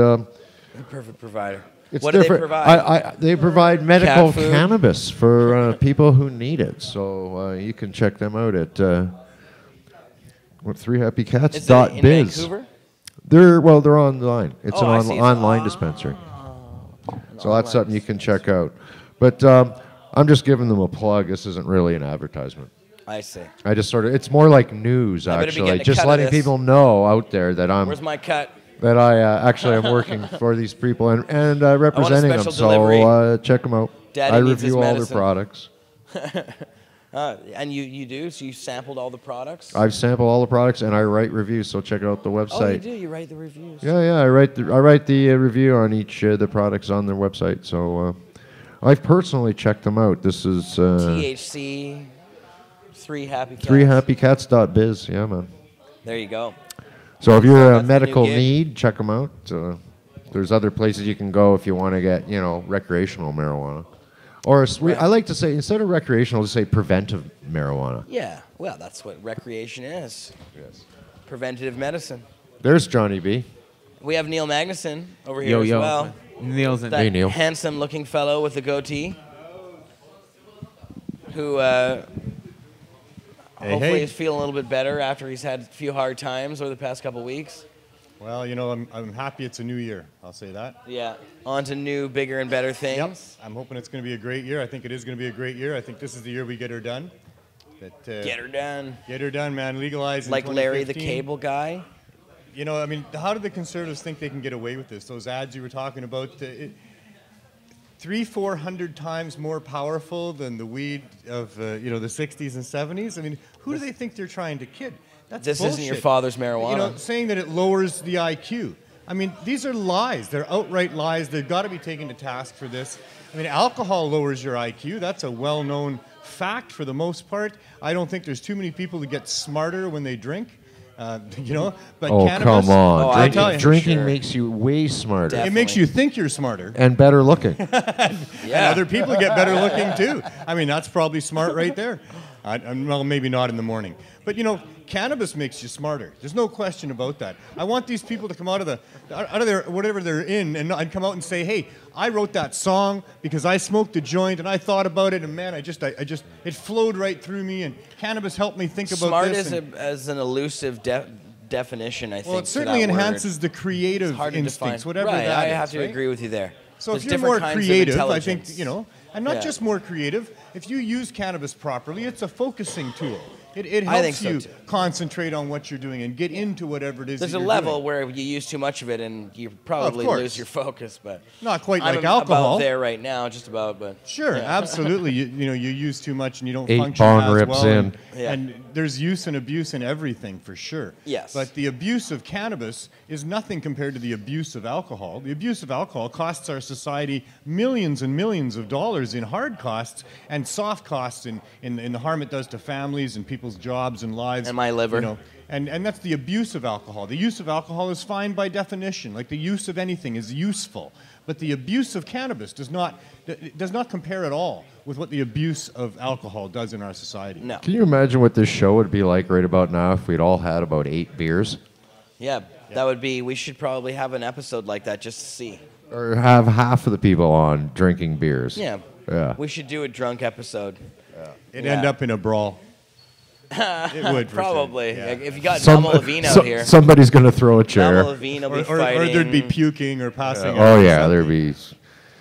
perfect provider. What do they provide? They provide medical cannabis for people who need it. So you can check them out at 3happycats.biz. Is it in Vancouver? They're online. It's an online dispensary. So that's something you can check out. But I'm just giving them a plug. This isn't really an advertisement. I see. I just it's more like news, actually. Just letting people know out there that Where's my cut? That I actually am working for these people and representing them. So check them out. Daddy I needs review all medicine. their products. And you do? So you sampled all the products? I've sampled all the products and I write reviews. So check out the website. Oh, you do? You write the reviews? Yeah. I write the review on each of the products on their website. So I've personally checked them out. This is THC 3 Happy Cats. 3happycats.biz. Yeah, man. There you go. So if you're a medical need, check them out. There's other places you can go if you want to get, recreational marijuana. Or I like to say, instead of recreational, just say preventive marijuana. Yeah, well, that's what recreation is. Yes. Preventative medicine. There's Johnny B. We have Neil Magnuson over here as well. Neil's in that Neil. handsome-looking fellow with the goatee who hopefully is feeling a little bit better after he's had a few hard times over the past couple weeks. Well, I'm happy it's a new year. I'll say that. Yeah, on to new, bigger, and better things. Yep. I'm hoping it's going to be a great year. I think it is going to be a great year. I think this is the year we get her done. Get her done. Get her done, man. Legalize in like Larry the 2015. Cable Guy. How do the conservatives think they can get away with this? Those ads you were talking about, 300-400 times more powerful than the weed of the 60s and 70s. Who do they think they're trying to kid? This bullshit. isn't your father's marijuana. Saying that it lowers the IQ. These are lies. They're outright lies. They've got to be taken to task for this. Alcohol lowers your IQ. That's a well-known fact for the most part. I don't think there's too many people that get smarter when they drink. You know, but oh, cannabis. come on! Drinking sure. makes you way smarter. It makes you think you're smarter and better looking. And other people get better looking too. I mean, that's probably smart right there. Well, maybe not in the morning, but you know, cannabis makes you smarter. There's no question about that. I want these people to come out of their whatever they're in and come out and say, "Hey, I wrote that song because I smoked a joint and I thought about it, and man, it flowed right through me, and cannabis helped me think about this." Smart as an elusive definition, I think. Well, it certainly enhances the creative instincts, whatever that is. I have to agree with you there. So There's if you're more creative, I think, and not Yeah. just more creative, if you use cannabis properly, it's a focusing tool. It I helps think so you too. concentrate on what you're doing and get into whatever it is There's that a you're level doing. where you use too much of it and you probably course. lose your focus, but Not quite I'm like alcohol. about there right now, just about, but Sure, yeah. absolutely. You use too much and you don't 8 function bong as rips well. in. And there's use and abuse in everything for sure. Yes. But the abuse of cannabis is nothing compared to the abuse of alcohol. The abuse of alcohol costs our society millions and millions of dollars in hard costs and soft costs in the harm it does to families and people's jobs and lives. And my liver. And that's the abuse of alcohol. The use of alcohol is fine by definition. Like the use of anything is useful. But the abuse of cannabis does not compare at all with what the abuse of alcohol does in our society. No. Can you imagine what this show would be like right about now if we'd all had about 8 beers? Yeah, that would be, we should probably have an episode like that just to see. Or have half of the people on drinking beers. Yeah. Yeah. We should do a drunk episode. It'd end up in a brawl. It would for probably. sure. If you got Norma Levine out here. Somebody's going to throw a chair. Norma Levine will be fighting. Or there'd be puking or passing out. Oh, or yeah, something. there'd be...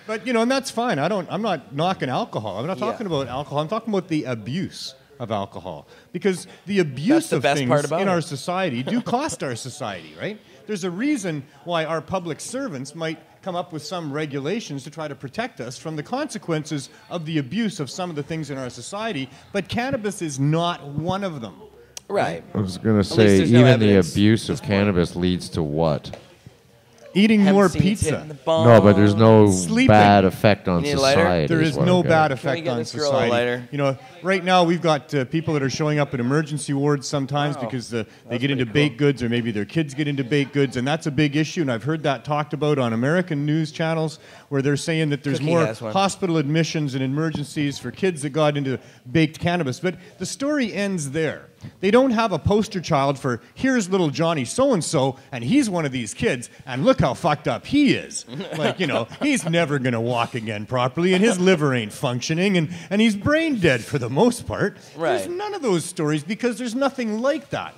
But, and that's fine. I'm not knocking alcohol. I'm not talking about alcohol. I'm talking about the abuse of alcohol. Because the abuse the of best things part about in it. our society do cost our society, right? There's a reason why our public servants might come up with some regulations to try to protect us from the consequences of the abuse of some of the things in our society, but cannabis is not one of them. Right. I was going to least say, there's no even the evidence abuse of cannabis leads to what? Eating Haven't more seen it pizza. hitting the bong. No, but there's no Sleeping. bad effect on You need a lighter? society. There is what no I'm bad getting. effect get on this girl a society. lighter? Right now we've got people that are showing up in emergency wards sometimes because they get into baked goods, or maybe their kids get into baked goods, and that's a big issue. And I've heard that talked about on American news channels, where they're saying that there's Cookie more has one. hospital admissions and emergencies for kids that got into baked cannabis. But the story ends there. They don't have a poster child for, here's little Johnny so-and-so, and he's one of these kids, and look how fucked up he is. Like, he's never going to walk again properly, and his liver ain't functioning, and he's brain dead for the most part. Right. There's none of those stories because there's nothing like that.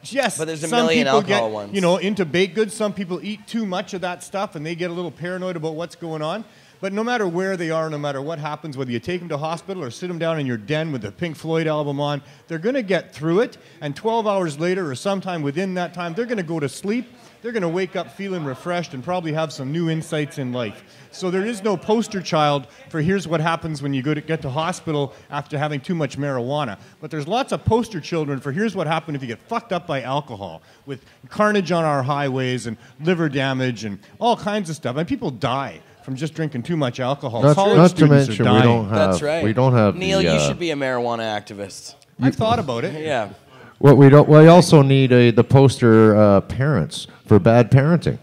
Yes, But there's a some million people alcohol get, ones. into baked goods. Some people eat too much of that stuff, and they get a little paranoid about what's going on. But no matter where they are, no matter what happens, whether you take them to hospital or sit them down in your den with the Pink Floyd album on, they're going to get through it. And 12 hours later or sometime within that time, they're going to go to sleep. They're going to wake up feeling refreshed and probably have some new insights in life. So there is no poster child for here's what happens when you get to hospital after having too much marijuana. But there's lots of poster children for here's what happened if you get fucked up by alcohol, with carnage on our highways and liver damage and all kinds of stuff. And people die from just drinking too much alcohol. College Not to students mention are we dying. don't have That's right. we don't have Neil, the, you should be a marijuana activist. I've thought about it. Yeah. What we don't. We also need the poster parents for bad parenting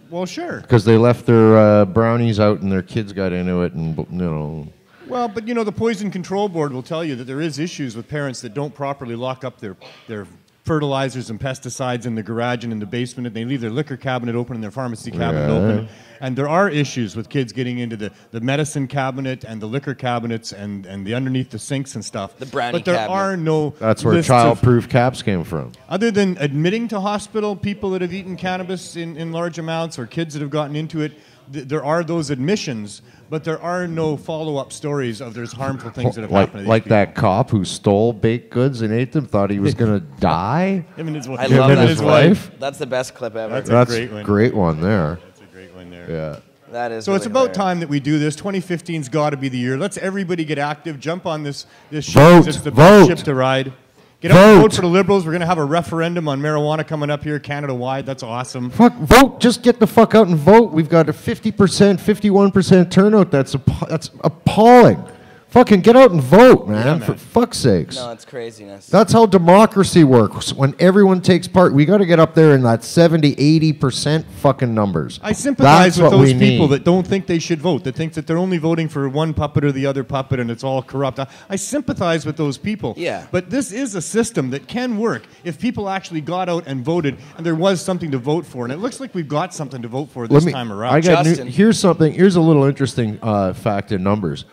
Well, sure. because they left their brownies out and their kids got into it, and Well, but the Poison Control Board will tell you that there is issues with parents that don't properly lock up their fertilizers and pesticides in the garage and in the basement, and they leave their liquor cabinet open and their pharmacy cabinet open. And there are issues with kids getting into the medicine cabinet and the liquor cabinets and the underneath the sinks and stuff. The brownie But there cabinet. are no that's where lists of- child-proof caps came from. Other than admitting to hospital people that have eaten cannabis in large amounts or kids that have gotten into it, there are those admissions, but there are no follow-up stories of there's harmful things that have happened to these Like people. that cop who stole baked goods and ate them, thought he was going to die. Him and his wife. I Him love and that. his wife. That's the best clip ever. That's That's great one. great one there. That's a great one there. Yeah. That is So it's really about hilarious. time that we do this. 2015's got to be the year. Let's everybody get active. Jump on this show. Vote. It's the Vote. best ship to ride. Get out and Vote. vote for the Liberals. We're going to have a referendum on marijuana coming up here Canada-wide. That's awesome. Fuck, vote. Just get the fuck out and vote. We've got a 50%, 51% turnout. That's appalling. Fucking get out and vote, man, for fuck's sakes. No, it's craziness. That's how democracy works. When everyone takes part, we got to get up there in that 70, 80% fucking numbers. I sympathize with those people that don't think they should vote, that think that they're only voting for one puppet or the other puppet and it's all corrupt. I sympathize with those people. Yeah. But this is a system that can work if people actually got out and voted and there was something to vote for. And it looks like we've got something to vote for this time around. Here's a little interesting fact in numbers.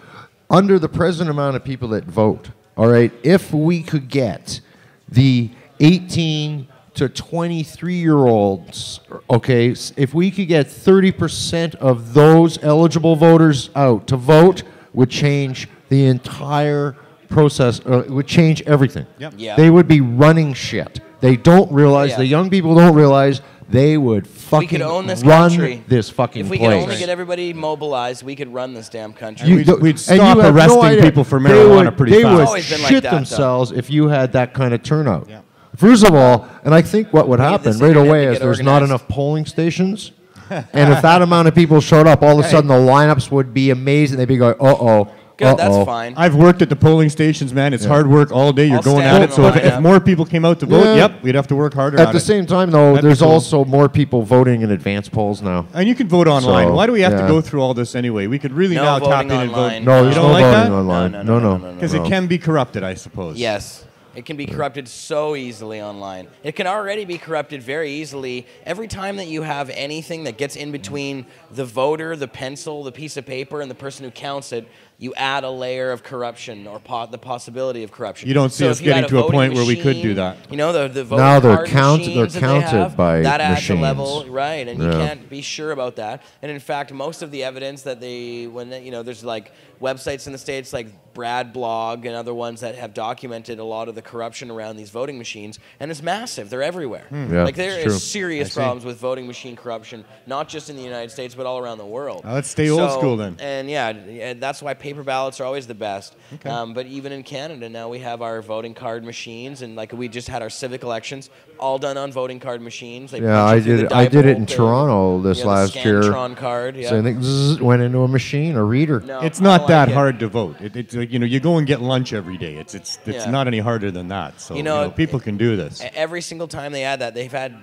Under the present amount of people that vote, all right, if we could get the 18 to 23-year-olds, okay, if we could get 30% of those eligible voters out to vote, would change the entire process, it would change everything. Yep. Yeah. They would be running shit. They don't realize, the young people don't realize they would fucking we could own this run country. this fucking If we place. could only get everybody mobilized, we could run this damn country. We'd stop arresting people for marijuana pretty fast. They would always been like shit that, themselves if you had that kind of turnout. Yeah. First of all, and I think what would happen this right internet away to is get there's not organized. enough polling stations. And if that amount of people showed up, all of a sudden the lineups would be amazing. They'd be going, uh-oh. Good, that's fine. I've worked at the polling stations, man. It's hard work all day. You're going at it. So if more people came out to vote, we'd have to work harder At the same time, though, there's also more people voting in advance polls now. And you can vote online. So, Why do we have to go through all this anyway? We could really now tap in and vote. No, there's you no don't like voting that? online. No. Because it can be corrupted, I suppose. Yes. It can be corrupted so easily online. It can already be corrupted very easily. Every time that you have anything that gets in between the voter, the pencil, the piece of paper, and the person who counts it, you add a layer of corruption or the possibility of corruption. You don't see us getting to a point where we could do that. You know, the voting Now they're card counted machines that they have, by that adds machines. a level, right? And you can't be sure about that. And in fact, most of the evidence that there's like websites in the States like Brad Blog and other ones that have documented a lot of the corruption around these voting machines, and it's massive. They're everywhere. Yeah, like there it's true. is serious problems with voting machine corruption, not just in the United States, but all around the world. Let's stay old school then. And that's why paper ballots are always the best. Okay. But even in Canada now, we have our voting card machines, and like we just had our civic elections, all done on voting card machines. They I did it in Toronto this last year. Scantron card. Yeah. So I think went into a machine, a reader. No, it's not that like hard to vote. It's like, you go and get lunch every day. It's not any harder than that. So people can do this. Every single time they add that, they've had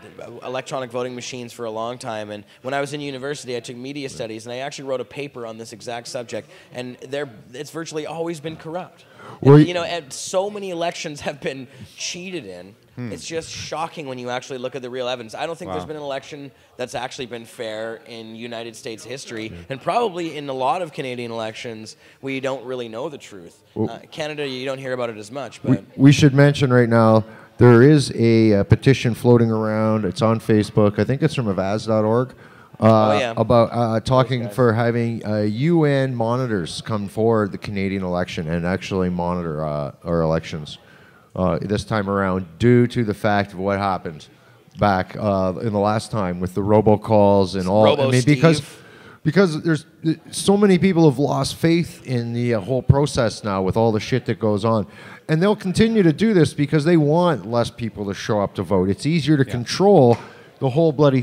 electronic voting machines for a long time. And when I was in university, I took media studies, and I actually wrote a paper on this exact subject. And it's virtually always been corrupt. Well, And so many elections have been cheated in. It's just shocking when you actually look at the real evidence. I don't think there's been an election that's actually been fair in United States history, and probably in a lot of Canadian elections, we don't really know the truth. Canada, you don't hear about it as much. But we should mention right now, there is a petition floating around. It's on Facebook. I think it's from avaz.org. About talking for having UN monitors come forward the Canadian election and actually monitor our elections this time around, due to the fact of what happened back in the last time with the robocalls and all. I mean, because there's so many people have lost faith in the whole process now with all the shit that goes on. And they'll continue to do this because they want less people to show up to vote. It's easier to control the whole bloody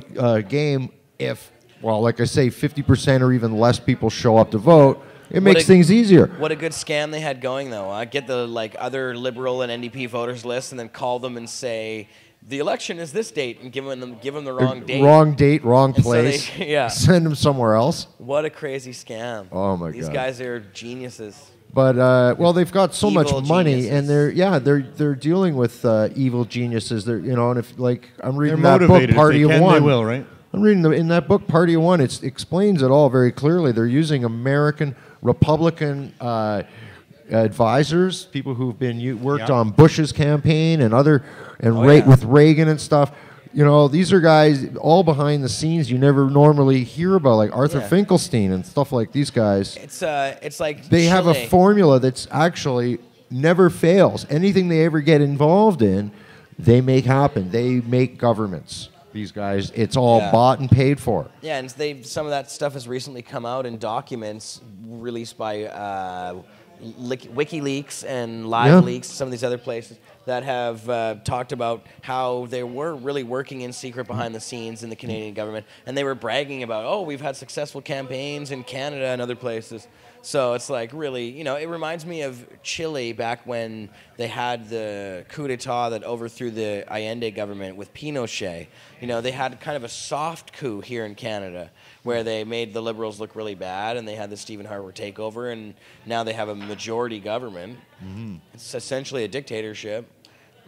game if, like I say, 50% or even less people show up to vote. It makes things easier. What a good scam they had going, though. I get the other Liberal and NDP voters list, and then call them and say, the election is this date, and give them the wrong date. Wrong date, wrong place. So send them somewhere else. What a crazy scam. Oh, my God. These guys are geniuses. But they've got so much money, geniuses. and they're dealing with evil geniuses. And if I'm reading They're that book, motivated. Party If they of can, One. they will, right? I'm reading in that book, Party of One. It explains it all very clearly. They're using American Republican advisors, people who've been worked on Bush's campaign and with Reagan and stuff. These are guys all behind the scenes you never normally hear about, like Arthur Finkelstein and stuff like these guys. It's like they have a formula that's actually never fails. Anything they ever get involved in, they make happen. They make governments. These guys, it's all bought and paid for. Yeah, and some of that stuff has recently come out in documents released by WikiLeaks and LiveLeaks, some of these other places. that have talked about how they were really working in secret behind the scenes in the Canadian government, and they were bragging about, oh, we've had successful campaigns in Canada and other places. So it's like really, you know, it reminds me of Chile back when they had the coup d'etat that overthrew the Allende government with Pinochet. You know, they had kind of a soft coup here in Canada where they made the Liberals look really bad, and they had the Stephen Harper takeover, and now they have a majority government. Mm-hmm. It's essentially a dictatorship.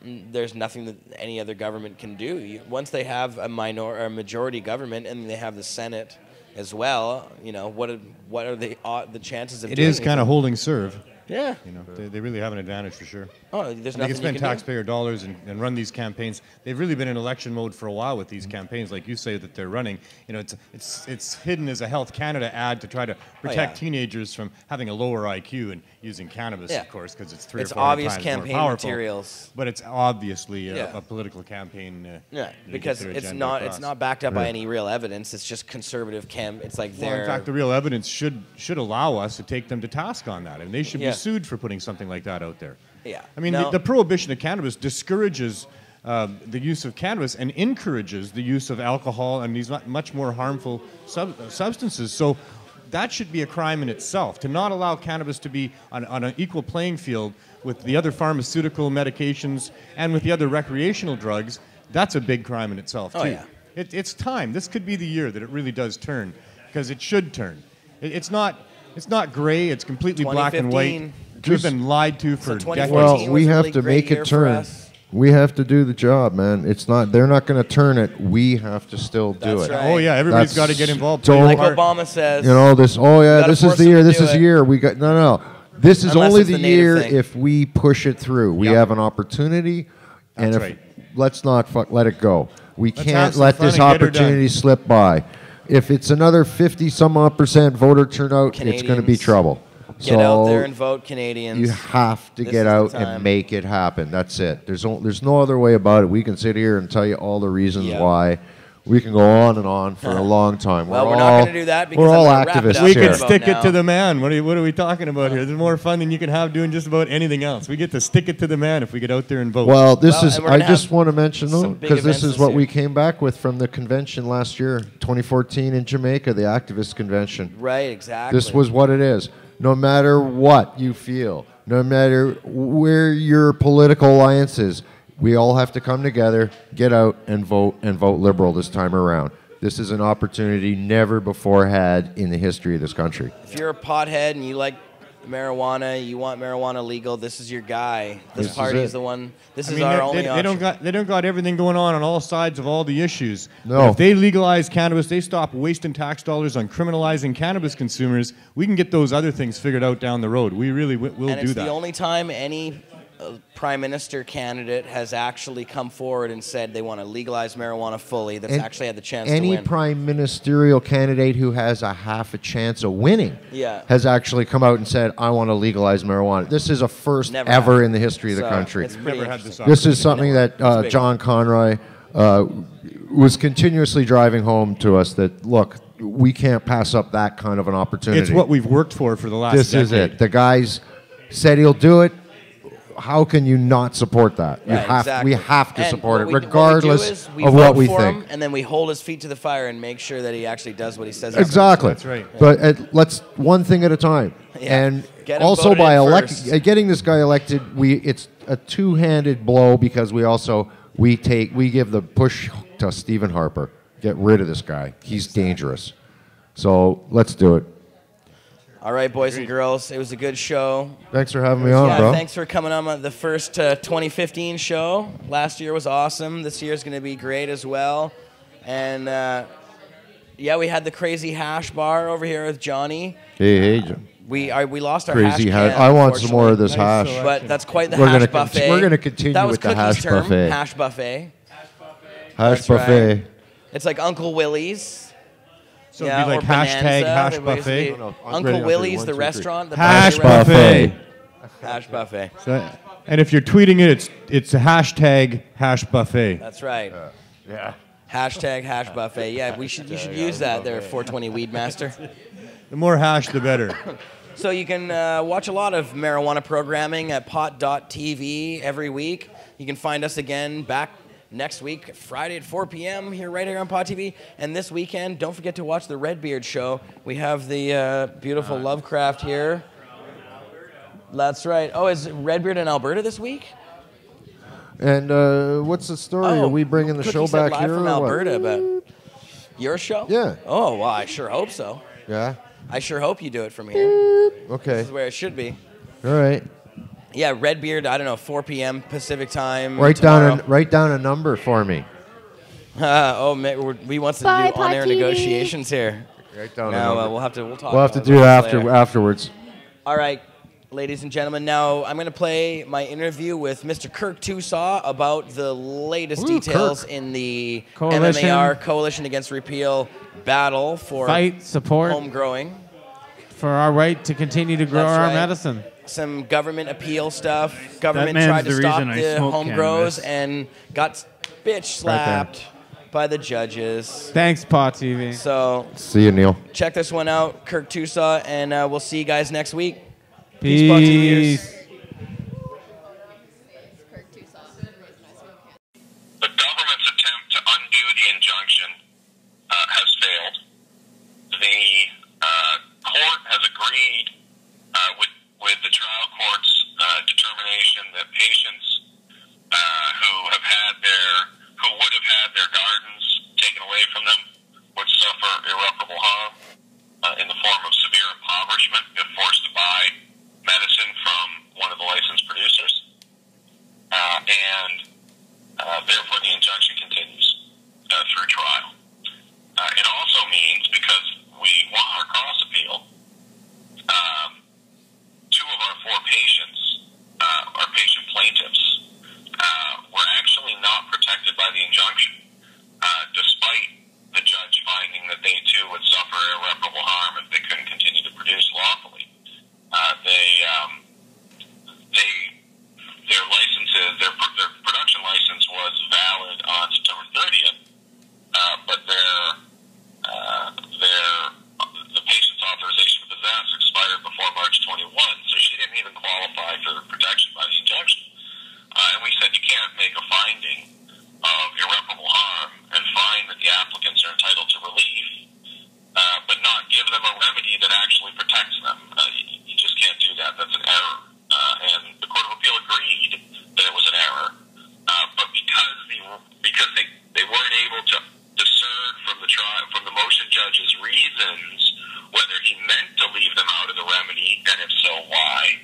There's nothing that any other government can do. Once they have a majority government and they have the Senate as well, you know, what are the chances of it doing is kind of holding serve. Yeah. You know, they really have an advantage for sure. Oh, there's nothing they can spend you can taxpayer dollars and run these campaigns. They've really been in election mode for a while with these campaigns, like you say that they're running. You know, it's hidden as a Health Canada ad to try to protect teenagers from having a lower IQ and using cannabis, of course, because it's 3 or 4 obvious times campaign more powerful. Materials. But it's obviously a political campaign. Because it's not backed up by any real evidence. It's just conservative It's like in fact, the real evidence should allow us to take them to task on that, and they should be sued for putting something like that out there. Yeah. I mean, the prohibition of cannabis discourages the use of cannabis and encourages the use of alcohol and these much more harmful substances. So that should be a crime in itself, to not allow cannabis to be on an equal playing field with the other pharmaceutical medications and with the other recreational drugs. That's a big crime in itself, too. Oh, yeah. It's time. This could be the year that it really does turn, because it should turn. It's not gray. It's completely black and white. We've been lied to for decades. Well, we have to make it turn. We have to do the job, man. It's not. They're not going to turn it. We have to still do it. Right. Oh yeah, everybody's got to get involved. So, like Obama says. You know this. Oh yeah, this is the year. This is the year. We got no. This is only the year if we push it through. We have an opportunity, and if let's not let it go. We can't let this opportunity slip by. If it's another 50-some-odd% voter turnout, it's going to be trouble. Get out there and vote, Canadians. You have to get out and make it happen. That's it. There's no other way about it. We can sit here and tell you all the reasons why. We can go on and on for a long time. Well, we're not going to do that because we're all activists. We can stick it to the man. What are we talking about here? There's more fun than you can have doing just about anything else. We get to stick it to the man if we get out there and vote. Well, I just want to mention, though, because this is what we came back with from the convention last year, 2014 in Jamaica, the activist convention. Right, exactly. This was what it is. No matter what you feel, no matter where your political alliance is, we all have to come together, get out, and vote Liberal this time around. This is an opportunity never before had in the history of this country. If you're a pothead and you like marijuana, you want marijuana legal, this is your guy. This party is the one. This is our only option. They don't got everything going on all sides of all the issues. No. But if they legalize cannabis, they stop wasting tax dollars on criminalizing cannabis consumers, we can get those other things figured out down the road. We really will do that. And it's the only time any prime minister candidate has actually come forward and said they want to legalize marijuana fully, that's actually had the chance to win. Any prime ministerial candidate who has a half a chance of winning has actually come out and said, I want to legalize marijuana. This is a first ever in the history of the country. This is something that John Conroy was continuously driving home to us, that, look, we can't pass up that kind of an opportunity. It's what we've worked for the last decade. This is it. The guy's said he'll do it. How can you not support that? We have to support it, regardless of what we think. And then we hold his feet to the fire and make sure that he actually does what he says. Exactly. That's right. But let's one thing at a time. And also by getting this guy elected, it's a two-handed blow, because we give the push to Stephen Harper. Get rid of this guy. He's dangerous. So let's do it. All right, boys and girls, it was a good show. Thanks for having me on, bro. Thanks for coming on the first 2015 show. Last year was awesome. This year's going to be great as well. And, we had the crazy hash bar over here with Johnny. Hey, John. We lost our crazy hash can, I want some more of this hash. But that's quite the hash buffet. We're going to continue with the hash buffet. Hash buffet. Hash buffet. Right. It's like Uncle Willie's. So it'd be like hashtag hash buffet. Uncle Willie's, the restaurant. Hash buffet. Hash buffet. And if you're tweeting it, it's a hashtag hash buffet. That's right. Yeah. Hashtag hash buffet. Yeah, you should use that there, 420 Weed Master. The more hash, the better. So you can watch a lot of marijuana programming at Pot TV every week. You can find us again back next week, Friday at 4 p.m. right here on Pot TV. And this weekend, don't forget to watch the Redbeard show. We have the beautiful Lovecraft here. That's right. Oh, is Redbeard in Alberta this week? And what's the story? Are we bringing the show back live here? From Alberta, but your show? Yeah. Oh, well, I sure hope so. Yeah. I sure hope you do it from here. Okay. This is where it should be. All right. Yeah, Redbeard. I don't know, 4 p.m. Pacific time. Write down a number for me. We want to do on-air negotiations here. Write down. No, we'll talk. We'll have to do it afterwards. All right. Ladies and gentlemen, now I'm going to play my interview with Mr. Kirk Tusaw about the latest details in the MMAR Coalition Against Repeal battle for support, home growing. For our right to continue to grow our medicine. Some government appeal stuff. Government tried to stop the home grows and got bitch slapped by the judges. Thanks, Pot TV. So see you, Neil. Check this one out, Kirk Tusaw, and we'll see you guys next week. Peace. Pot TVers. The government's attempt to undo the injunction has failed. The court has agreed with the trial court's determination that patients who would have had their gardens taken away from them would suffer irreparable harm in the form of severe impoverishment if forced to buy medicine from one of the licensed producers, and therefore the injunction continues through trial. It also means, because we won our cross appeal, 2 of our 4 patients, our patient plaintiffs, were actually not protected by the injunction, despite the judge finding that they too would suffer irreparable harm if they couldn't continue to produce lawfully. Their licenses, their production license was valid on September 30th, but the patient's authorization to possess expired before March 21, so she didn't even qualify for protection by the injunction. And we said you can't make a finding of irreparable harm and find that the applicants are entitled to relief, but not give them a remedy that actually protects them. You just can't do that. That's an error. And the Court of Appeal agreed that it was an error, but because they weren't able to discern from the motion judge's reasons whether he meant to leave them out of the remedy, and if so, why,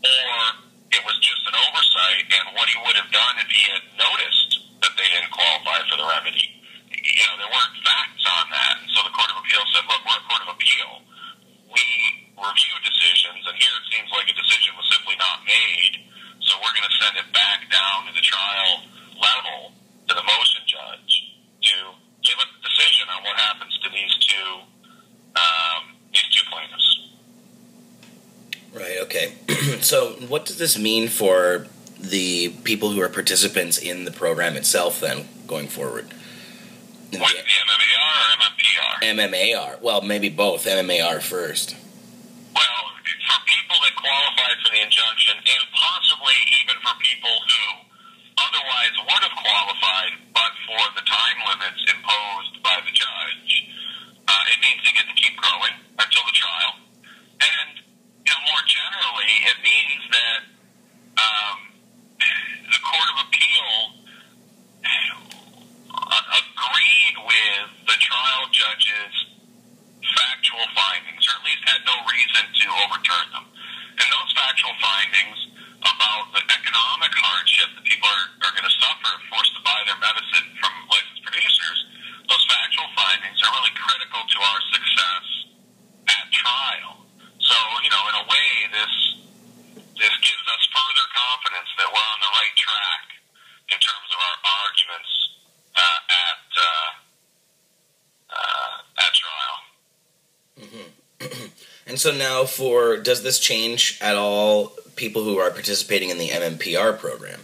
or it was just an oversight, and what he would have done if he had noticed that they didn't qualify for the remedy. There weren't facts on that, and so the Court of Appeal said, look, we're a Court of Appeal. We review decisions, and here it seems like a decision was simply not made, so we're going to send it back down to the trial level, to the motion judge, to give a decision on what happens to these two plaintiffs. Right, okay. So what does this mean for the people who are participants in the program itself then, going forward? What, the MMAR or MMPR? MMAR. Well, maybe both. MMAR first. Well, for people that qualify for the injunction, and possibly even for people who otherwise would have qualified, but for the time limits imposed by the judge, it means they get to keep growing until the trial. And, more generally, it means that the Court of Appeal agreed with the trial judge's factual findings, or at least had no reason to overturn them. And those factual findings about the economic hardship that people are going to suffer if forced to buy their medicine from licensed producers, those factual findings are really critical to our success at trial. So, in a way, this gives us further confidence that we're on the right track in terms of our arguments at trial. Mm-hmm. And so now, does this change at all people who are participating in the MMPR program?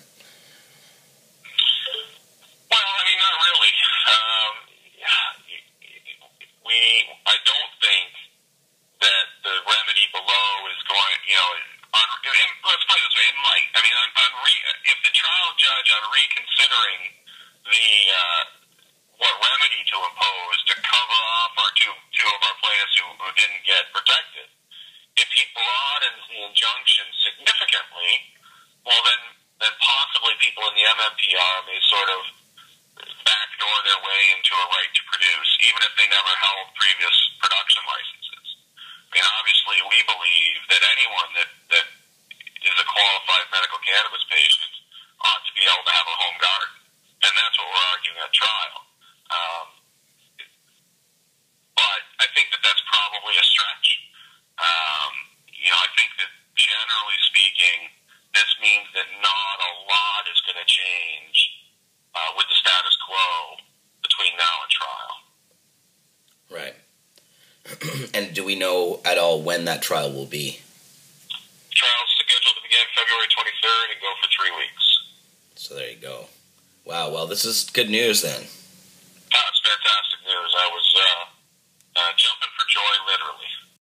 Well, not really. I don't think that the remedy below is going, let's put it this way, it might. I mean, if the trial judge on reconsidering what remedy to impose to cover off our two of our plaintiffs who didn't get protected, if he broadens the injunction significantly, well then possibly people in the MMPR may sort of backdoor their way into a right to produce, even if they never held previous production licenses. I mean, obviously, we believe that anyone that is a qualified medical cannabis patient ought to be able to have a home garden, and that's what we're arguing at trial. But I think that that's probably a stretch. I think that generally speaking, this means that not a lot is going to change with the status quo between now and trial. Right. And do we know at all when that trial will be? Trial's scheduled to begin February 23rd and go for 3 weeks. So there you go. Wow, well, this is good news then. That's fantastic news. I was jumping for joy, literally.